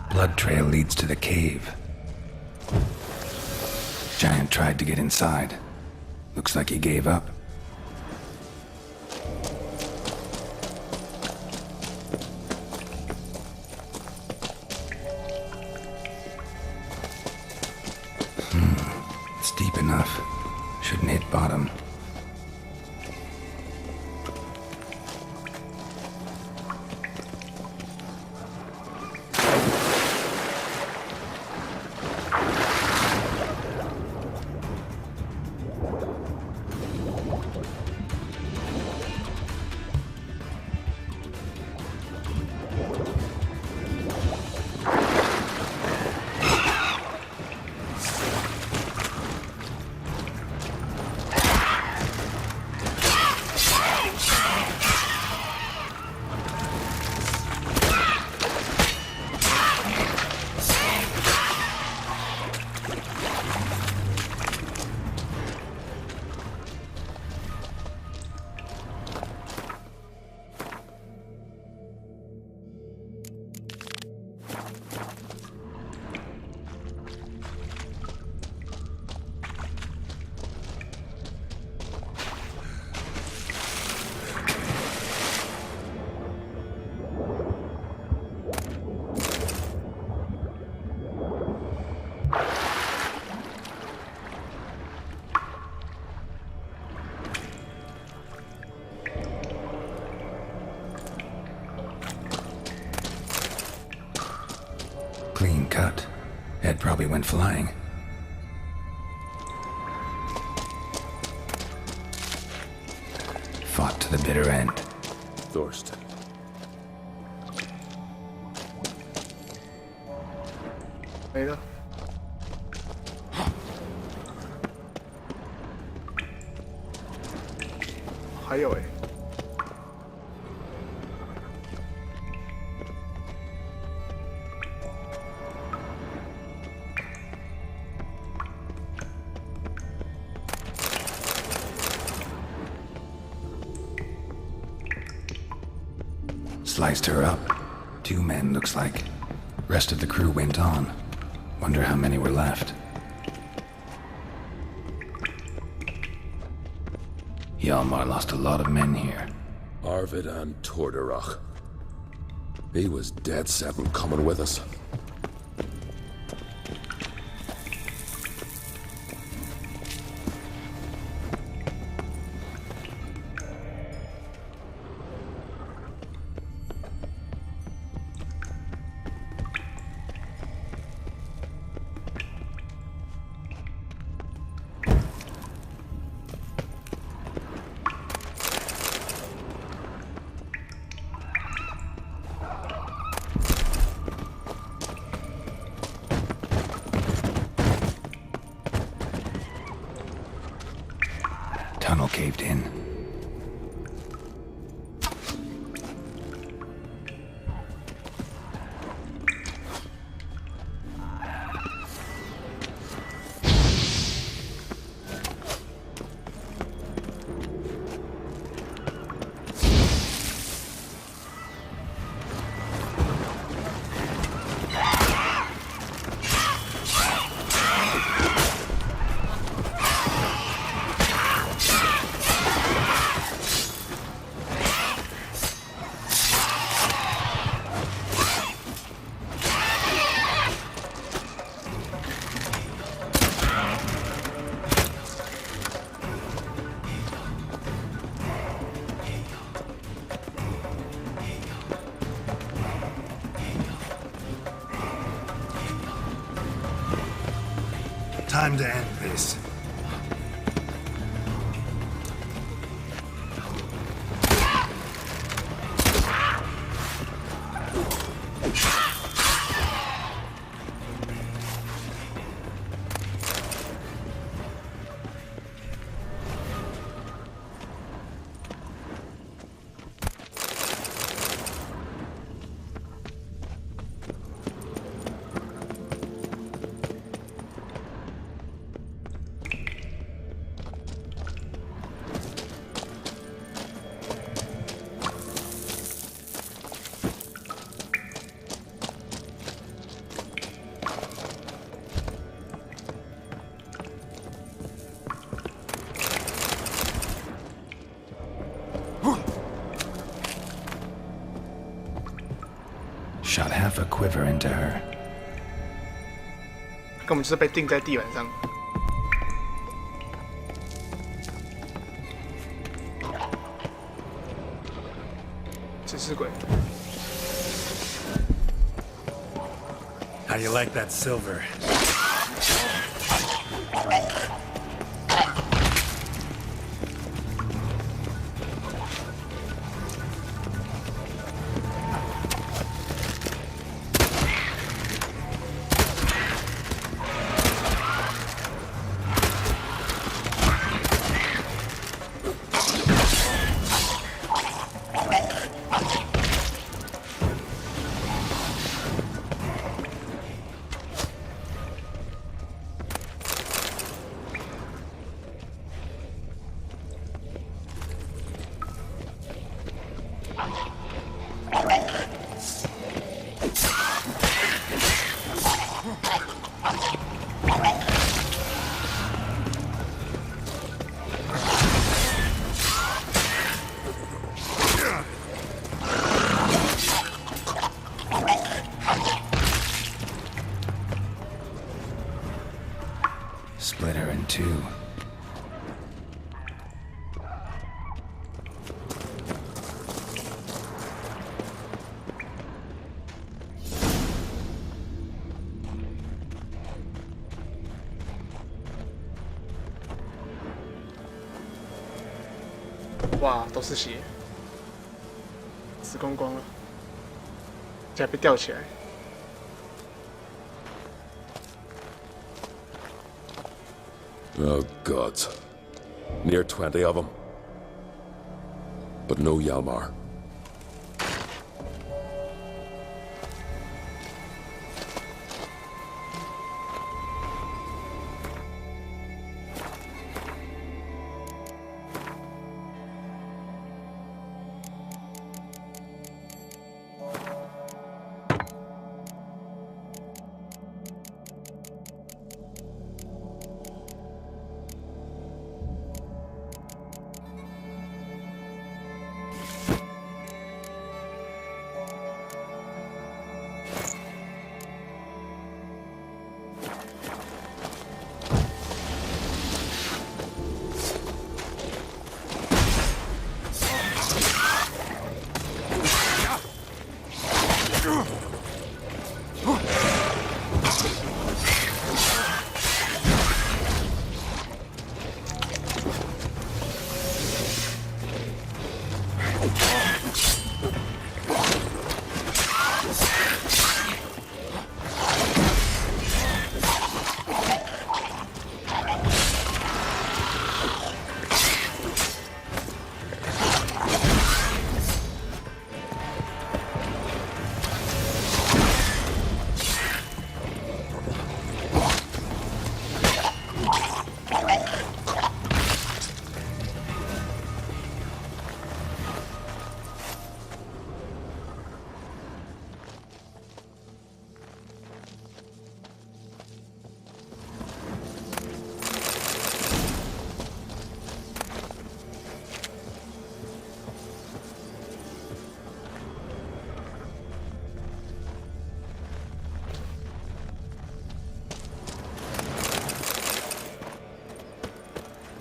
Blood trail leads to the cave. Giant tried to get inside. Looks like he gave up. It's deep enough. Shouldn't hit bottom. Clean cut. Head probably went flying. Fought to the bitter end. Thorsten.没了。还有哎。Sliced her up. 2 men, looks like. Rest of the crew went on. Wonder how many were left. Hjalmar lost a lot of men here. Arvid and Torderach. He was dead set on coming with us. Tunnel caved in. Time to end this. half a quiver into her. 根本就是被钉在地板上。指示鬼。 How do you like that silver? Split her in two. Wow, 哇，都是血，死光光了，竟然被吊起来。 Oh, gods. Near 20 of them. But no Yalmar.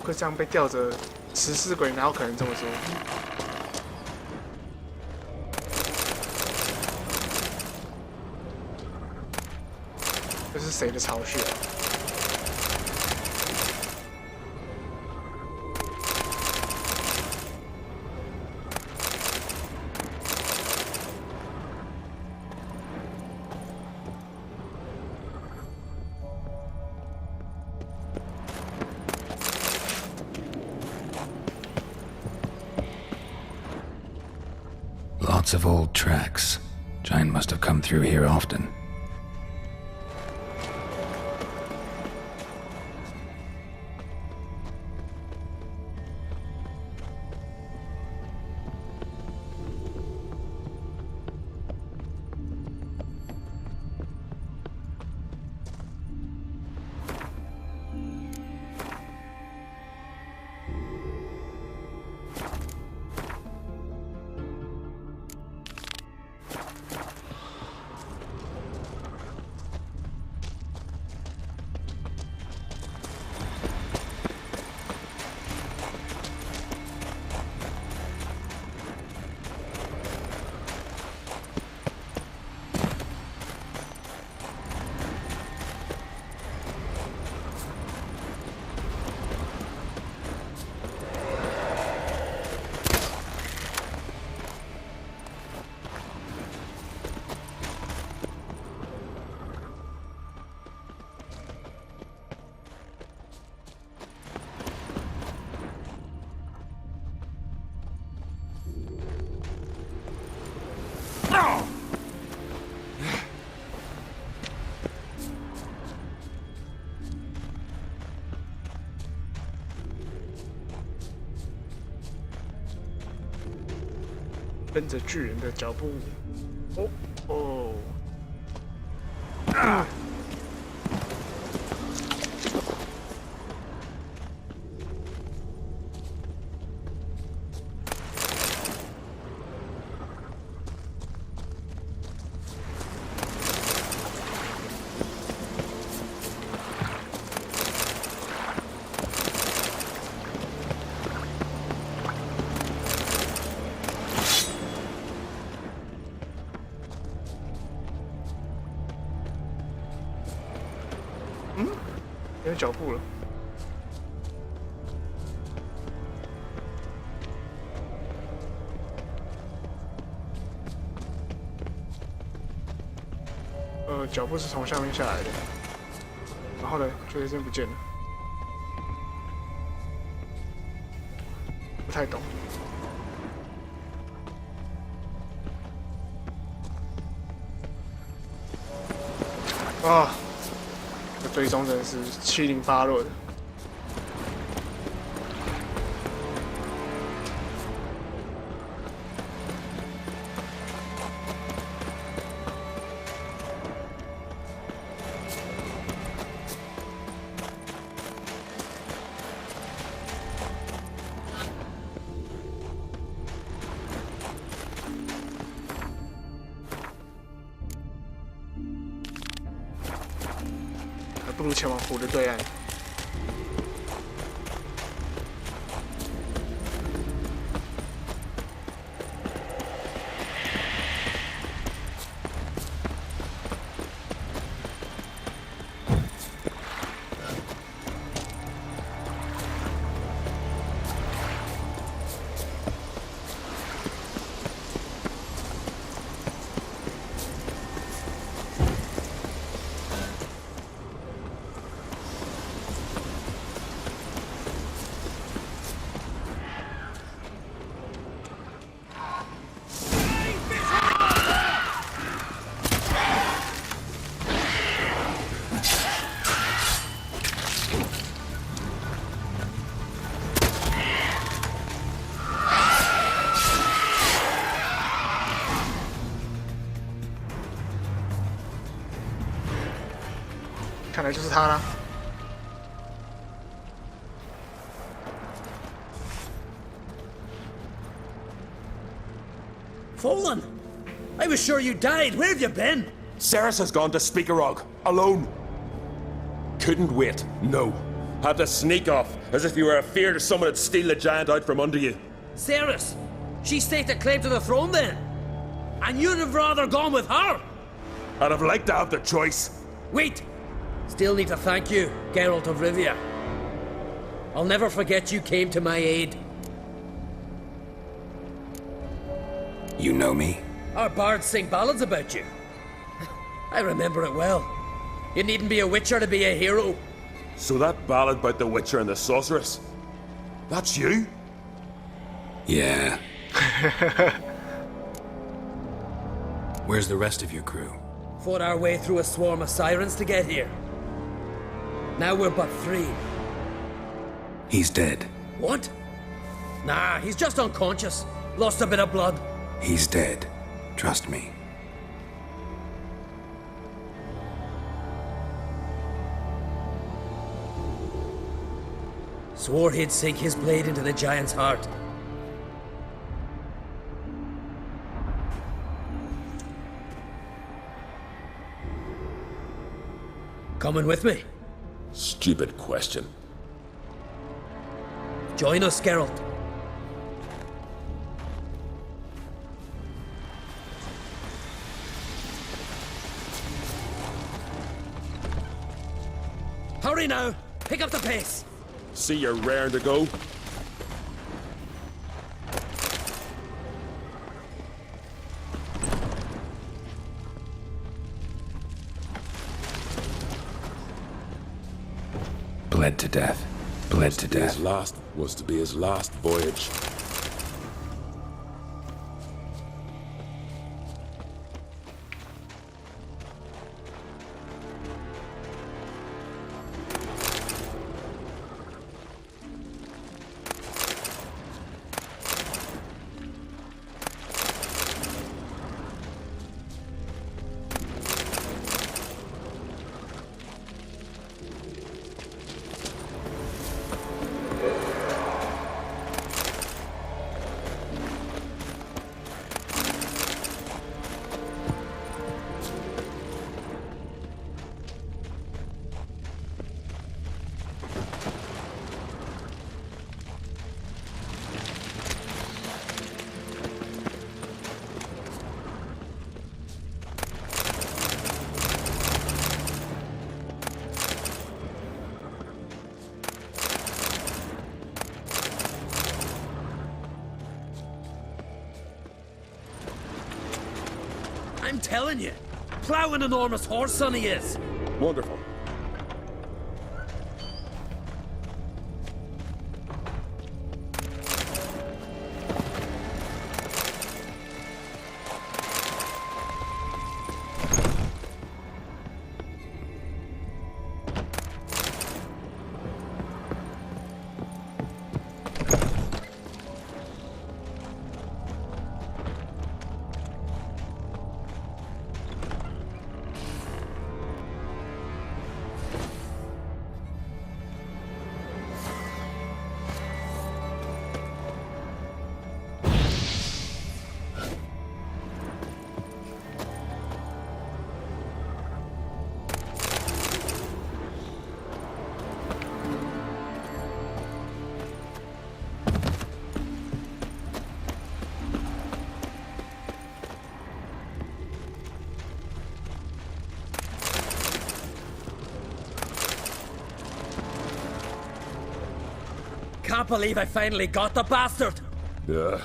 会这样被吊着，食尸鬼哪有可能这么说？这是谁的巢穴啊？ Lots of old tracks. Giant must have come through here often. 跟着巨人的脚步。有脚步了。脚步是从下面下来的，然后呢，就这边不见了，不太懂。啊！这追踪真的是七零八落的。不如前往湖的对岸。看来就是他啦。Folan! I was sure you died. Where have you been? Ceres has gone to Speakerog, alone. Couldn't wait, no. Had to sneak off, as if you were afeard of someone would steal the giant out from under you. Ceres! She staked a claim to the throne then? And you'd have rather gone with her? I'd have liked to have the choice. Wait! Still need to thank you, Geralt of Rivia. I'll never forget you came to my aid. You know me? Our bards sing ballads about you. I remember it well. You needn't be a witcher to be a hero. So that ballad about the Witcher and the Sorceress, that's you? Yeah. Where's the rest of your crew? Fought our way through a swarm of sirens to get here. Now we're but 3. He's dead. What? Nah, he's just unconscious. Lost a bit of blood. He's dead. Trust me. Swore he'd sink his blade into the giant's heart. Coming with me? Stupid question. Join us, Geralt. Hurry now! Pick up the pace! See you're raring to go? Bled to death. Bled to death. Was to be his last voyage. telling you. Plow an enormous horse, son he is. Wonderful. Can't believe I finally got the bastard! Yeah.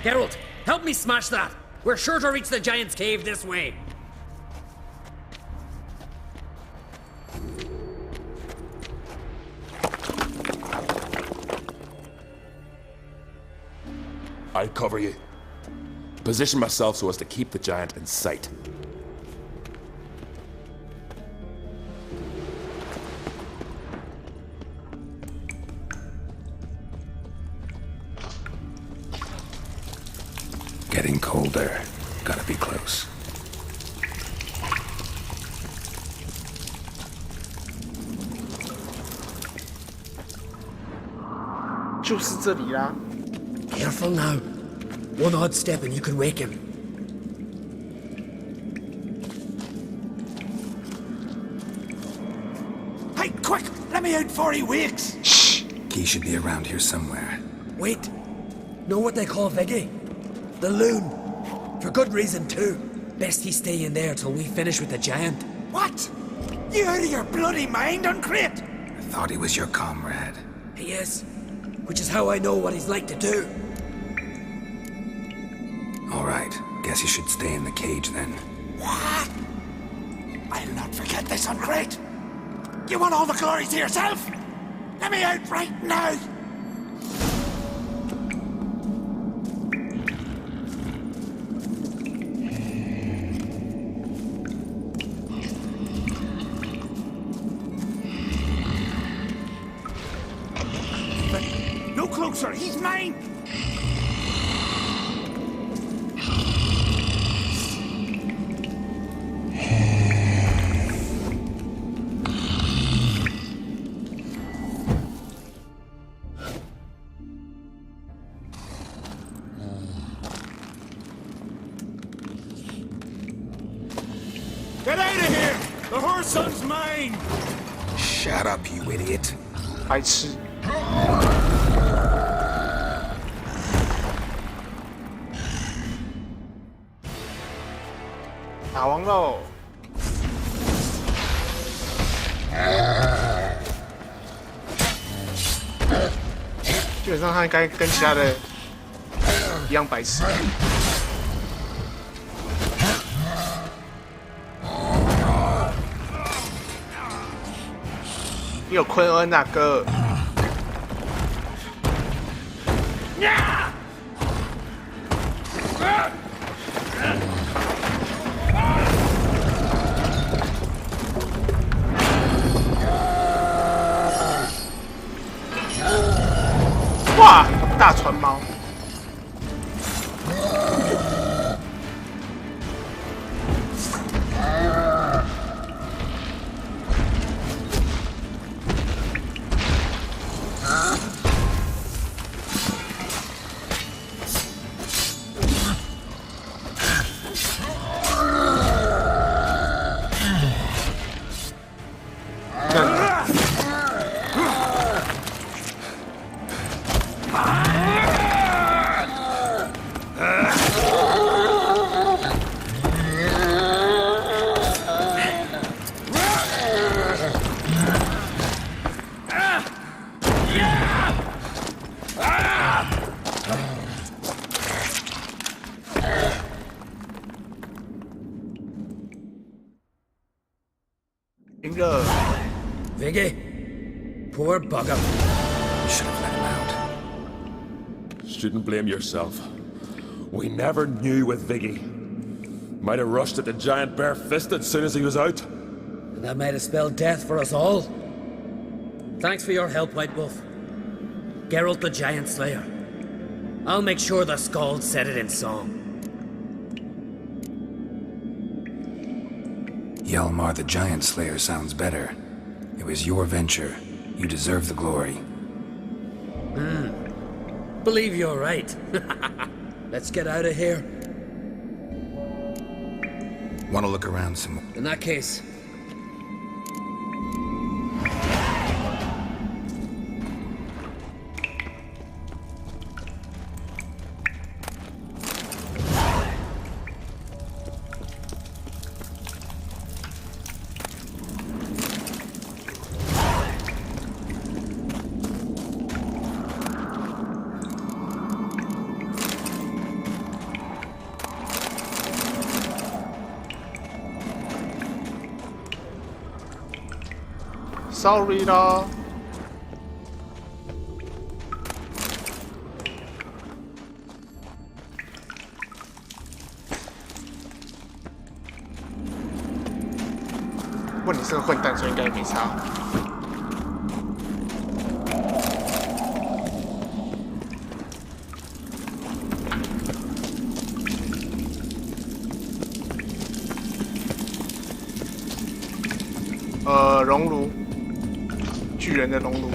Geralt, help me smash that! We're sure to reach the Giant's Cave this way. I'll cover you. Position myself so as to keep the giant in sight. Getting colder. Gotta be close. Careful now. One odd step and you can wake him. Hey, quick! Let me out before he wakes! Shh! Key should be around here somewhere. Wait. Know what they call Viggy? The loon. For good reason, too. Best he stay in there till we finish with the giant. What? You out of your bloody mind, Uncrate? I thought he was your comrade. He is. Which is how I know what he's like to do. All right. Guess you should stay in the cage then. What? I'll not forget this, Uncrate. You want all the glory to yourself? Let me out right now! No closer, he's mine! Get out of here! The horse son's mine! Shut up, you idiot. 白痴。打完喽！基本上他应该跟其他的一样白痴。你有昆恩啊，哥！哇，大船猫！ Viggy? Poor bugger. You should have let him out. Shouldn't blame yourself. We never knew with Viggy. Might have rushed at the giant bare-fisted as soon as he was out. And that might have spelled death for us all. Thanks for your help, White Wolf. Geralt the Giant Slayer. I'll make sure the Skald said it in song. Hjalmar the Giant Slayer sounds better. It was your venture. You deserve the glory. Believe you're right. Let's get out of here. Want to look around some more? In that case... Sorry 啦。不过你是个混蛋，所以应该也没差。熔炉。巨人的熔炉。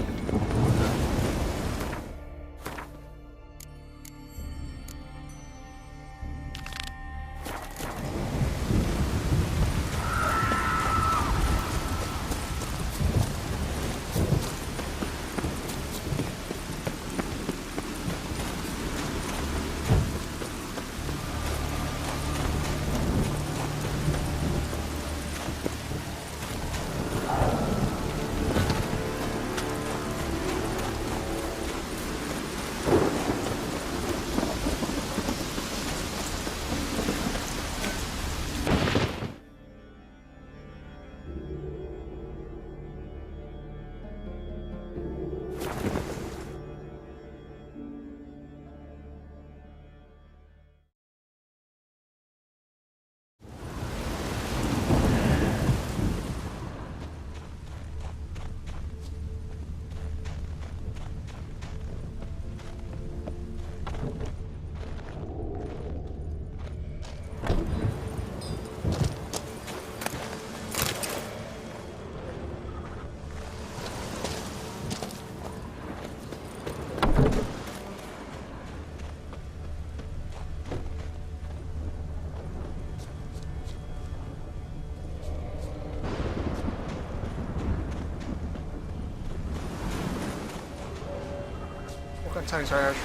差点摔下去。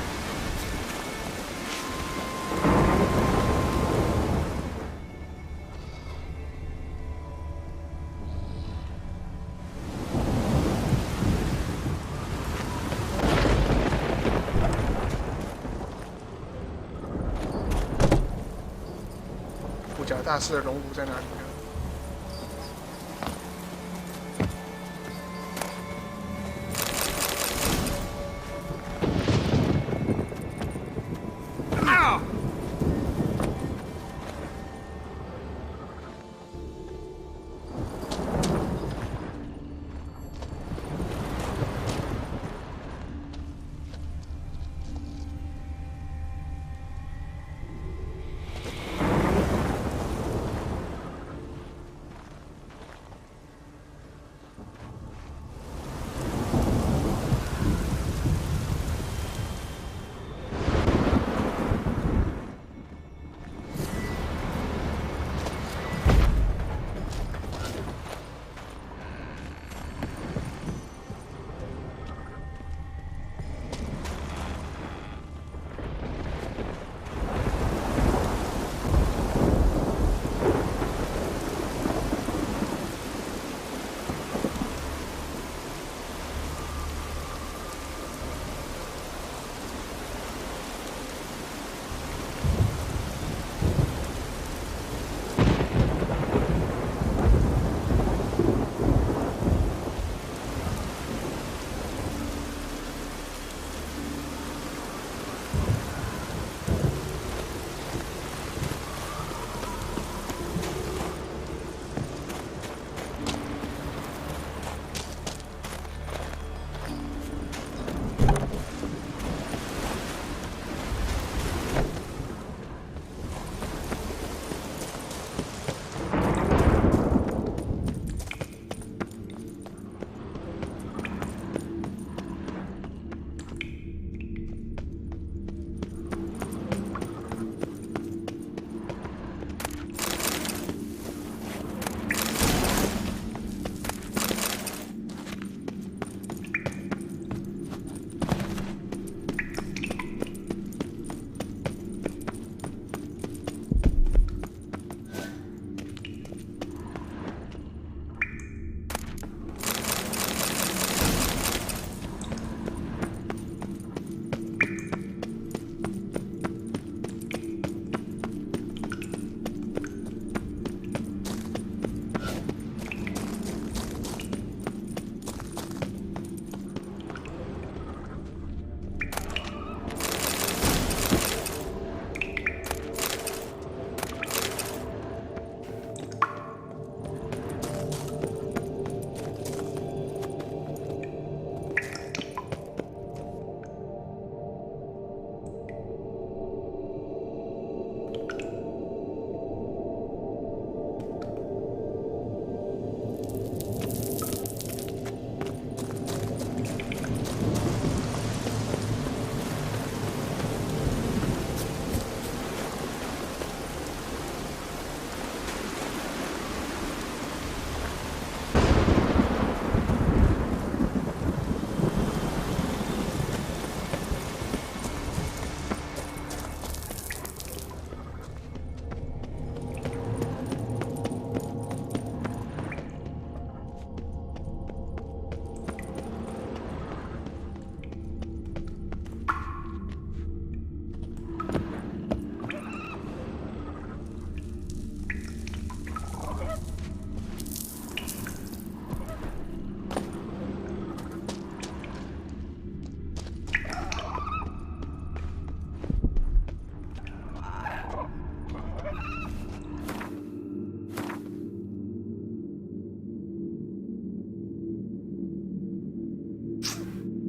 五角大师的熔炉在哪里呢？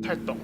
太懂。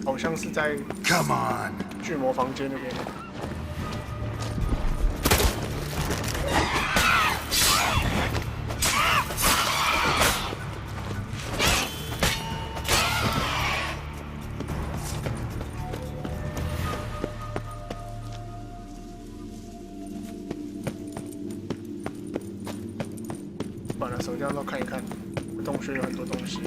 好像是在 Come on 巨魔房间那边。把那手枪都看一看，洞穴有很多东西。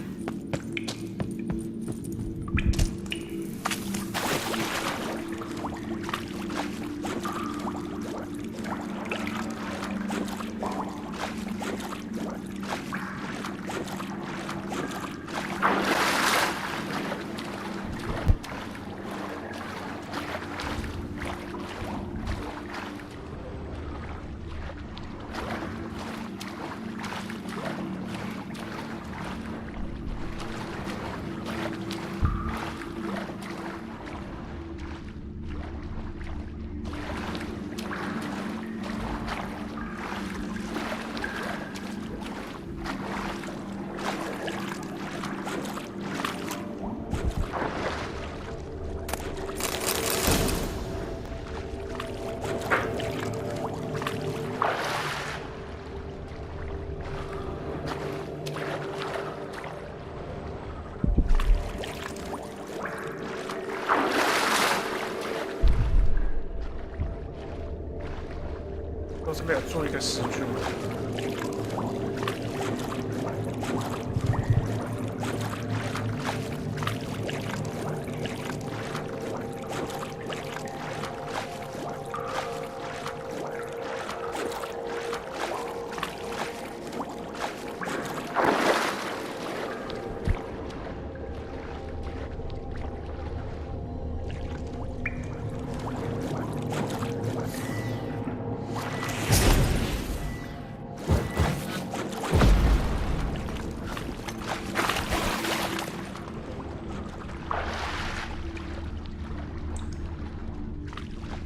都是没有做一个时序的。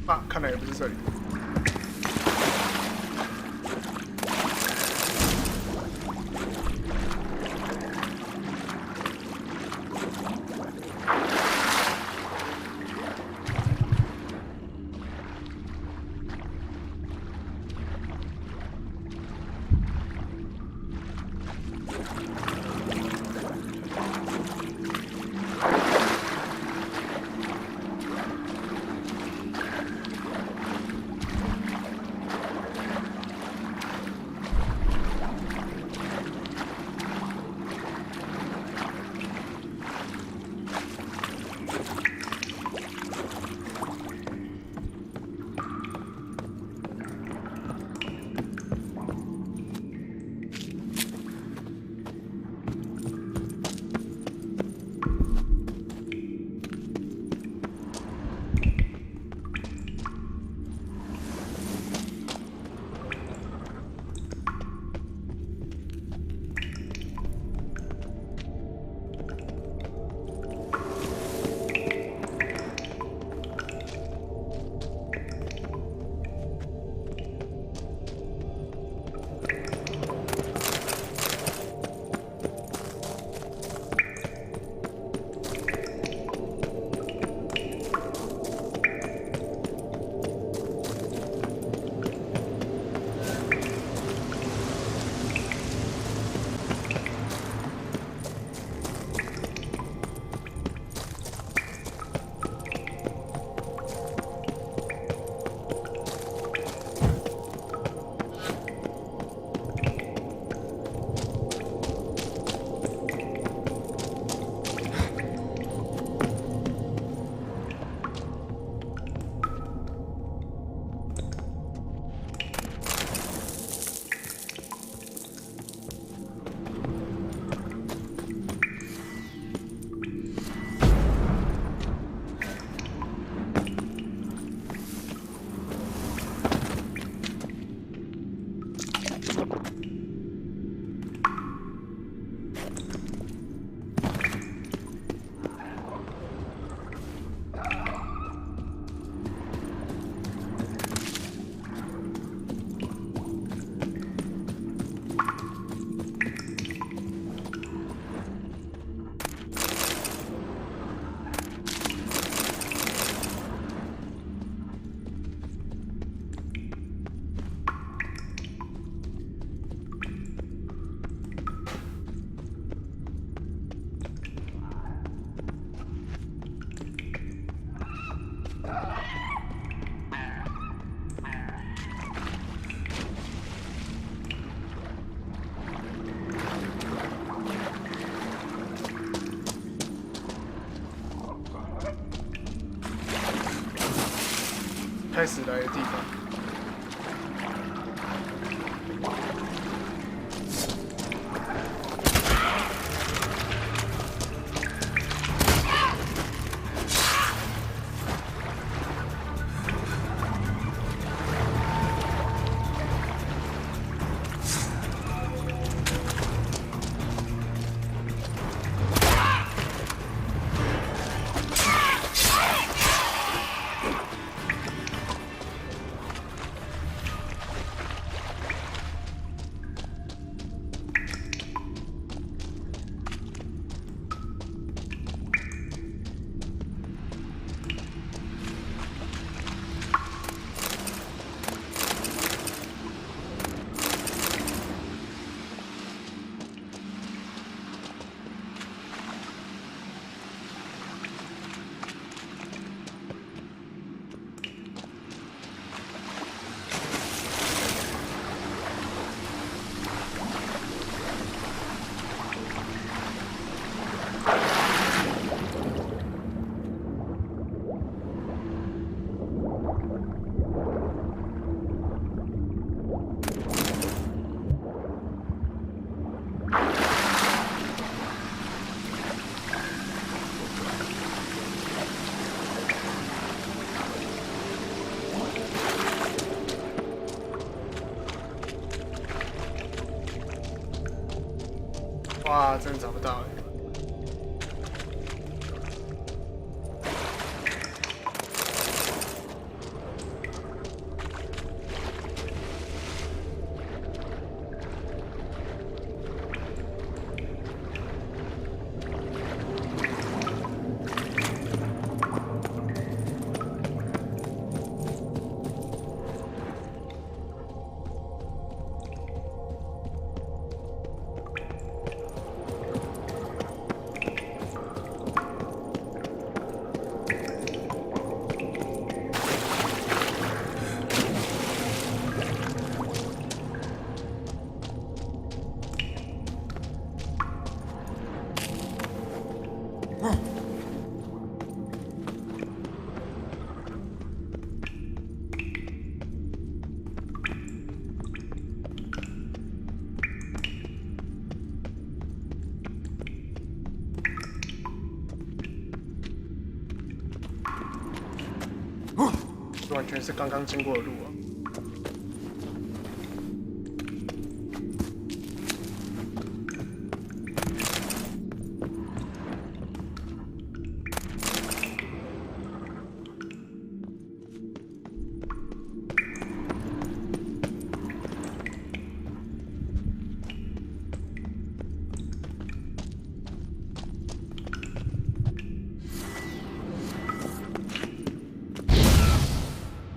啊，看来也不是这里。开始来的地方。哇，真的找不到哎。完全是刚刚经过的路啊！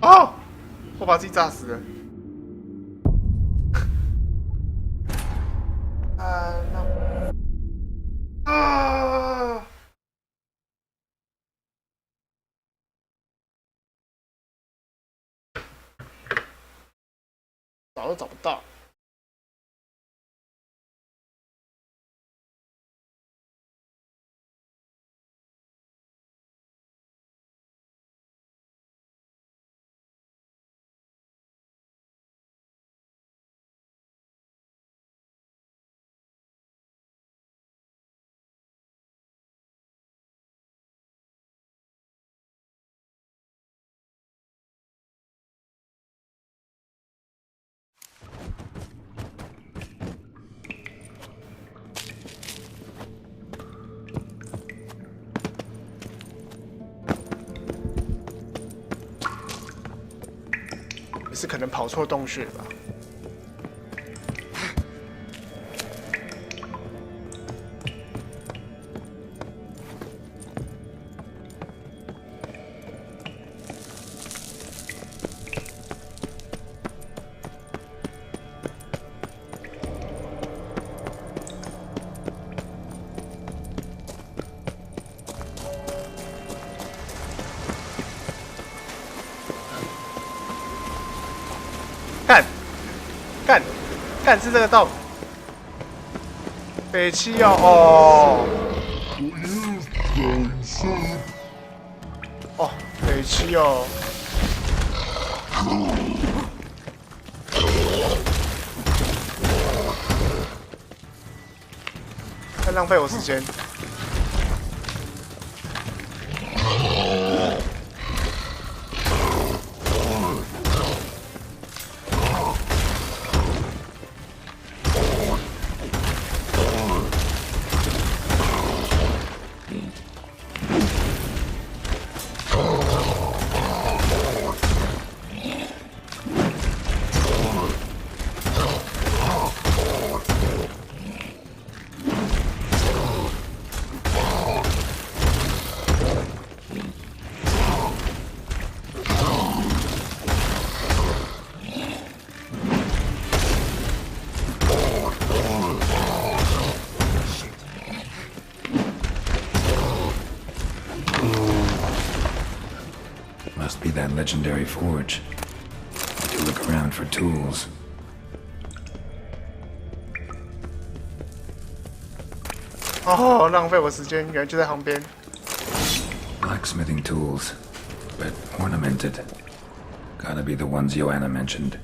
哦，我把自己炸死了。找都找不到。也是可能跑错洞穴吧。干是这个道，北七哦哦，北七哦，太浪费我时间。Must be that legendary forge. Need to look around for tools. Oh, 浪费我时间，原来就在旁边。Blacksmithing tools, but ornamented. Gotta be the ones Joanna mentioned.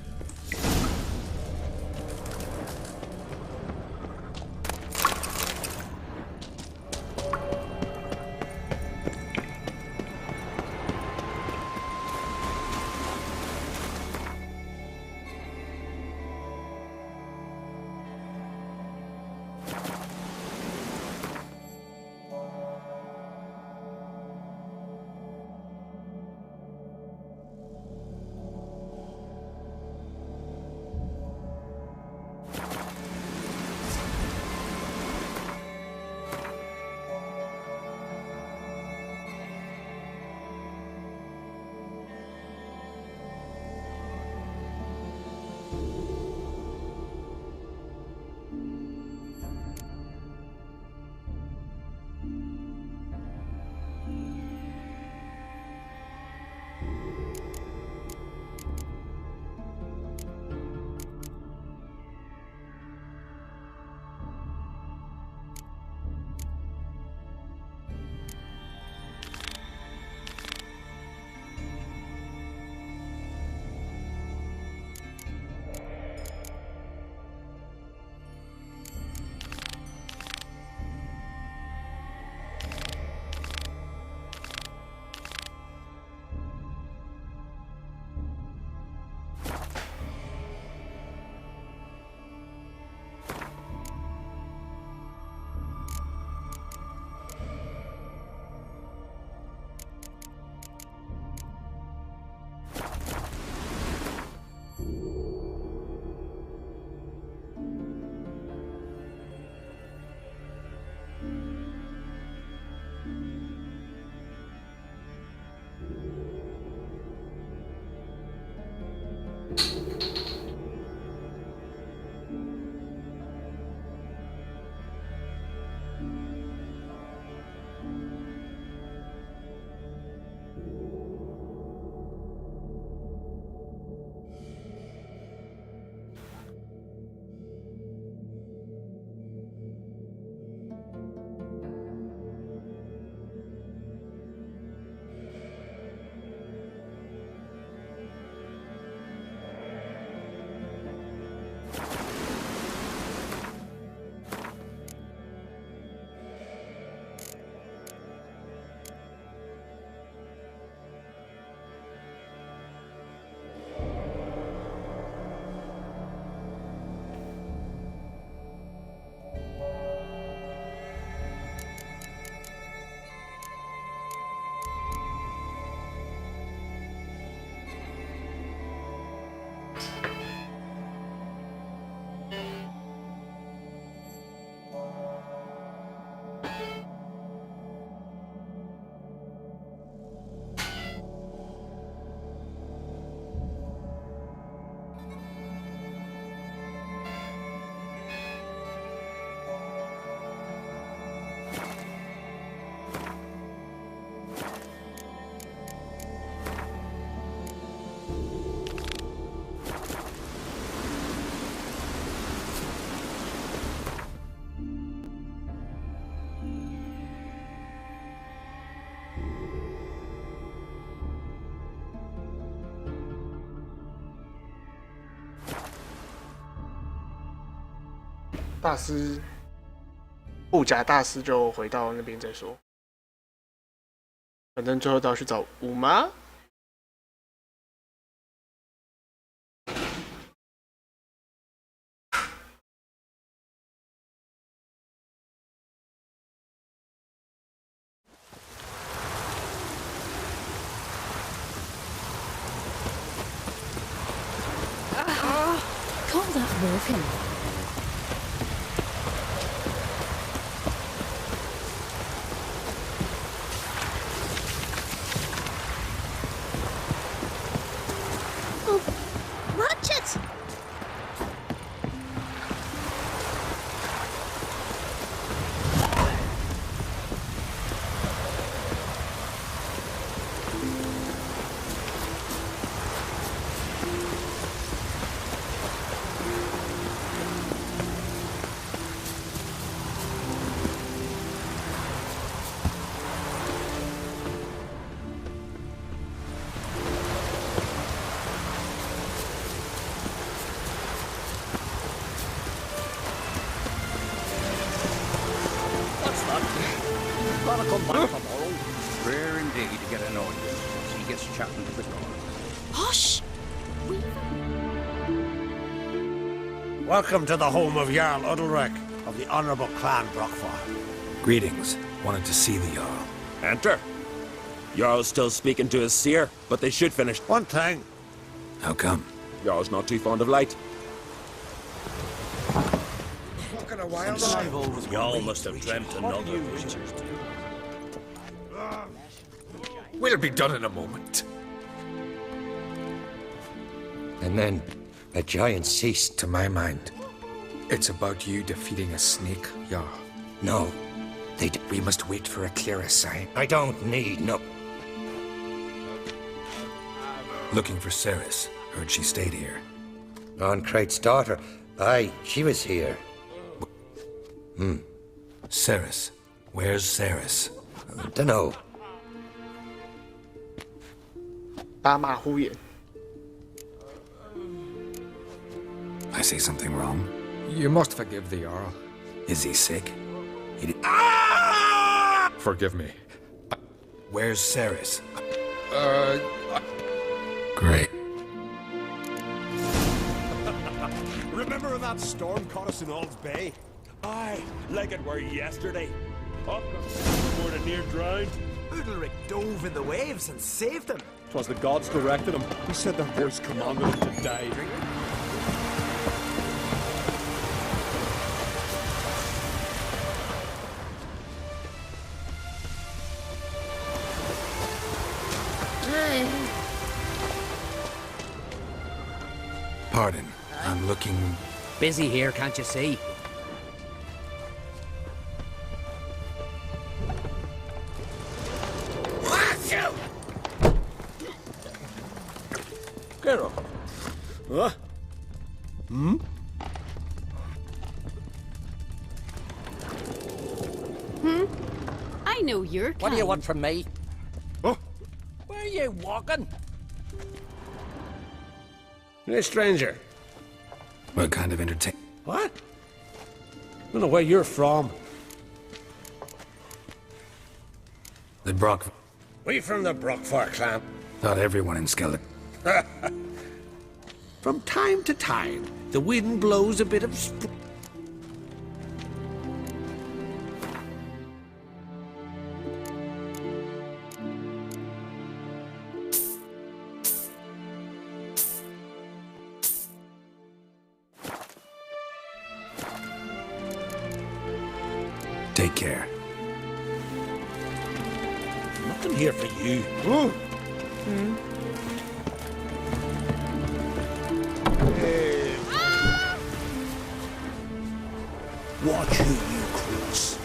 大师护甲大师就回到那边再说。反正最后都要去找五妈。Call that working? Oh, watch it! Gotta come back tomorrow. Rare indeed to get an audience. She gets chatting to the guard. Hush! Welcome to the home of Jarl Udalrek of the Honourable Clan Brockfar. Greetings. Wanted to see the Jarl. Enter. Jarl's still speaking to his seer, but they should finish. One thing. How come? Jarl's not too fond of light. Fucking a wild Jarl must have dreamt another vision. We'll be done in a moment. And then a giant ceased. To my mind, it's about you defeating a snake, Jarl. No, We must wait for a clearer sign. I don't need no. Looking for Ceres. Heard she stayed here. On Krait's daughter. Aye, she was here. Ceres. Where's Ceres? Dunno. 打马虎眼。 I say something wrong? You must forgive the Jarl. Is he sick? He did... Forgive me. Where's Ceres? Uh... Great. Remember when that storm caught us in Ald's Bay? Aye, like it were yesterday. Up before the near drowned. Udalrek dove in the waves and saved them. 'Twas the gods directed him. He said their voice commanded him to die. Pardon. I'm looking... Busy here, can't you see? Geralt. Huh? Hmm? I know you're What do you want from me? Oh. Where are you walking? Hey, stranger. What kind of entertainment? What? Don't know where you're from. The Brock... We from the Brockfar clan. Thought everyone in Skeleton... From time to time, the wind blows a bit of... Take care. Nothing here for you. Watch who you cross.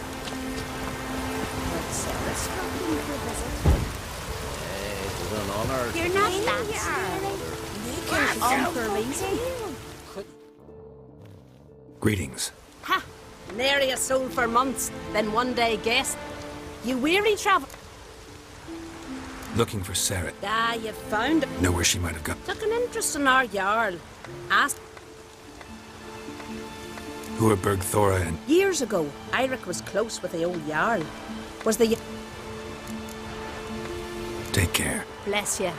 It was an honor. You're not that silly. On for a reason. Greetings. Ha! Nary a soul for months, then one day guest. You weary travel. Looking for Sarah. Ah, you found her. Know where she might have gone. Took an interest in our Jarl. Asked. Who Who are Bergthora and... Years ago, Eirik was close with the old Jarl. Was the... Take care. Bless you.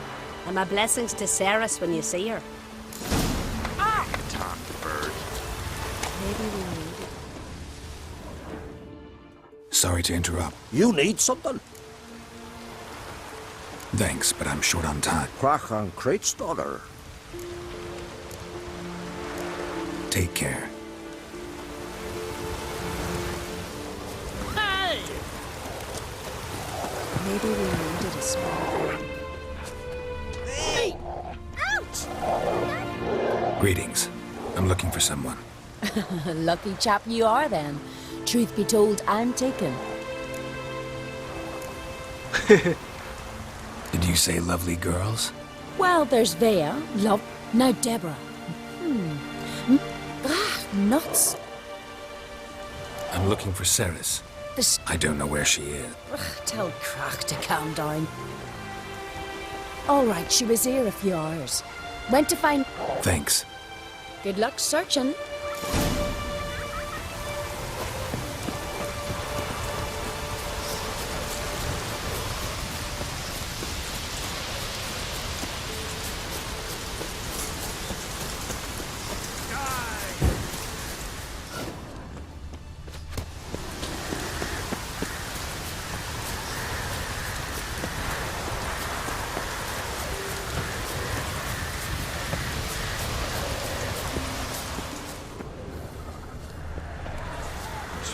And my blessings to Ceres when you see her. Ah! Talk, bird. Maybe we need it. Sorry to interrupt. You need something? Thanks, but I'm short on time. Crack on Crate's daughter. Take care. Hey! Maybe we needed a small thing. Hey! Ouch! Greetings. I'm looking for someone. Lucky chap you are then. Truth be told, I'm taken. Did you say lovely girls? Well, there's Vea, love. Now Deborah. Nuts. I'm looking for Ceres. I don't know where she is. Tell Crack to calm down. All right, she was here a few hours. Went to find... Thanks. Good luck searching.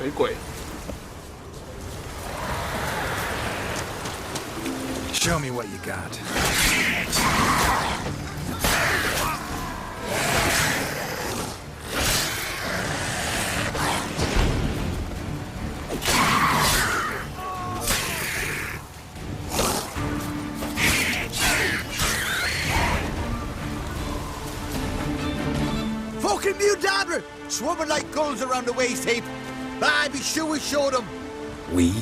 水鬼。 Show me what you got. Fucking mute dabber! Swarming like gulls around the waist heap. I'd be sure we showed them. We?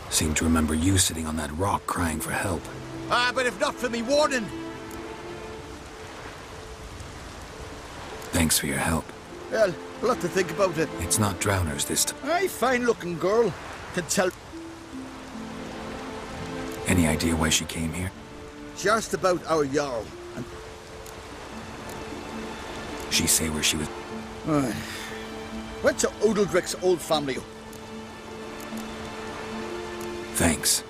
Seem to remember you sitting on that rock crying for help. But if not for me warning. Thanks for your help. Well, we'll have to think about it. It's not drowners this time. Aye, fine-looking girl. Can tell. Any idea why she came here? Just about our Jarl. And... She say where she was... Went to Odeldrick's old family. Thanks.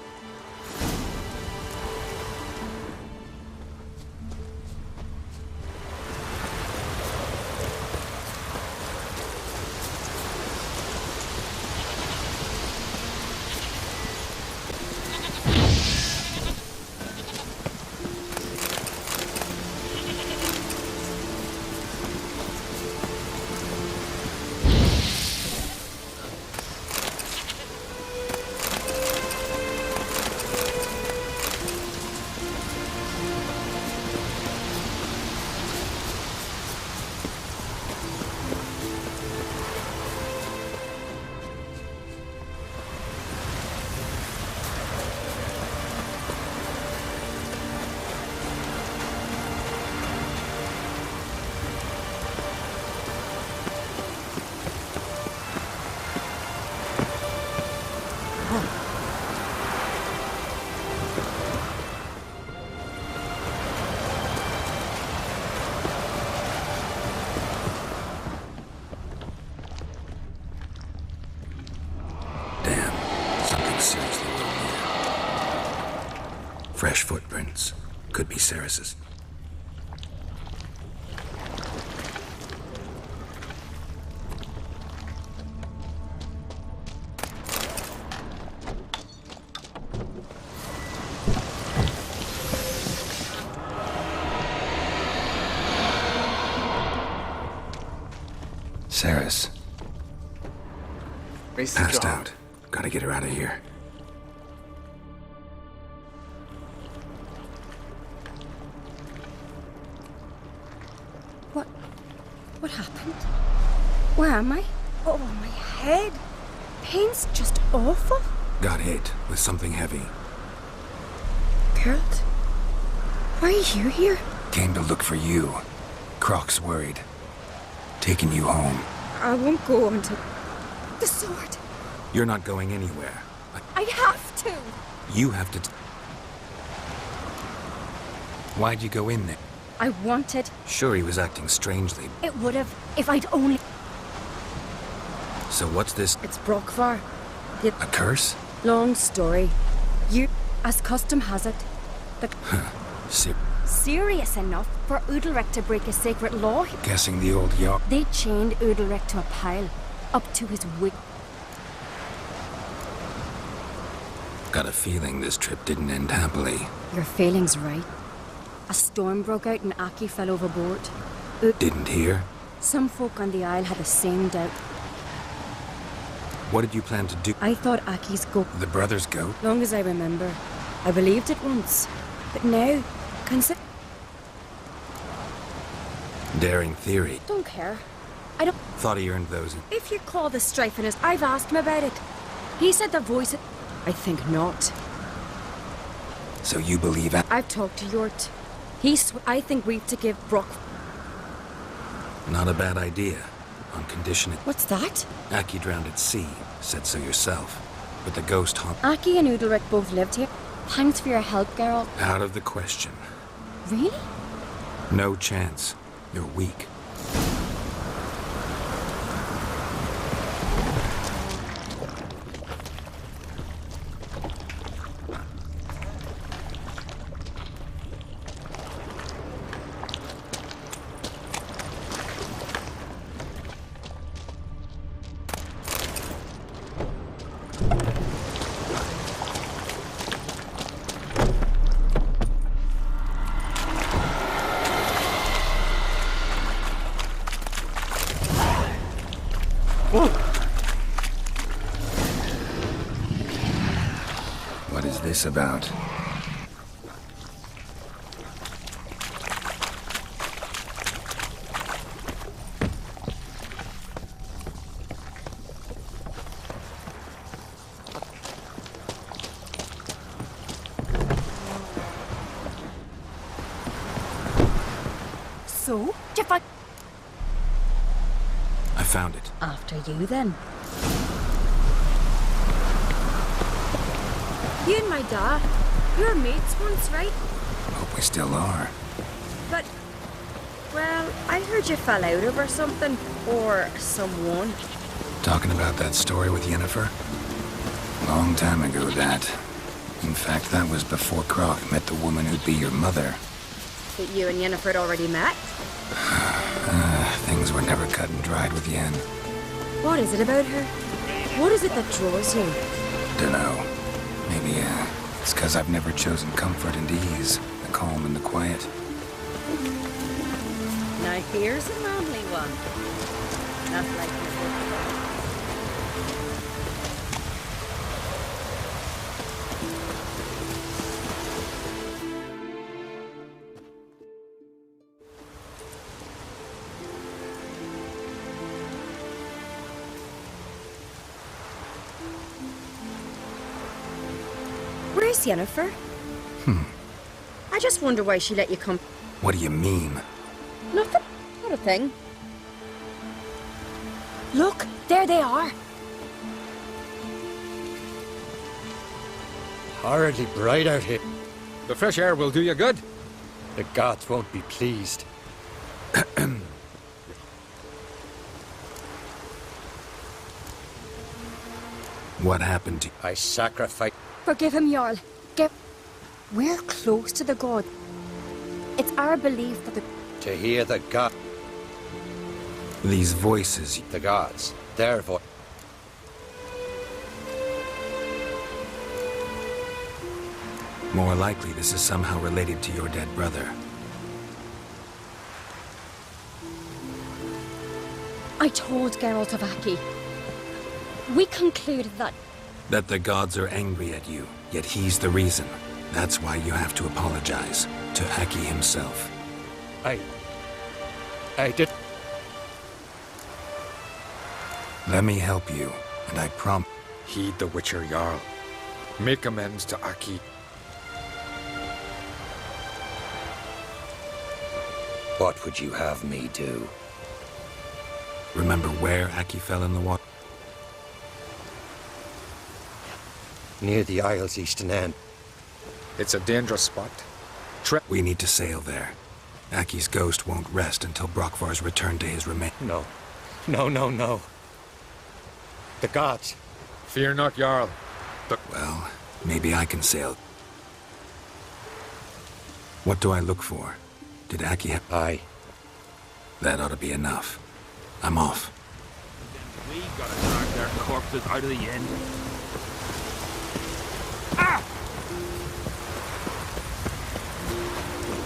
Fresh footprints. Could be Ceres's. Ceres. Passed out. Gotta get her out of here. What happened? Where am I? Oh, my head. Pain's just awful. Got hit with something heavy. Geralt? Why are you here? Came to look for you. Croc's worried. Taking you home. I won't go until... The sword! You're not going anywhere. I have to! You have to... Why'd you go in there? I wanted... Sure, he was acting strangely. It would have, if I'd only... So what's this? It's Brockvar. A curse? Long story. You, as custom has it, the... Serious enough for Udalric to break a sacred law. Guessing the old yacht. They chained Udalric to a pile, up to his wig. Got a feeling this trip didn't end happily. Your feeling's right. A storm broke out and Aki fell overboard. Didn't hear? Some folk on the Isle had the same doubt. What did you plan to do? I thought Aki's goat. The brother's goat? Long as I remember. I believed it once. But now, consider... Daring theory. Don't care. I don't... Thought he earned those. If you call the strife in us, I've asked him about it. He said the voice... I think not. So you believe... I've talked to Yort. I think we've to give Brock... Not a bad idea. On condition it... What's that? Aki drowned at sea. Said so yourself. But the ghost haunt... Aki and Udalric both lived here. Thanks for your help, Geralt. Out of the question. Really? No chance. You're weak. What is this about? So, if I found it. After you, then. You and my dad, you were mates once, right? Hope we still are. But, well, I heard you fell out over something, or someone. Talking about that story with Yennefer? Long time ago, that. In fact, that was before Croc met the woman who'd be your mother. That you and Yennefer had already met? Things were never cut and dried with Yen. What is it about her? What is it that draws you? Dunno. Maybe, it's 'cause I've never chosen comfort and ease, the calm and the quiet. Now here's a manly one. Not like before. Where's Yennefer? I just wonder why she let you come. What do you mean? Nothing. Not a thing. Look, there they are. Horridly bright out here. The fresh air will do you good. The gods won't be pleased. What happened to you? I sacrificed... Forgive him, Jarl. We're close to the god. It's our belief that the... To hear the god... These voices... The gods. Their voice... More likely this is somehow related to your dead brother. I told Geralt of Aki. We concluded that... That the gods are angry at you, yet he's the reason. That's why you have to apologize. To Aki himself. I did... Let me help you, and I promise... Heed the Witcher Jarl. Make amends to Aki. What would you have me do? Remember where Aki fell in the water? Near the Isle's eastern end. It's a dangerous spot. We need to sail there. Aki's ghost won't rest until Brokvar's return to his remain. No. No. The gods. Fear not, Jarl. Well, maybe I can sail. What do I look for? Did Aki have... Aye. That ought to be enough. I'm off. We gotta drag their corpses out of the inn.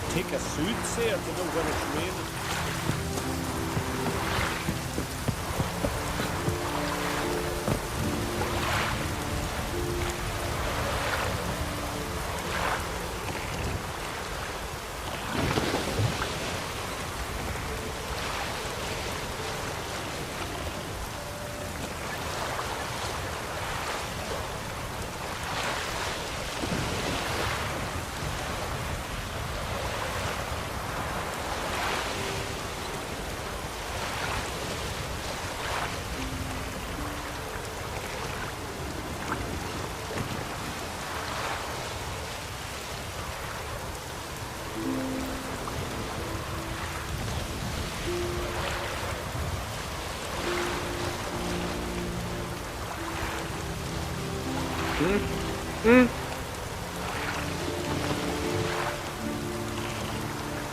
Take a soothsayer to know when it's raining.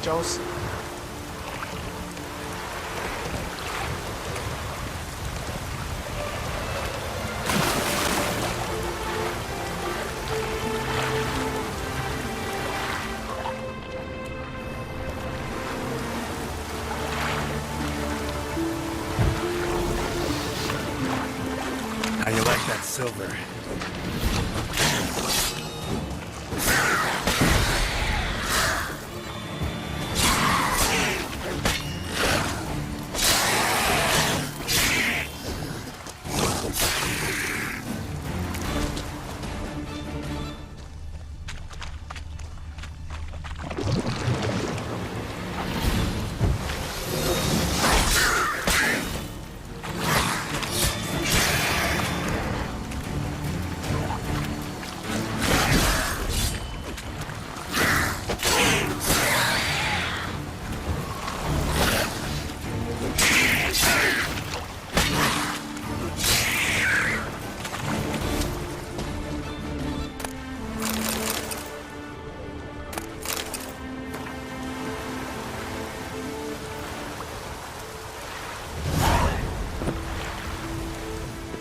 绞死。How you like that silver?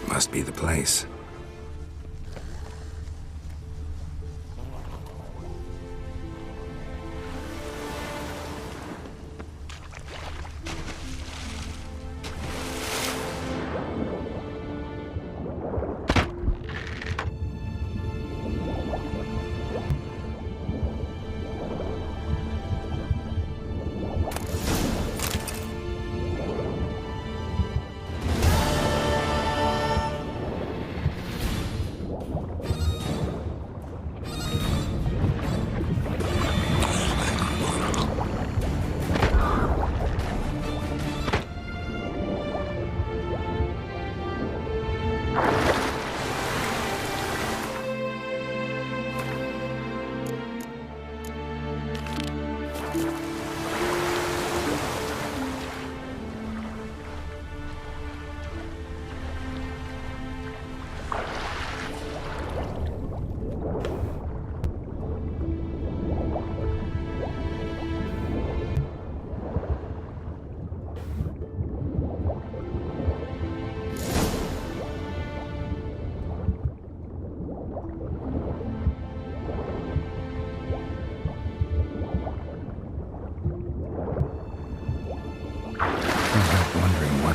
Must be the place.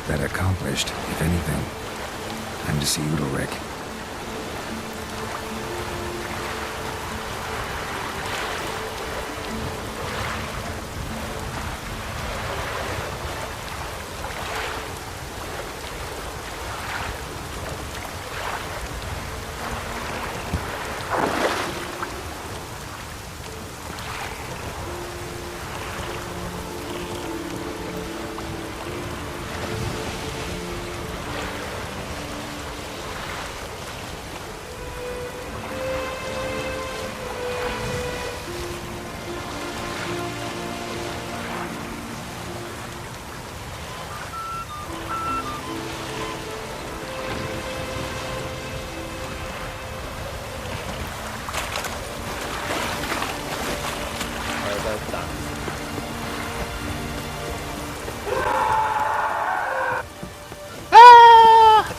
That accomplished, if anything. Time to see Udalric.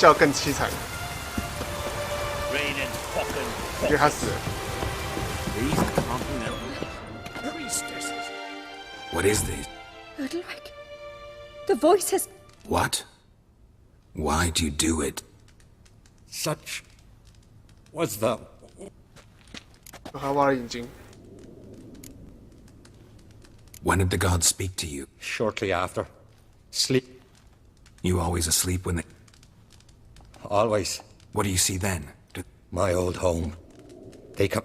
叫更凄惨， Raining fucking 因为他死了。 These continental priestesses. What is this? Udalric. The voices. What? Why'd you do it? Such was the 他挖了眼睛。 When did the gods speak to you? shortly after. Sleep. You always asleep when they... Always. What do you see then? My old home. They come.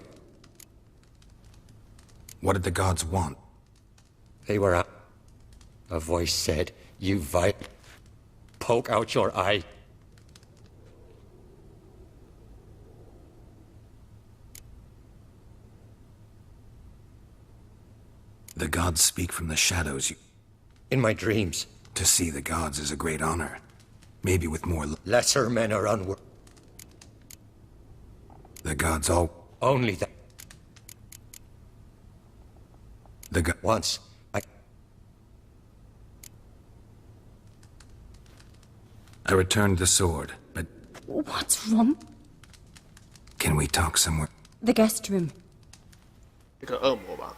What did the gods want? They were out. A voice said, "You poke out your eye." The gods speak from the shadows. In my dreams. To see the gods is a great honor. Maybe with more... Lesser men are unworthy. The gods all... Only that. The god... Once, I returned the sword, but... What's wrong? Can we talk somewhere? The guest room. 一个恶魔吧。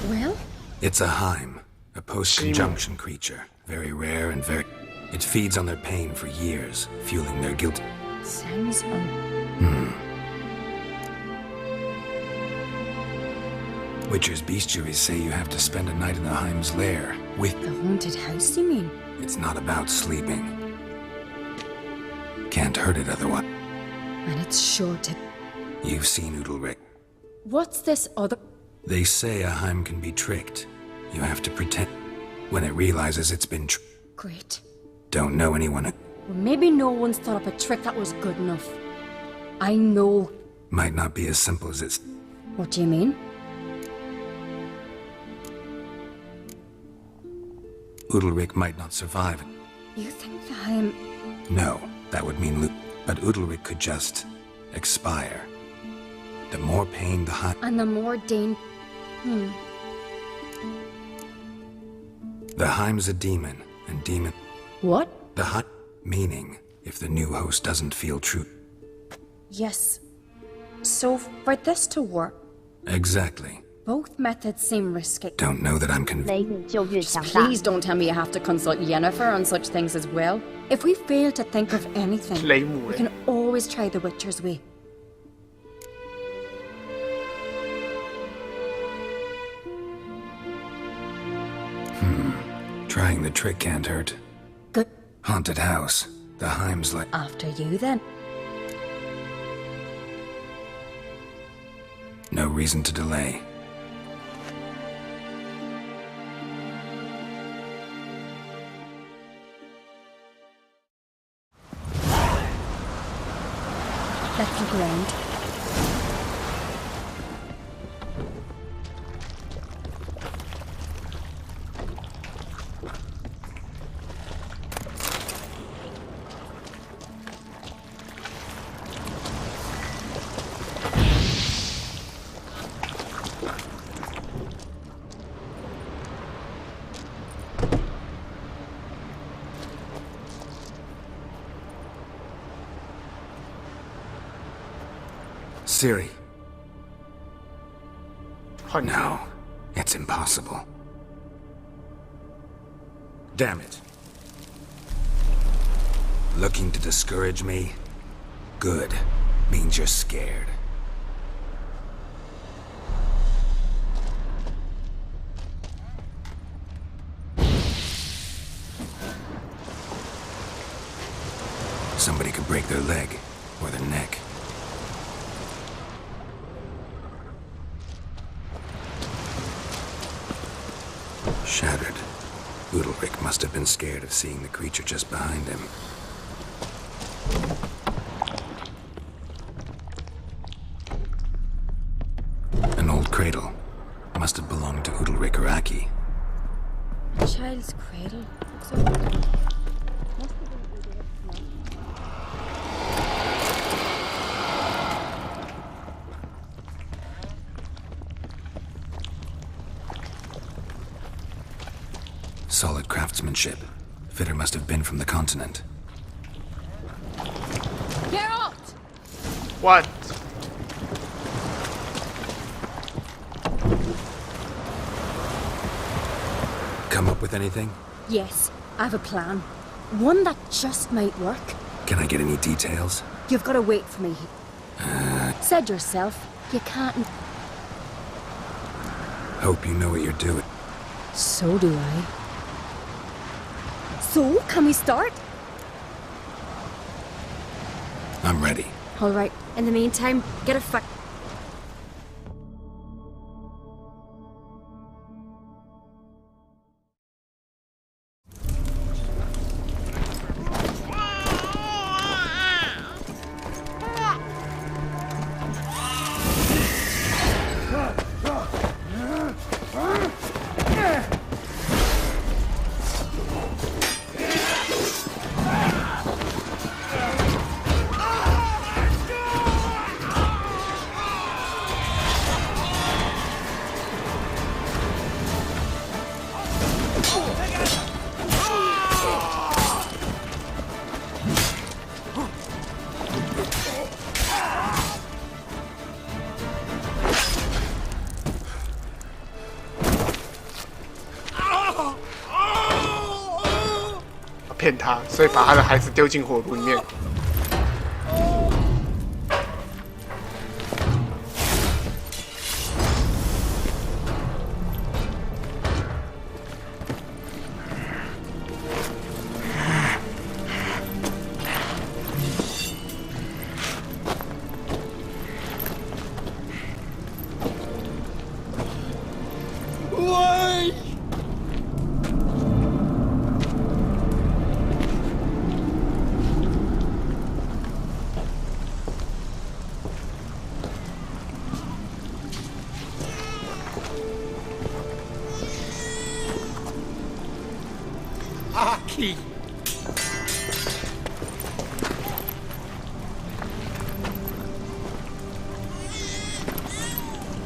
Well? It's a Heim, a post-conjunction creature. Very rare and very... It feeds on their pain for years, fueling their guilt. Sounds Witcher's bestiaries say you have to spend a night in the Heim's lair with... The haunted house, you mean? It's not about sleeping. Can't hurt it otherwise. And it's sure to... You've seen Udalric. What's this other... They say a Heim can be tricked. You have to pretend. When it realizes it's been Great. Don't know anyone who... Well, maybe no one's thought up a trick that was good enough. I know. Might not be as simple as it's... What do you mean? Udalric might not survive. You think that I'm... No, that would mean but Udalric could just... expire. The more pain, the high... And the more The Heim's a demon, and demon... What? The Heim... Meaning, if the new host doesn't feel true... Yes. So, for this to work... Exactly. Both methods seem risky. Don't know that I'm convinced. Just please don't tell me you have to consult Yennefer on such things as well. If we fail to think of anything, we can always try the Witcher's way. Trying the trick can't hurt. Good. Haunted house. The Heim's like... After you, then. No reason to delay. Let's look around. Ciri. No, it's impossible. Damn it. Looking to discourage me? Good. Means you're scared. Somebody could break their leg or their neck. Shattered. Udalric must have been scared of seeing the creature just behind him. An old cradle. Must have belonged to Udalric or Aki. A child's cradle? Looks old. Solid craftsmanship. Fitter must have been from the continent. What? Come up with anything? Yes, I have a plan. One that just might work. Can I get any details? You've got to wait for me. Said yourself, you can't. Hope you know what you're doing. So do I. So, can we start? I'm ready. All right. In the meantime, get a骗他，所以把他的孩子丢进火炉里面。喂！ Aki!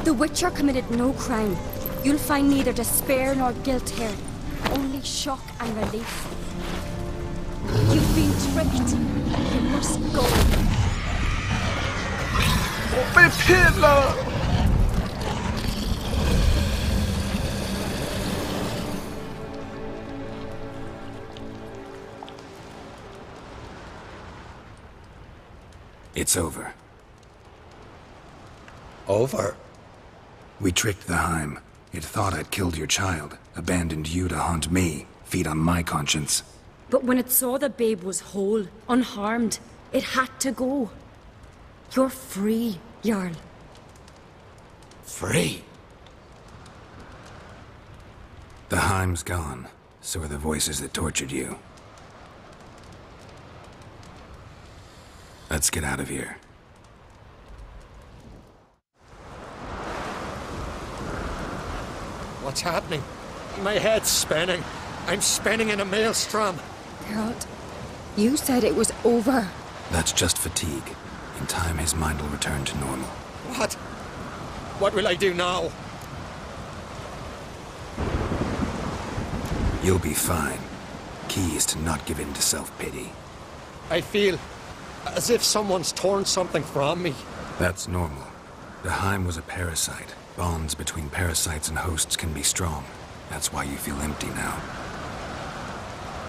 The Witcher committed no crime. You'll find neither despair nor guilt here. Only shock and relief. You've been tricked. You must go. 我被骗了。 It's over. Over? We tricked the Heim. It thought I'd killed your child, abandoned you to haunt me, feed on my conscience. But when it saw the babe was whole, unharmed, it had to go. You're free, Jarl. Free? The Heim's gone. So are the voices that tortured you. Let's get out of here. What's happening? My head's spinning. I'm spinning in a maelstrom. Geralt, you said it was over. That's just fatigue. In time, his mind will return to normal. What? What will I do now? You'll be fine. Key is to not give in to self-pity. I feel as if someone's torn something from me. That's normal. The Heim was a parasite. Bonds between parasites and hosts can be strong. That's why you feel empty now.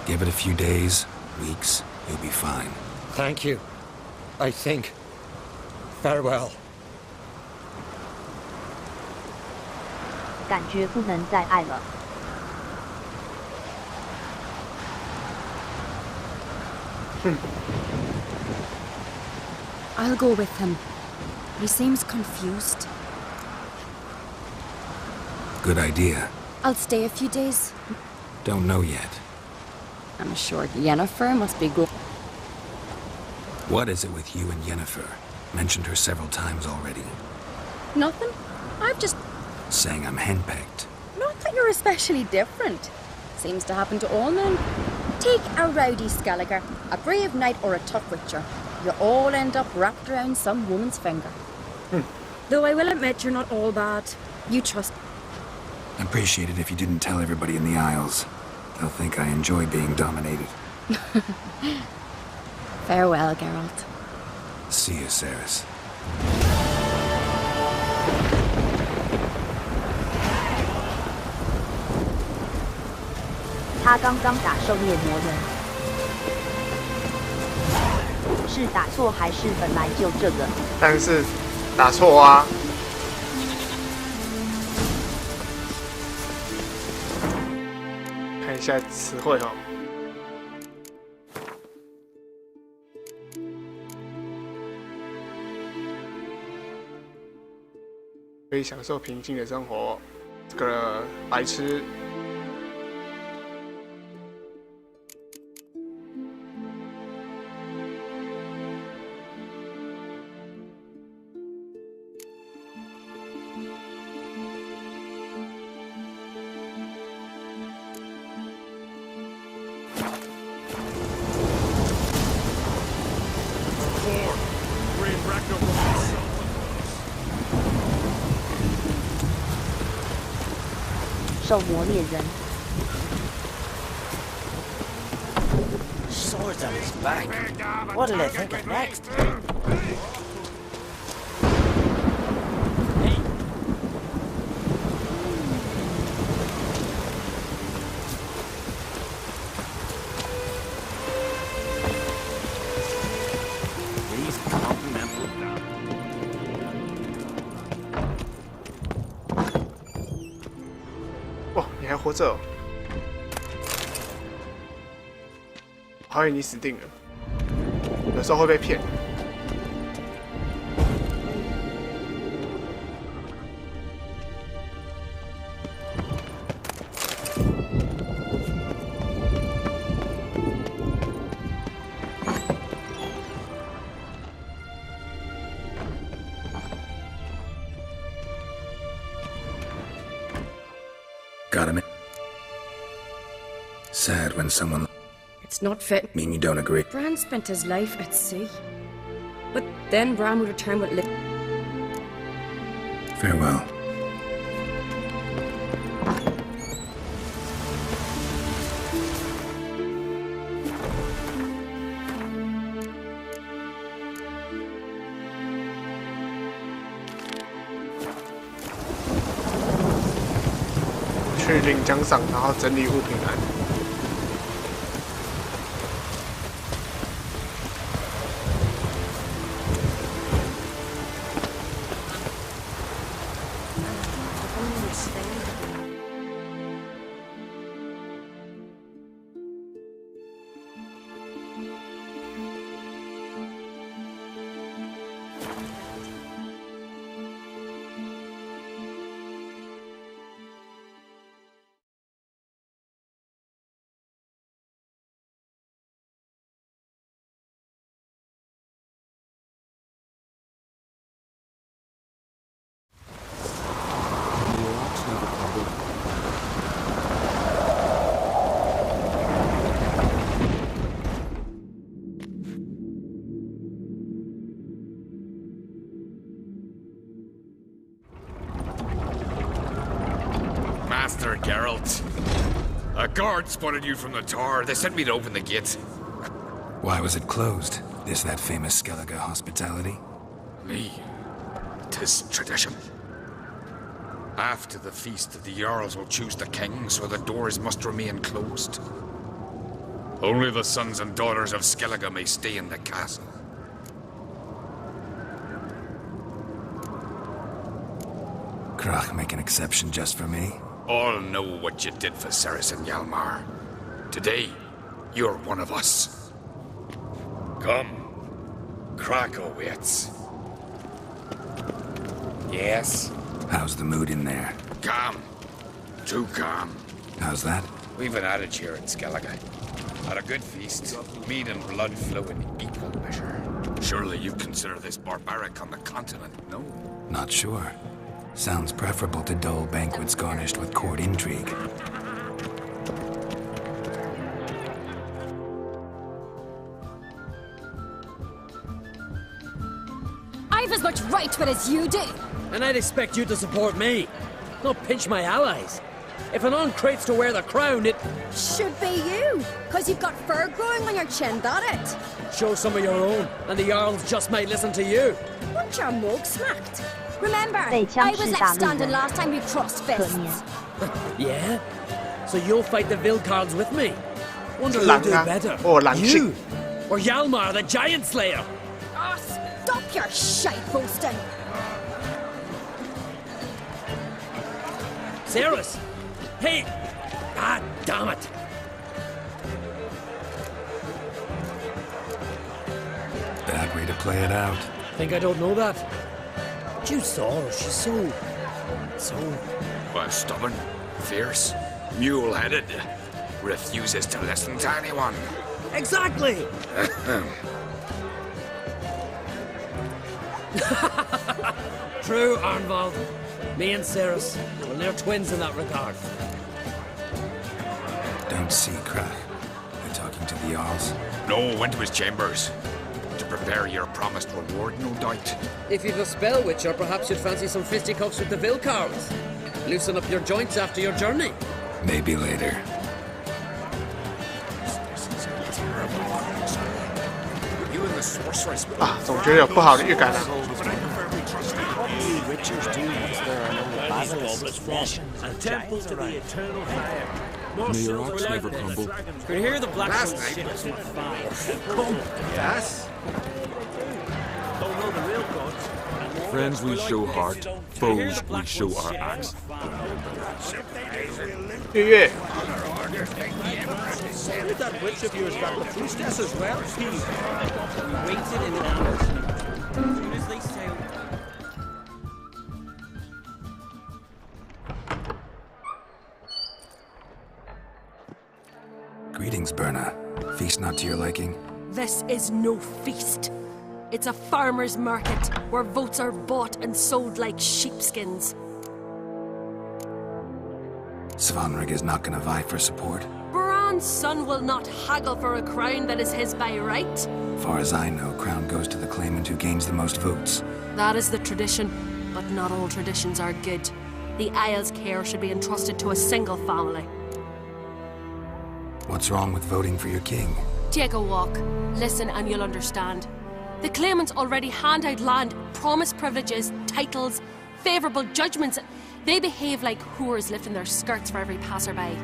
Give it a few days, weeks, you'll be fine. Thank you. I think. Farewell. 感觉不能再爱了。 I'll go with him. He seems confused. Good idea. I'll stay a few days. Don't know yet. I'm sure Yennefer must be good. What is it with you and Yennefer? Mentioned her several times already. Nothing. I've just... Saying I'm henpecked. Not that you're especially different. Seems to happen to all men. Take a rowdy Skelliger, a brave knight or a tough witcher. You all end up wrapped around some woman's finger. Though I will admit you're not all bad. You trust... I'd appreciate it if you didn't tell everybody in the Isles. They'll think I enjoy being dominated. Farewell, Geralt. See you, Saris. 他刚刚打狩猎魔人，是打错还是本来就这个？但是打错啊！看一下词汇哈。可以享受平静的生活。这个白痴。兽魔猎人。 Swords on his back. What'll they think of next? Hey. These continental. 哇，你还活着哦！我还以为你死定了，有时候会被骗。Got him. Sad when someone. It's not fit. Mean you don't agree? Bran spent his life at sea. But then Bran would return with Farewell. "去领奖赏，然后整理物品栏。Master Geralt. A guard spotted you from the tower. They sent me to open the gate. Why was it closed? Is that famous Skellige hospitality? Me. 'Tis tradition. After the feast, the Jarls will choose the king, so the doors must remain closed. Only the sons and daughters of Skellige may stay in the castle. Krach make an exception just for me? All know what you did for Ceres and Hjalmar. Today, you're one of us. Come. Krakow waits. Yes? How's the mood in there? Calm. Too calm. How's that? We've an adage here in Skellige. At a good feast, meat and blood flow in equal measure. Surely you consider this barbaric on the continent, no? Not sure. Sounds preferable to dull banquets garnished with court intrigue. I've as much right to it as you do. And I'd expect you to support me, not pinch my allies. If an craves to wear the crown, it should be you, 'cause you've got fur growing on your chin, that it? show some of your own, and the Jarls just might listen to you. Want your mug smacked? Remember, 被枪 I 支 was 打 left 路 standing 人 last time we crossed 可 fists. 怜。 Yeah? So you'll fight the Vilcards with me? Wonder 是 who'll 狼 do 啊 better. 狼性 You or Hjalmar the Giant Slayer? Oh, stop your shite boasting. Cerys! Hey! Ah, damn it! Bad way to play it out. Think I don't know that? But you saw her. She's so... Well, stubborn, fierce, mule-headed, refuses to listen to anyone. Exactly! True, Arnvald. Me and Cerys, well, they're twins in that regard. Don't see, Krach. You're talking to the Jarls. No, went to his chambers. To prepare your promised reward, no doubt. If you've a spell witcher, perhaps you'd fancy some fisticuffs with the Vilcards. Loosen up your joints after your journey. Maybe later. You and the sorceress. 啊，总觉得有不好的预感啊。 Witchers do once there are no basilisks, flesh, and temples to the eternal fire. May your ox never crumble. Could hear the black Last ones night. sit on fire. Come, yes. Don't know the real gods. Friends we show heart, foes we show our axe. 月月， With that witch of yours got the priestess as well. We waited in ambush. As soon as they sailed. Greetings, Berna. Feast not to your liking? This is no feast. It's a farmer's market where votes are bought and sold like sheepskins. Svanrig is not gonna vie for support. Bran's son will not haggle for a crown that is his by right. Far as I know, crown goes to the claimant who gains the most votes. That is the tradition, but not all traditions are good. The Isle's care should be entrusted to a single family. What's wrong with voting for your king? Take a walk, listen and you'll understand. The claimants already hand out land, promise privileges, titles, favourable judgments. They behave like whores lifting their skirts for every passerby.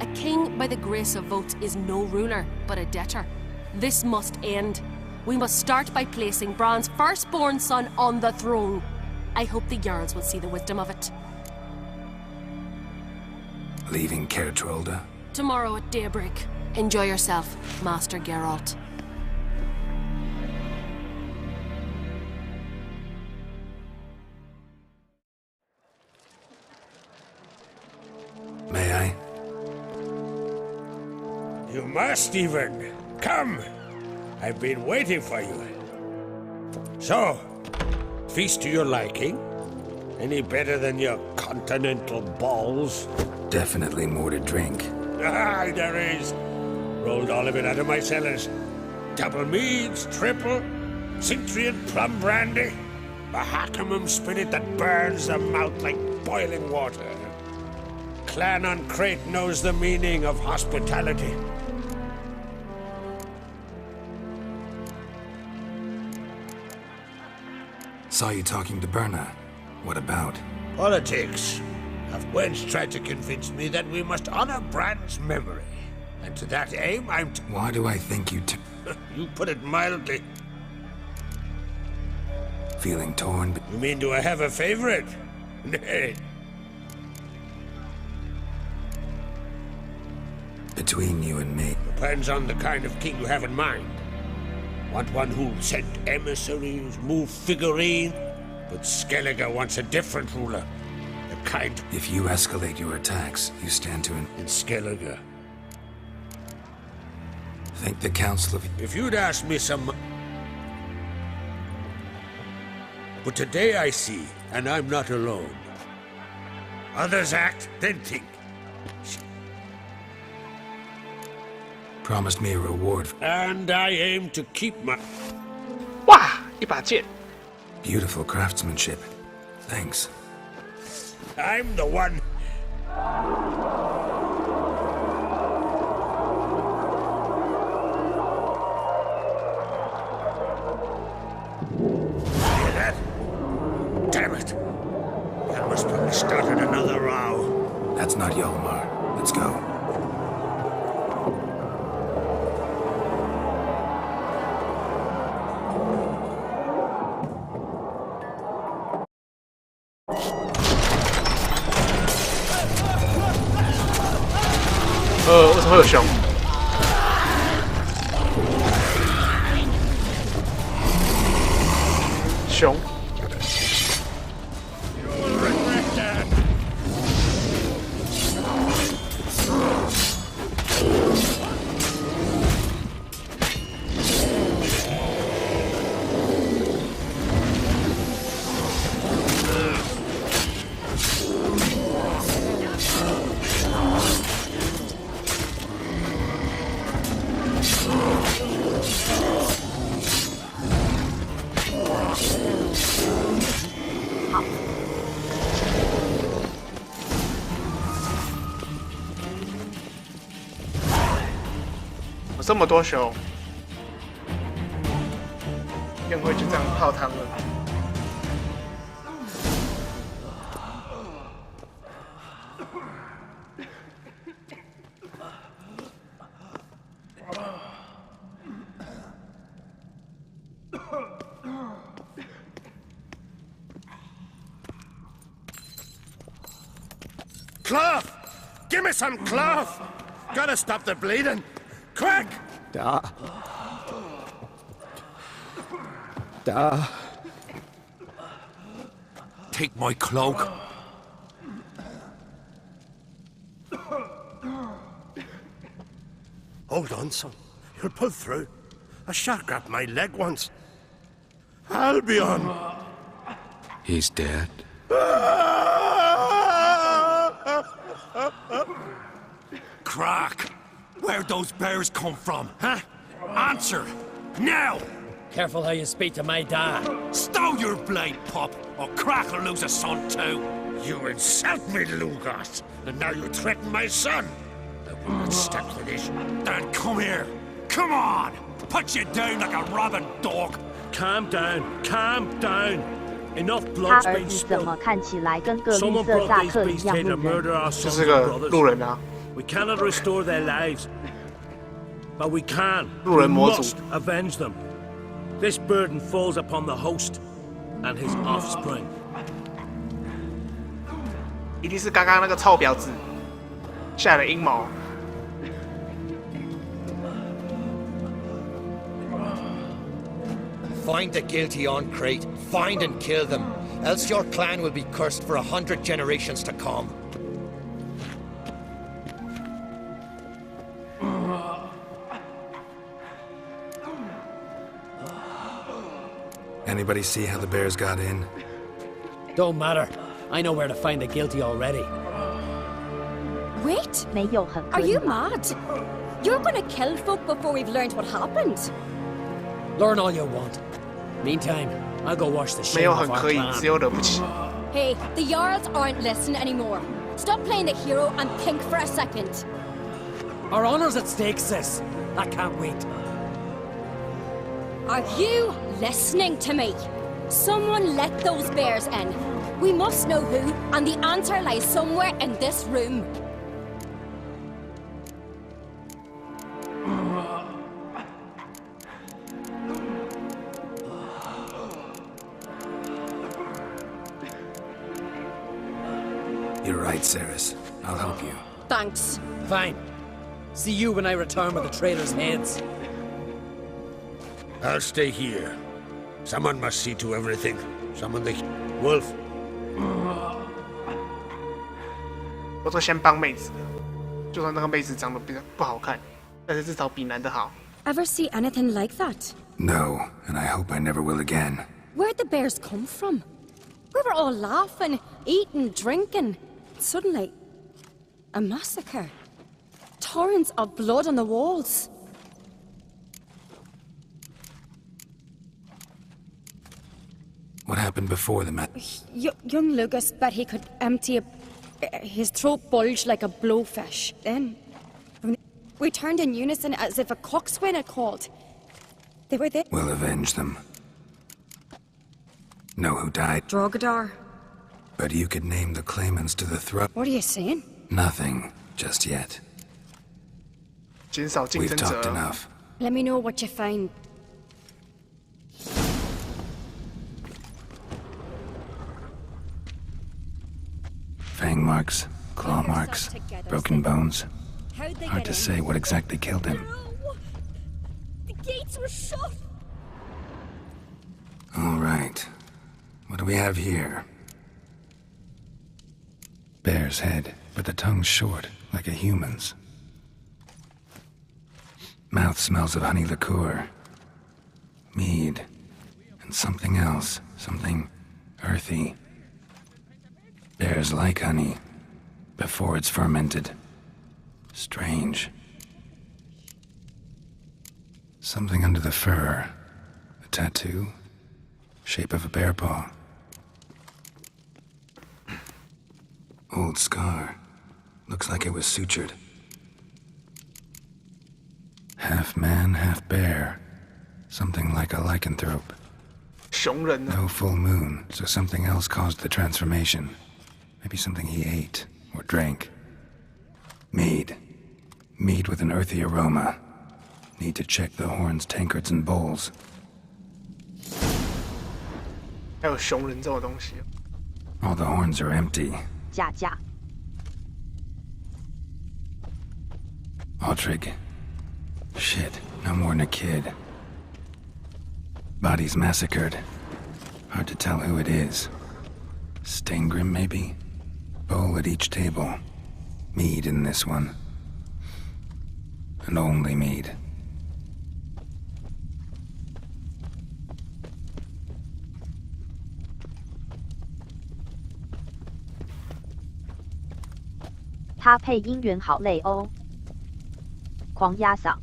A king by the grace of votes is no ruler, but a debtor. This must end. We must start by placing Bran's firstborn son on the throne. I hope the Jarls will see the wisdom of it. Leaving Caer Trolda? Tomorrow at daybreak. Enjoy yourself, Master Geralt. May I? You must even. Come. I've been waiting for you. So, feast to your liking? Any better than your continental balls? Definitely more to drink. Ah, there is. Rolled all of it out of my cellars. Double meads, triple, Cintrian plum brandy, a Hackamum spirit that burns the mouth like boiling water. Clan on Crate knows the meaning of hospitality. Saw you talking to Berna. What about? Politics. Have wench tried to convince me that we must honor Bran's memory. And to that aim, I'm Why do I think you You put it mildly. feeling torn? You mean do I have a favorite? Nay. Between you and me. Depends on the kind of king you have in mind. Want one who'll send emissaries, move figurines? But Skellige wants a different ruler. The kind... If you escalate your attacks, you stand to In Skellige. think the Council of... If you'd asked me some... But today I see, and I'm not alone. Others act, then think. Promised me a reward. And I aim to keep my... 哇，一把剑。 Beautiful craftsmanship. Thanks. I'm the one... Damn it! Yalmar's probably started another row. That's not Yalmar. Let's go. 为什么会有熊？熊。 这么多熊，宴会就这样泡汤了。Cloth! Give me some cloth! Gotta stop the bleeding! Quick! Da. Take my cloak. Hold on, son. You'll pull through. A shark grabbed my leg once. Albion! He's dead. Crack! Where'd those bears come from, huh? Answer! Now! Careful how you speak to my dad. Stow your blade, pup, or Crack will lose a son too. You insult me, Lugas, and now you threaten my son. I will not step to this. Then come here. Come on! Put you down like a rabid dog. Calm down. Calm down. Enough 他 blood's 儿 been 子怎么 spilled. 看起来跟个绿 Someone 色 brought 萨 these 克一 beasts 样 here to 路人？ murder our 这 sons 是 and 个 brothers. 路人啊， We cannot restore their lives, but we can. 路 We 人模组。 must avenge them. This burden falls upon the host and his offspring. 一定是刚刚那个臭婊子下的阴谋。 Find the guilty on Crate. Find and kill them. Else your clan will be cursed for 100 generations to come. Anybody see how the bears got in? Don't matter. I know where to find the guilty already. Wait! 没有很可 Are 以 you 吗？ mad? You're gonna kill folk before we've learned what happened. Learn all you want. Meantime, I'll go wash the 没 shame 有 off 很 our 可以，只 clan. 有惹不起。 Hey, the Jarls aren't listening anymore. Stop playing the hero and think for a second. Our honor's at stake, sis. I can't wait. Are you listening to me? Someone let those bears in. We must know who, and the answer lies somewhere in this room. You're right, Ceres. I'll help you. Thanks. Fine. See you when I return with the traitors' heads. I'll stay here. Someone must see to everything. Someone the wolf. 我说先帮妹子，就算那个妹子长得比较不好看，但是至少比男的好。 Ever see anything like that? No, and I hope I never will again. Where'd the bears come from? We were all laughing, eating, drinking. Suddenly, a massacre. Torrents of blood on the walls. What happened before the Young Lucas bet he could empty his throat bulged like a blowfish. Then, we turned in unison as if a coxswain had called. They were there. We'll avenge them. Know who died? Drogadar. But you could name the claimants to the throne. What are you saying? Nothing, just yet. 减少竞 We've 争 talked 者。 enough. Let me know what you find. Fang marks, claw marks, broken bones. Hard to say what exactly killed him. The gates were shut. All right. What do we have here? Bear's head, but the tongue's short, like a human's. Mouth smells of honey liqueur. Mead. And something else. Something earthy. Bears like honey. Before it's fermented. Strange. Something under the fur. A tattoo. Shape of a bear paw. Old scar. Looks like it was sutured. Half man, half bear. Something like a lycanthrope. 熊人呢？ No full moon, so something else caused the transformation. Maybe something he ate or drank. Mead. Mead with an earthy aroma. Need to check the horns, tankards, and bowls. 还有熊人这种东西。 All the horns are empty. 架架。 Altrig. Shit, no more than a kid. Bodies massacred. Hard to tell who it is. Stangrim, maybe? Bowl at each table. Mead in this one. And only mead. "他配音员好累哦，狂压嗓。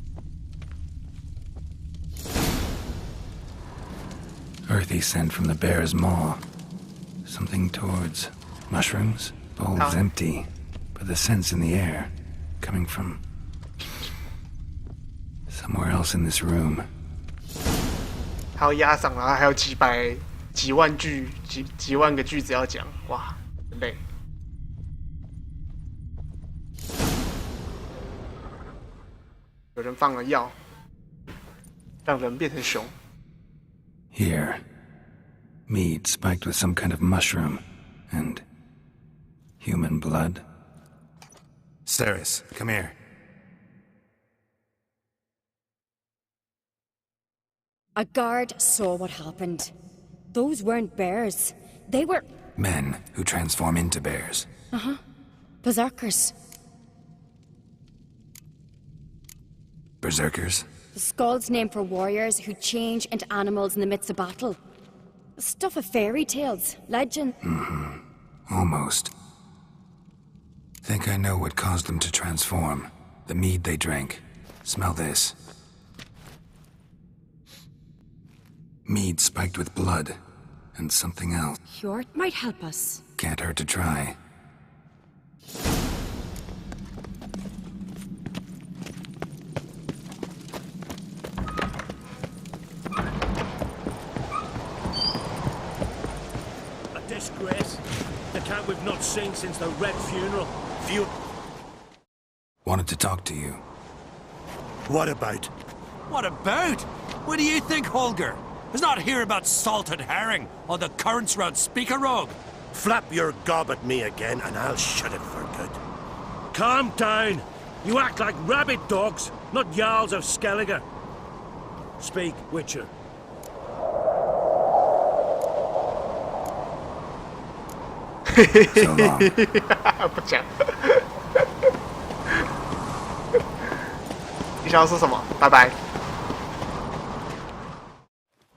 Earthy scent from the bear's maw. Something towards mushrooms? Bowl's empty, but the scent's in the air. Coming from somewhere else in this room. 还有压嗓，然后还有几万个句子要讲，哇，很累。有人放了药，让人变成熊。 Here. Mead spiked with some kind of mushroom. And human blood. Ceres, come here. A guard saw what happened. Those weren't bears. They were... Men who transform into bears. Uh-huh. Berserkers. Berserkers? The Skald's name for warriors who change into animals in the midst of battle. The stuff of fairy tales, legend. Mm-hmm. Almost. Think I know what caused them to transform. The mead they drank. Smell this. Mead spiked with blood. And something else. Hjort might help us. Can't hurt to try. A disgrace. The cat we've not seen since the Red Funeral. Wanted to talk to you. What about? What about? What do you think, Holger? Is not hear about salted herring or the currents round Speakerog? Flap your gob at me again and I'll shut it for good. Calm down. You act like rabid dogs, not Jarls of Skellige. Speak, Witcher. So long. 不讲。你想要说什么？拜拜。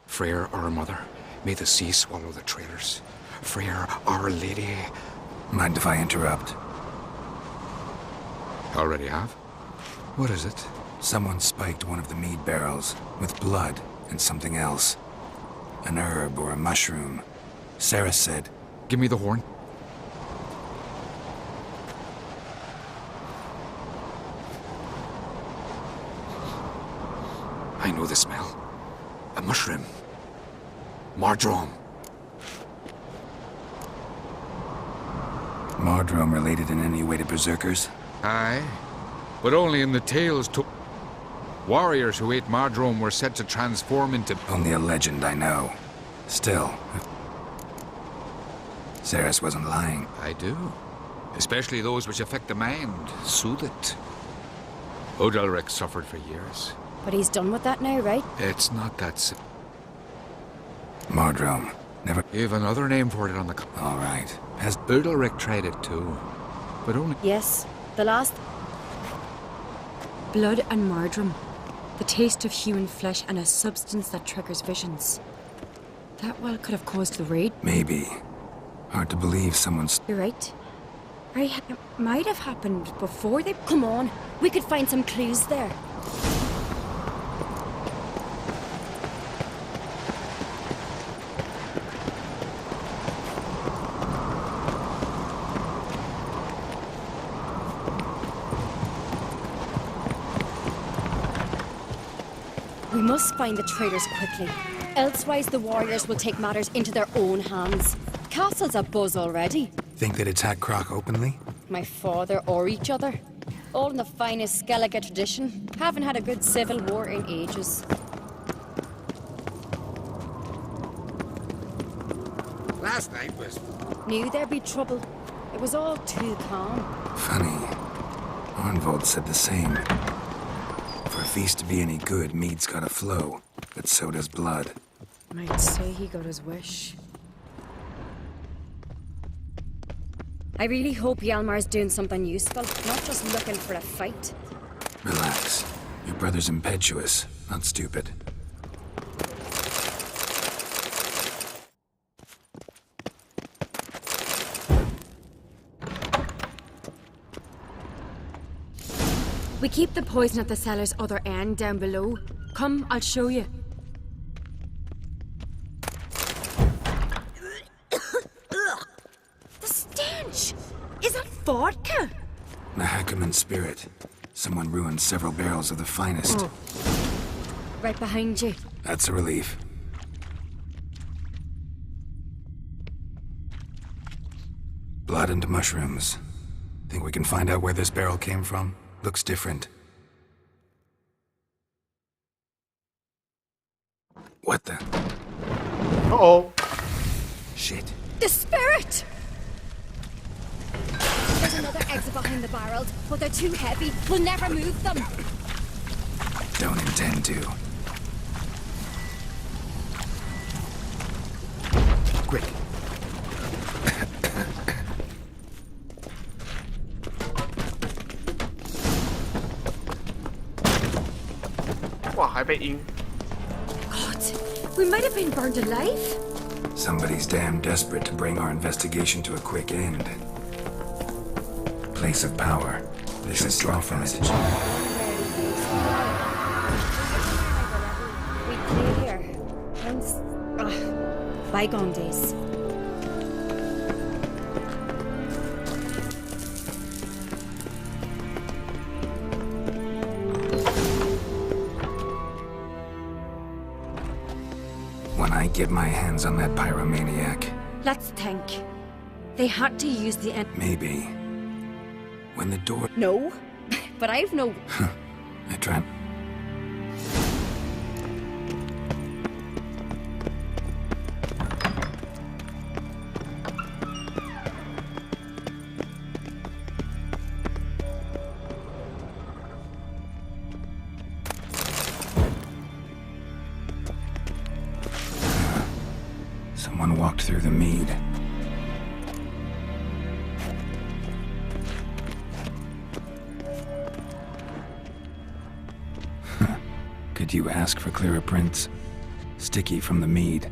Freyr, our mother, may the sea swallow the traitors. Freyr, our lady. Mind if I interrupt? Already have? What is it? Someone spiked one of the mead barrels with blood and something else. An herb or a mushroom. Sarah said... Give me the horn. I know the smell. A mushroom. Mardrome. Mardrome related in any way to berserkers? Aye, but only in the tales to... Warriors who ate Mardrome were said to transform into... Only a legend, I know. Still, Ceres wasn't lying. I do. Especially those which affect the mind, soothe it. Odalric suffered for years. But he's done with that now, right? It's not that simple. Mardrome. Never... You have another name for it on the... All right. Has Odalric tried it too? But only... Yes, the last... Blood and Mardrome. The taste of human flesh and a substance that triggers visions. That well could have caused the raid. Maybe. Hard to believe someone's... You're right. It might have happened before they... Come on, we could find some clues there. We must find the traitors quickly. Elsewise, the warriors will take matters into their own hands. Castle's abuzz already. Think they'd attack Croc openly? My father or each other. All in the finest Skellige tradition. Haven't had a good civil war in ages. Last night was... Knew there'd be trouble. It was all too calm. Funny. Arnvold said the same. For a feast to be any good, mead's gotta flow, but so does blood. Might say he got his wish. I really hope Hjalmar's doing something useful, not just looking for a fight. Relax. Your brother's impetuous, not stupid. We keep the poison at the cellar's other end down below. Come, I'll show you. The stench! Is that vodka? Mahakaman spirit. Someone ruined several barrels of the finest. Oh. Right behind you. That's a relief. Blood and mushrooms. Think we can find out where this barrel came from? Looks different. What the? Uh-oh. Shit. The spirit! There's another exit behind the barrels, but they're too heavy. We'll never move them. Don't intend to. Quick. Wow, 还被阴。 God, we might have been burned alive. Somebody's damn desperate to bring our investigation to a quick end. Place of power. This is draw from it. We play here. Once... bygone days. When I get my hands on that pyromaniac. Let's think. They had to use the end. Maybe. When the door... No, but I've no... I try... Someone walked through the mead. Could you ask for clearer prints? Sticky from the mead.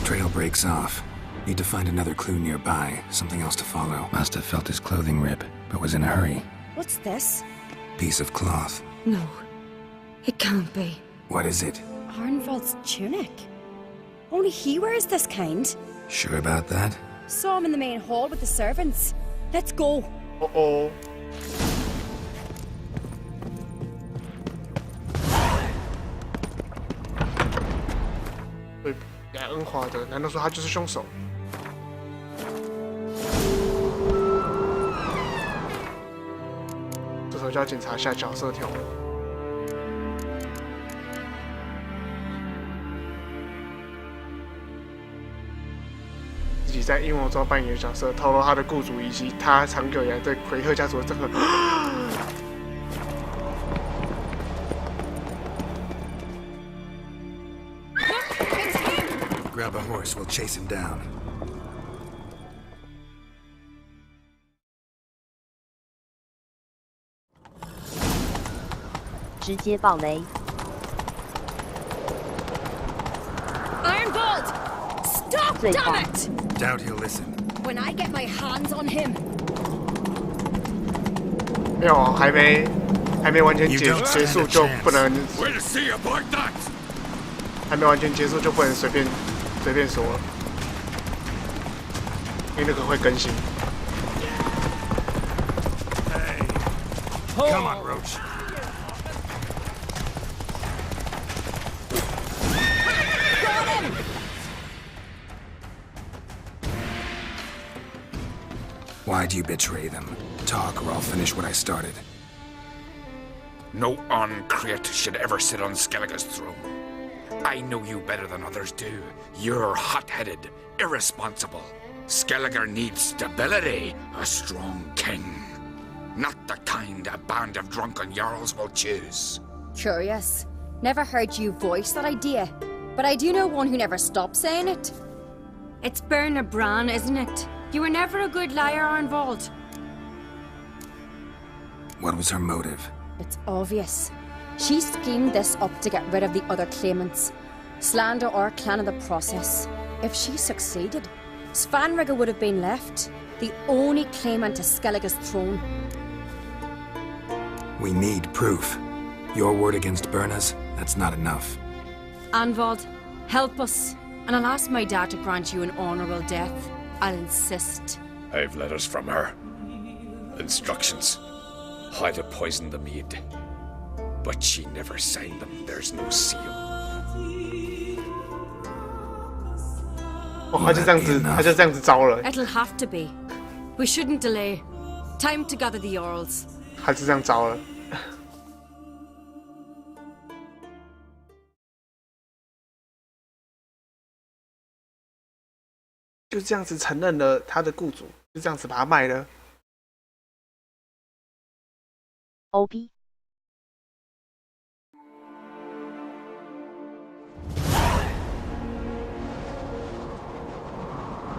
Trail breaks off. Need to find another clue nearby, something else to follow. Must have felt his clothing rip, but was in a hurry. What's this? Piece of cloth. No, it can't be. What is it? Arnvold's tunic. Only he wears this kind. Sure about that? Saw him in the main hall with the servants. Let's go. Uh-oh. 来恩华的，难道说他就是凶手？这时候就要检查一下角色条文。自己在阴谋中扮演的角色，透露他的雇主以及他长久以来对奎特家族的憎恨。Grab a horse, we'll chase him down. 直接爆雷。Iron Bolt! Stop, damn it! Doubt he'll listen. When I get my hands on him. 没有，还没完全结束就不能。还没完全结束就不能随便说了，因为那个会更新。Come on, Roach. Why'd you betray them? Talk or I'll finish what I started. No on-crate should ever sit on Skellige's throne. I know you better than others do. You're hot-headed, irresponsible. Skellige needs stability, a strong king. Not the kind a band of drunken jarls will choose. Curious. Never heard you voice that idea. But I do know one who never stops saying it. It's Berna Bran, isn't it? You were never a good liar, Arnvold. What was her motive? It's obvious. She schemed this up to get rid of the other claimants. Slander our clan in the process. If she succeeded, Svanrigga would have been left, the only claimant to Skellige's throne. We need proof. Your word against Berna's, that's not enough. Arnvold, help us, and I'll ask my dad to grant you an honourable death. I'll insist. I've letters from her. Instructions. How to poison the mead. But she never signed them. There's no seal. 哦，他就这样子招了。 It'll have to be. We shouldn't delay. Time to gather the Earls. 他就这样招了。就这样子承认了他的雇主，就这样子把他卖了。OP。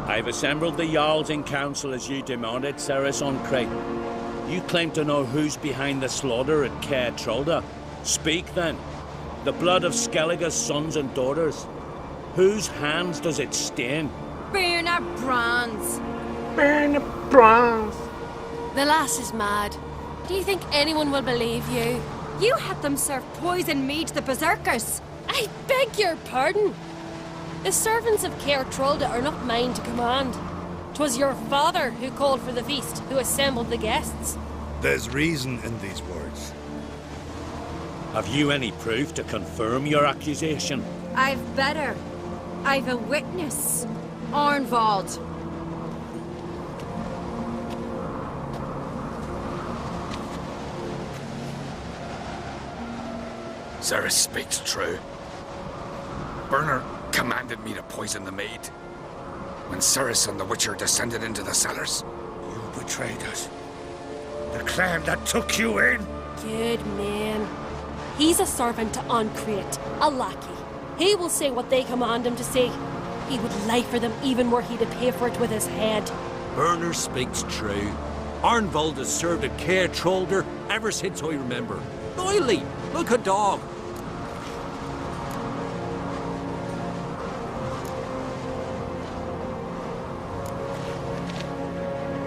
I've assembled the Jarls in council as you demanded, Ceres on Crate. You claim to know who's behind the slaughter at Caer Trolda. Speak then. The blood of Skellige's sons and daughters. Whose hands does it stain? Berna Bran's. Berna Bran's. The lass is mad. Do you think anyone will believe you? You had them serve poison mead to the berserkers. I beg your pardon. The servants of Caer Trolda are not mine to command. 'Twas your father who called for the feast, who assembled the guests. There's reason in these words. Have you any proof to confirm your accusation? I've better. I've a witness. Arnvold. Ceres speaks true. Berna commanded me to poison the maid. When Ceres and the Witcher descended into the cellars. You betrayed us. The clan that took you in. Good man. He's a servant to Ancrate, a lackey. He will say what they command him to say. He would lie for them even were he to pay for it with his head. Berner speaks true. Arnvold has served at Caer Trolder ever since I remember. Oily, like a dog.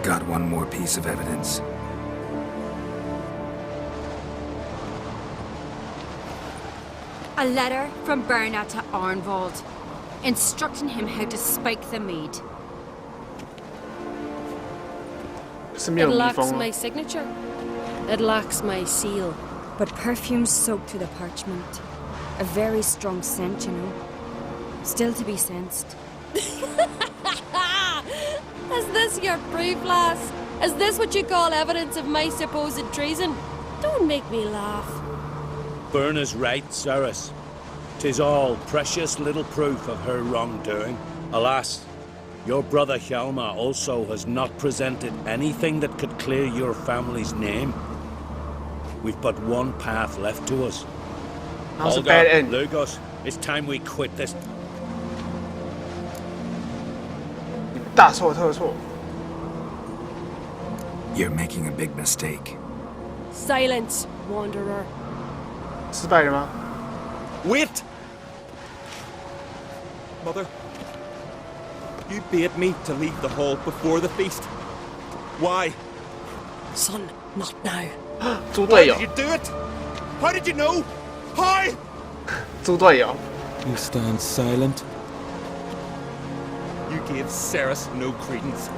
Got one more piece of evidence. A letter from Berna to Arnvold, instructing him how to spike the mead. It lacks my signature. It lacks my seal. But perfume soaked through the parchment. A very strong scent, you know. Still to be sensed. Is this your proof, lass? Is this what you call evidence of my supposed treason? Don't make me laugh. Berna's right, Ceres. 'Tis all precious little proof of her wrongdoing. Alas, your brother Hjalmar also has not presented anything that could clear your family's name. We've but one path left to us. That was a bad end. Lugos, it's time we quit this. 大错特错。 You're making a big mistake. Silence, wanderer. 失败了吗？ Wait! Mother, you bade me to leave the hall before the feast. Why? Son, not now. 猪队友 Why did you do it? How did you know? How? 猪队友 You stand silent. You gave Ceres no credence.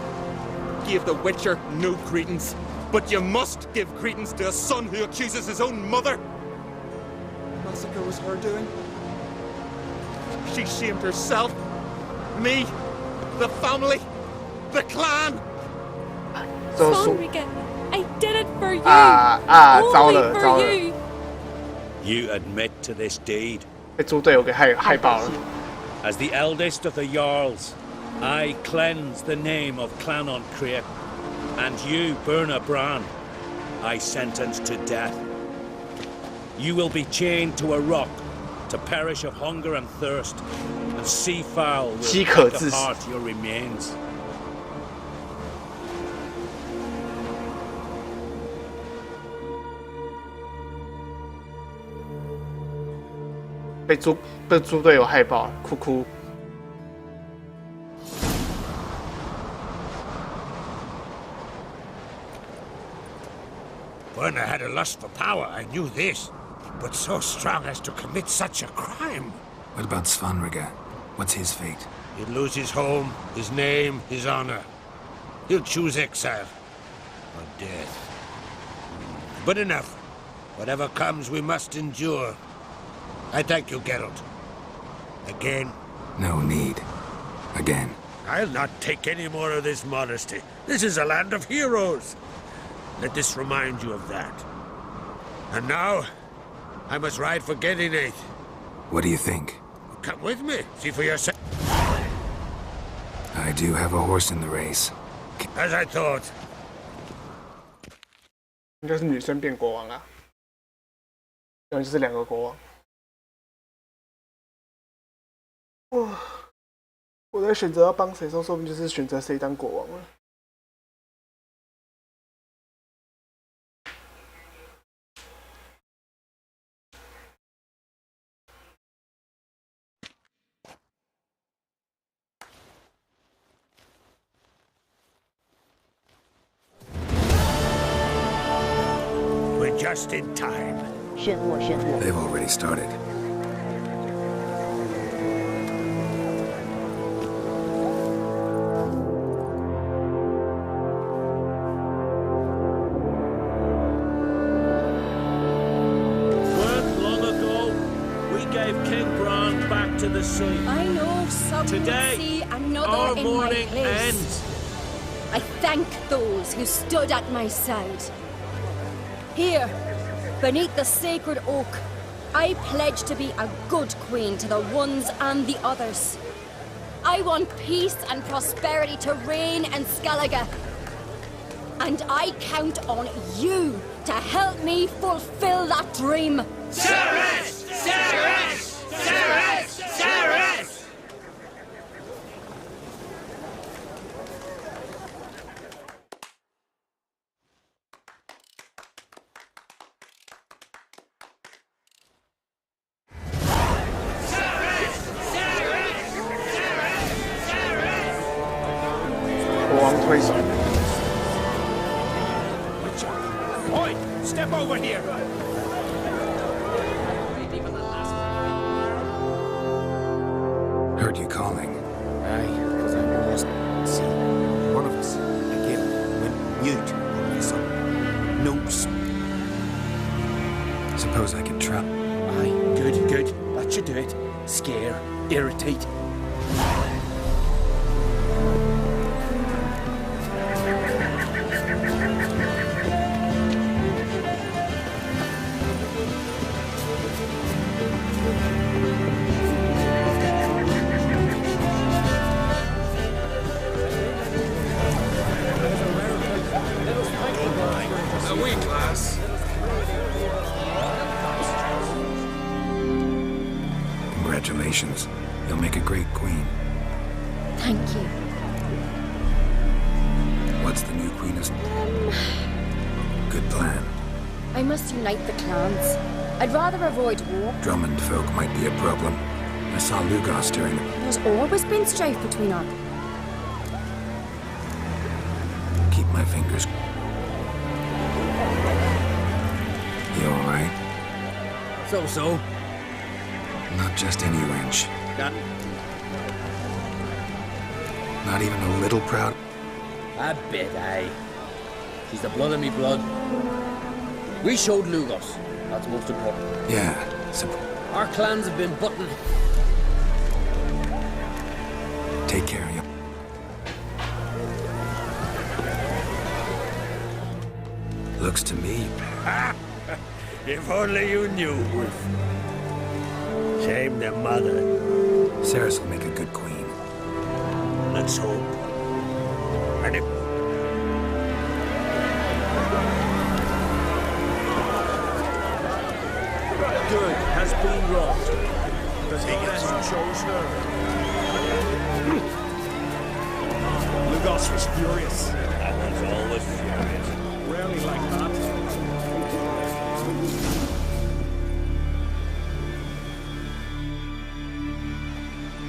Gave the Witcher no credence. But you must give credence to a son who accuses his own mother. The massacre was her doing. She shamed herself, me, the family, the clan. Sonrica, I did it for you. 糟了 Only 糟 for 了， you. You admit to this deed. 被猪队友给害爆了。 As the eldest of the Jarls, I cleanse the name of Clan Creep, and you, Berna Bran, I sentence to death. You will be chained to a rock to perish of hunger and thirst, and sea fowl will pick apart your remains. 被猪队友害爆了，哭哭。 Berna had a lust for power, I knew this. But so strong as to commit such a crime. What about Svanriga? What's his fate? He'll lose his home, his name, his honor. He'll choose exile. Or death. But enough. Whatever comes, we must endure. I thank you, Geralt. Again. No need. Again. I'll not take any more of this modesty. This is a land of heroes. Let this remind you of that. And now, I must ride for Gedinate. What do you think? Come with me. See for yourself. I do have a horse in the race. As I thought. 应该是女生变国王啊，要么就是两个国王。哇！我在选择要帮谁的时候，说不定就是选择谁当国王了。 We're just in time. 漩涡，漩涡。 They've already started. Weren't long ago, we gave King Bran back to the sea. I know some Today, see another our in mourning my place. ends. I thank those who stood at my side. Here, beneath the sacred oak, I pledge to be a good queen to the ones and the others. I want peace and prosperity to reign in Skellige. And I count on you to help me fulfill that dream. Ceres! Ceres! Ceres! Ceres! Oi! Step over here! Heard you calling. Aye, because I'm lost. See, one of us, again, went mute all of a sudden. No Suppose I could try. Aye, good. That should do it. Scare, irritate. Congratulations. You'll make a great queen. Thank you. What's the new queen's... Good plan. I must unite the clans. I'd rather avoid war. Drummond folk might be a problem. I saw Lugos during the... There's always been strife between our... Keep my fingers... You alright? So. Not just any wench. Not even a little proud? A bit, aye. She's the blood of me blood. We showed Lugos. That's most important. Yeah, Our clans have been buttoned. Take care of you. Looks to me... If only you knew, Wolf. Shame the mother. Ceres will make a good queen. Let's hope. And if... Good has been wrought. Does he get some chose her? Lugos was furious. That was always furious. Rarely like that.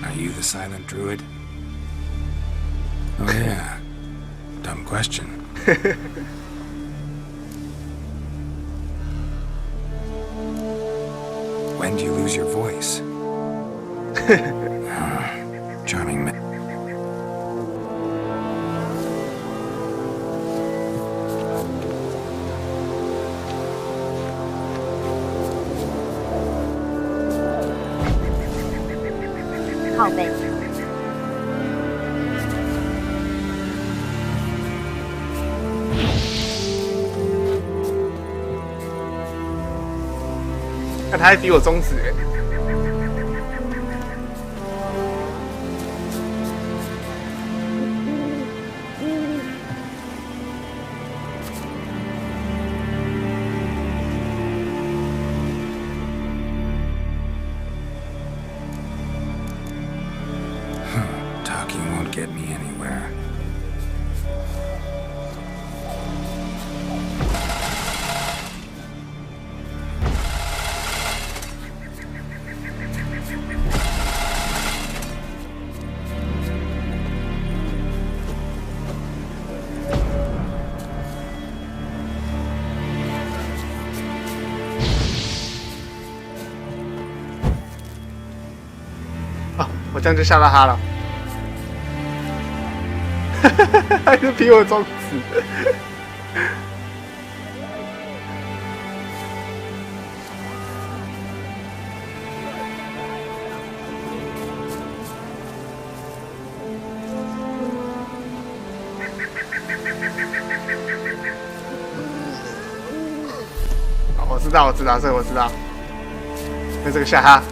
Are you the silent druid? Oh yeah. Dumb question. When do you lose your voice? Charming man.靠背。看他还比我中指哎。Talking won't get me anywhere.哦，我这样就吓到他了。还是比我中指。我知道，这个我知道。用这个吓他。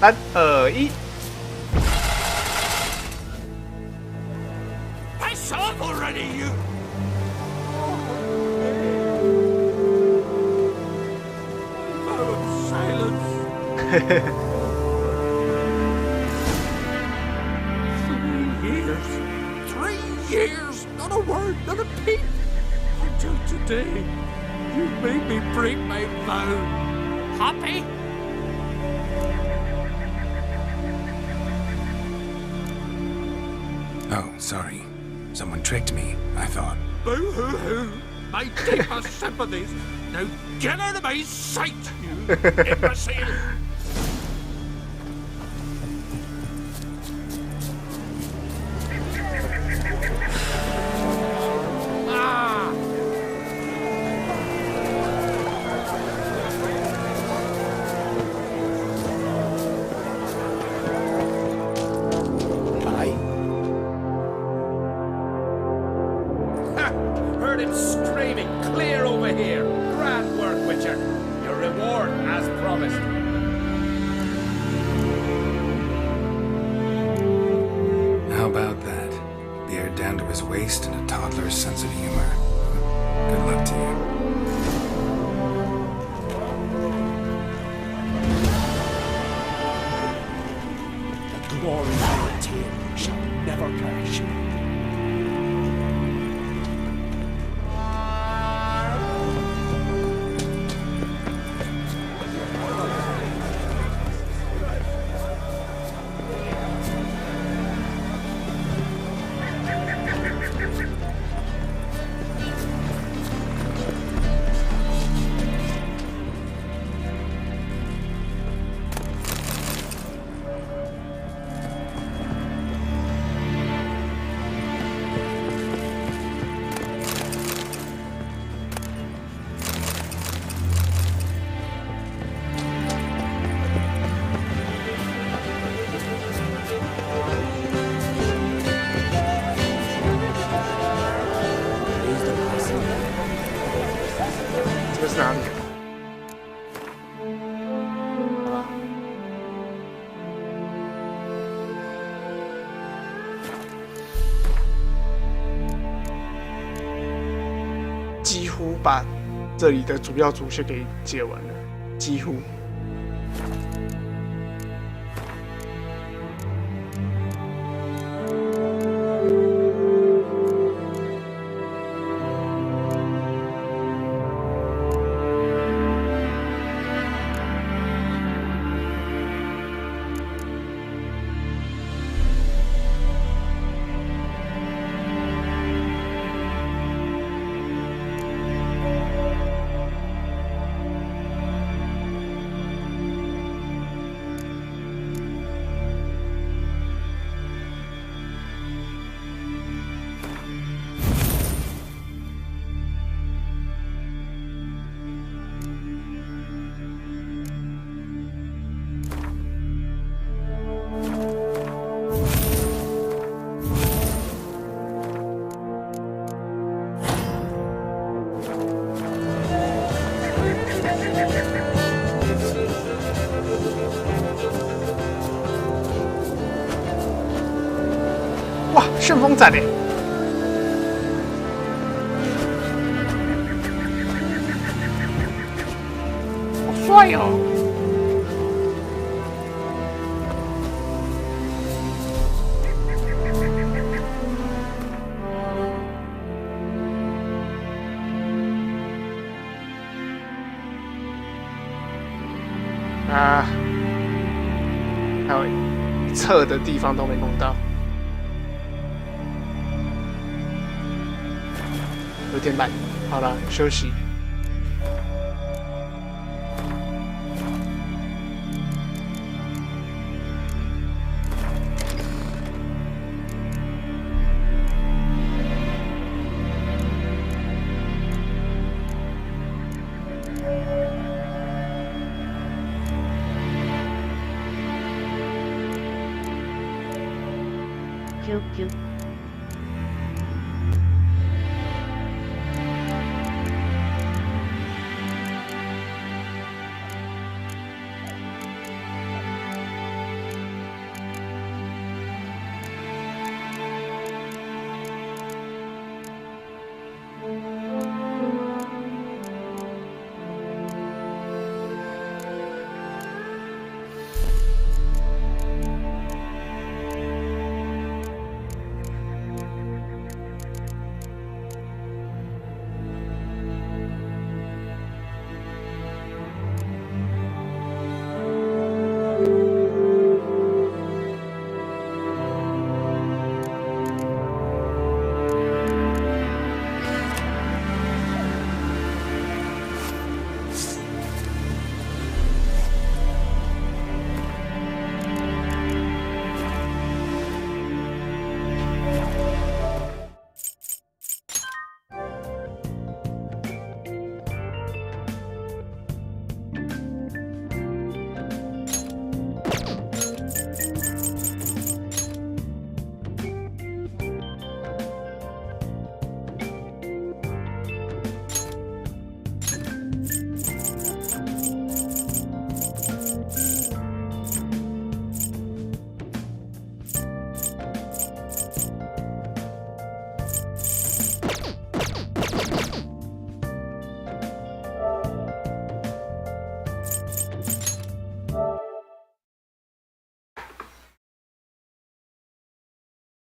3、2、1。Stop already, you! Oh, silence. 3 years, not a word, not a peep. Until today, you made me break my vow. Happy? Oh, sorry. Someone tricked me, I thought. Boo-hoo-hoo! My deepest sympathies. Now get out of my sight, you imbecile! Ah! your sense of humor. Good luck to you. The glory you attain shall never perish.哪里？好吧。几乎把这里的主要主线给解完了，几乎。哇，旋风斩诶！好帅哦！啊，还有一侧的地方都没弄到。有点懒，好了，休息。QQ。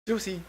休息。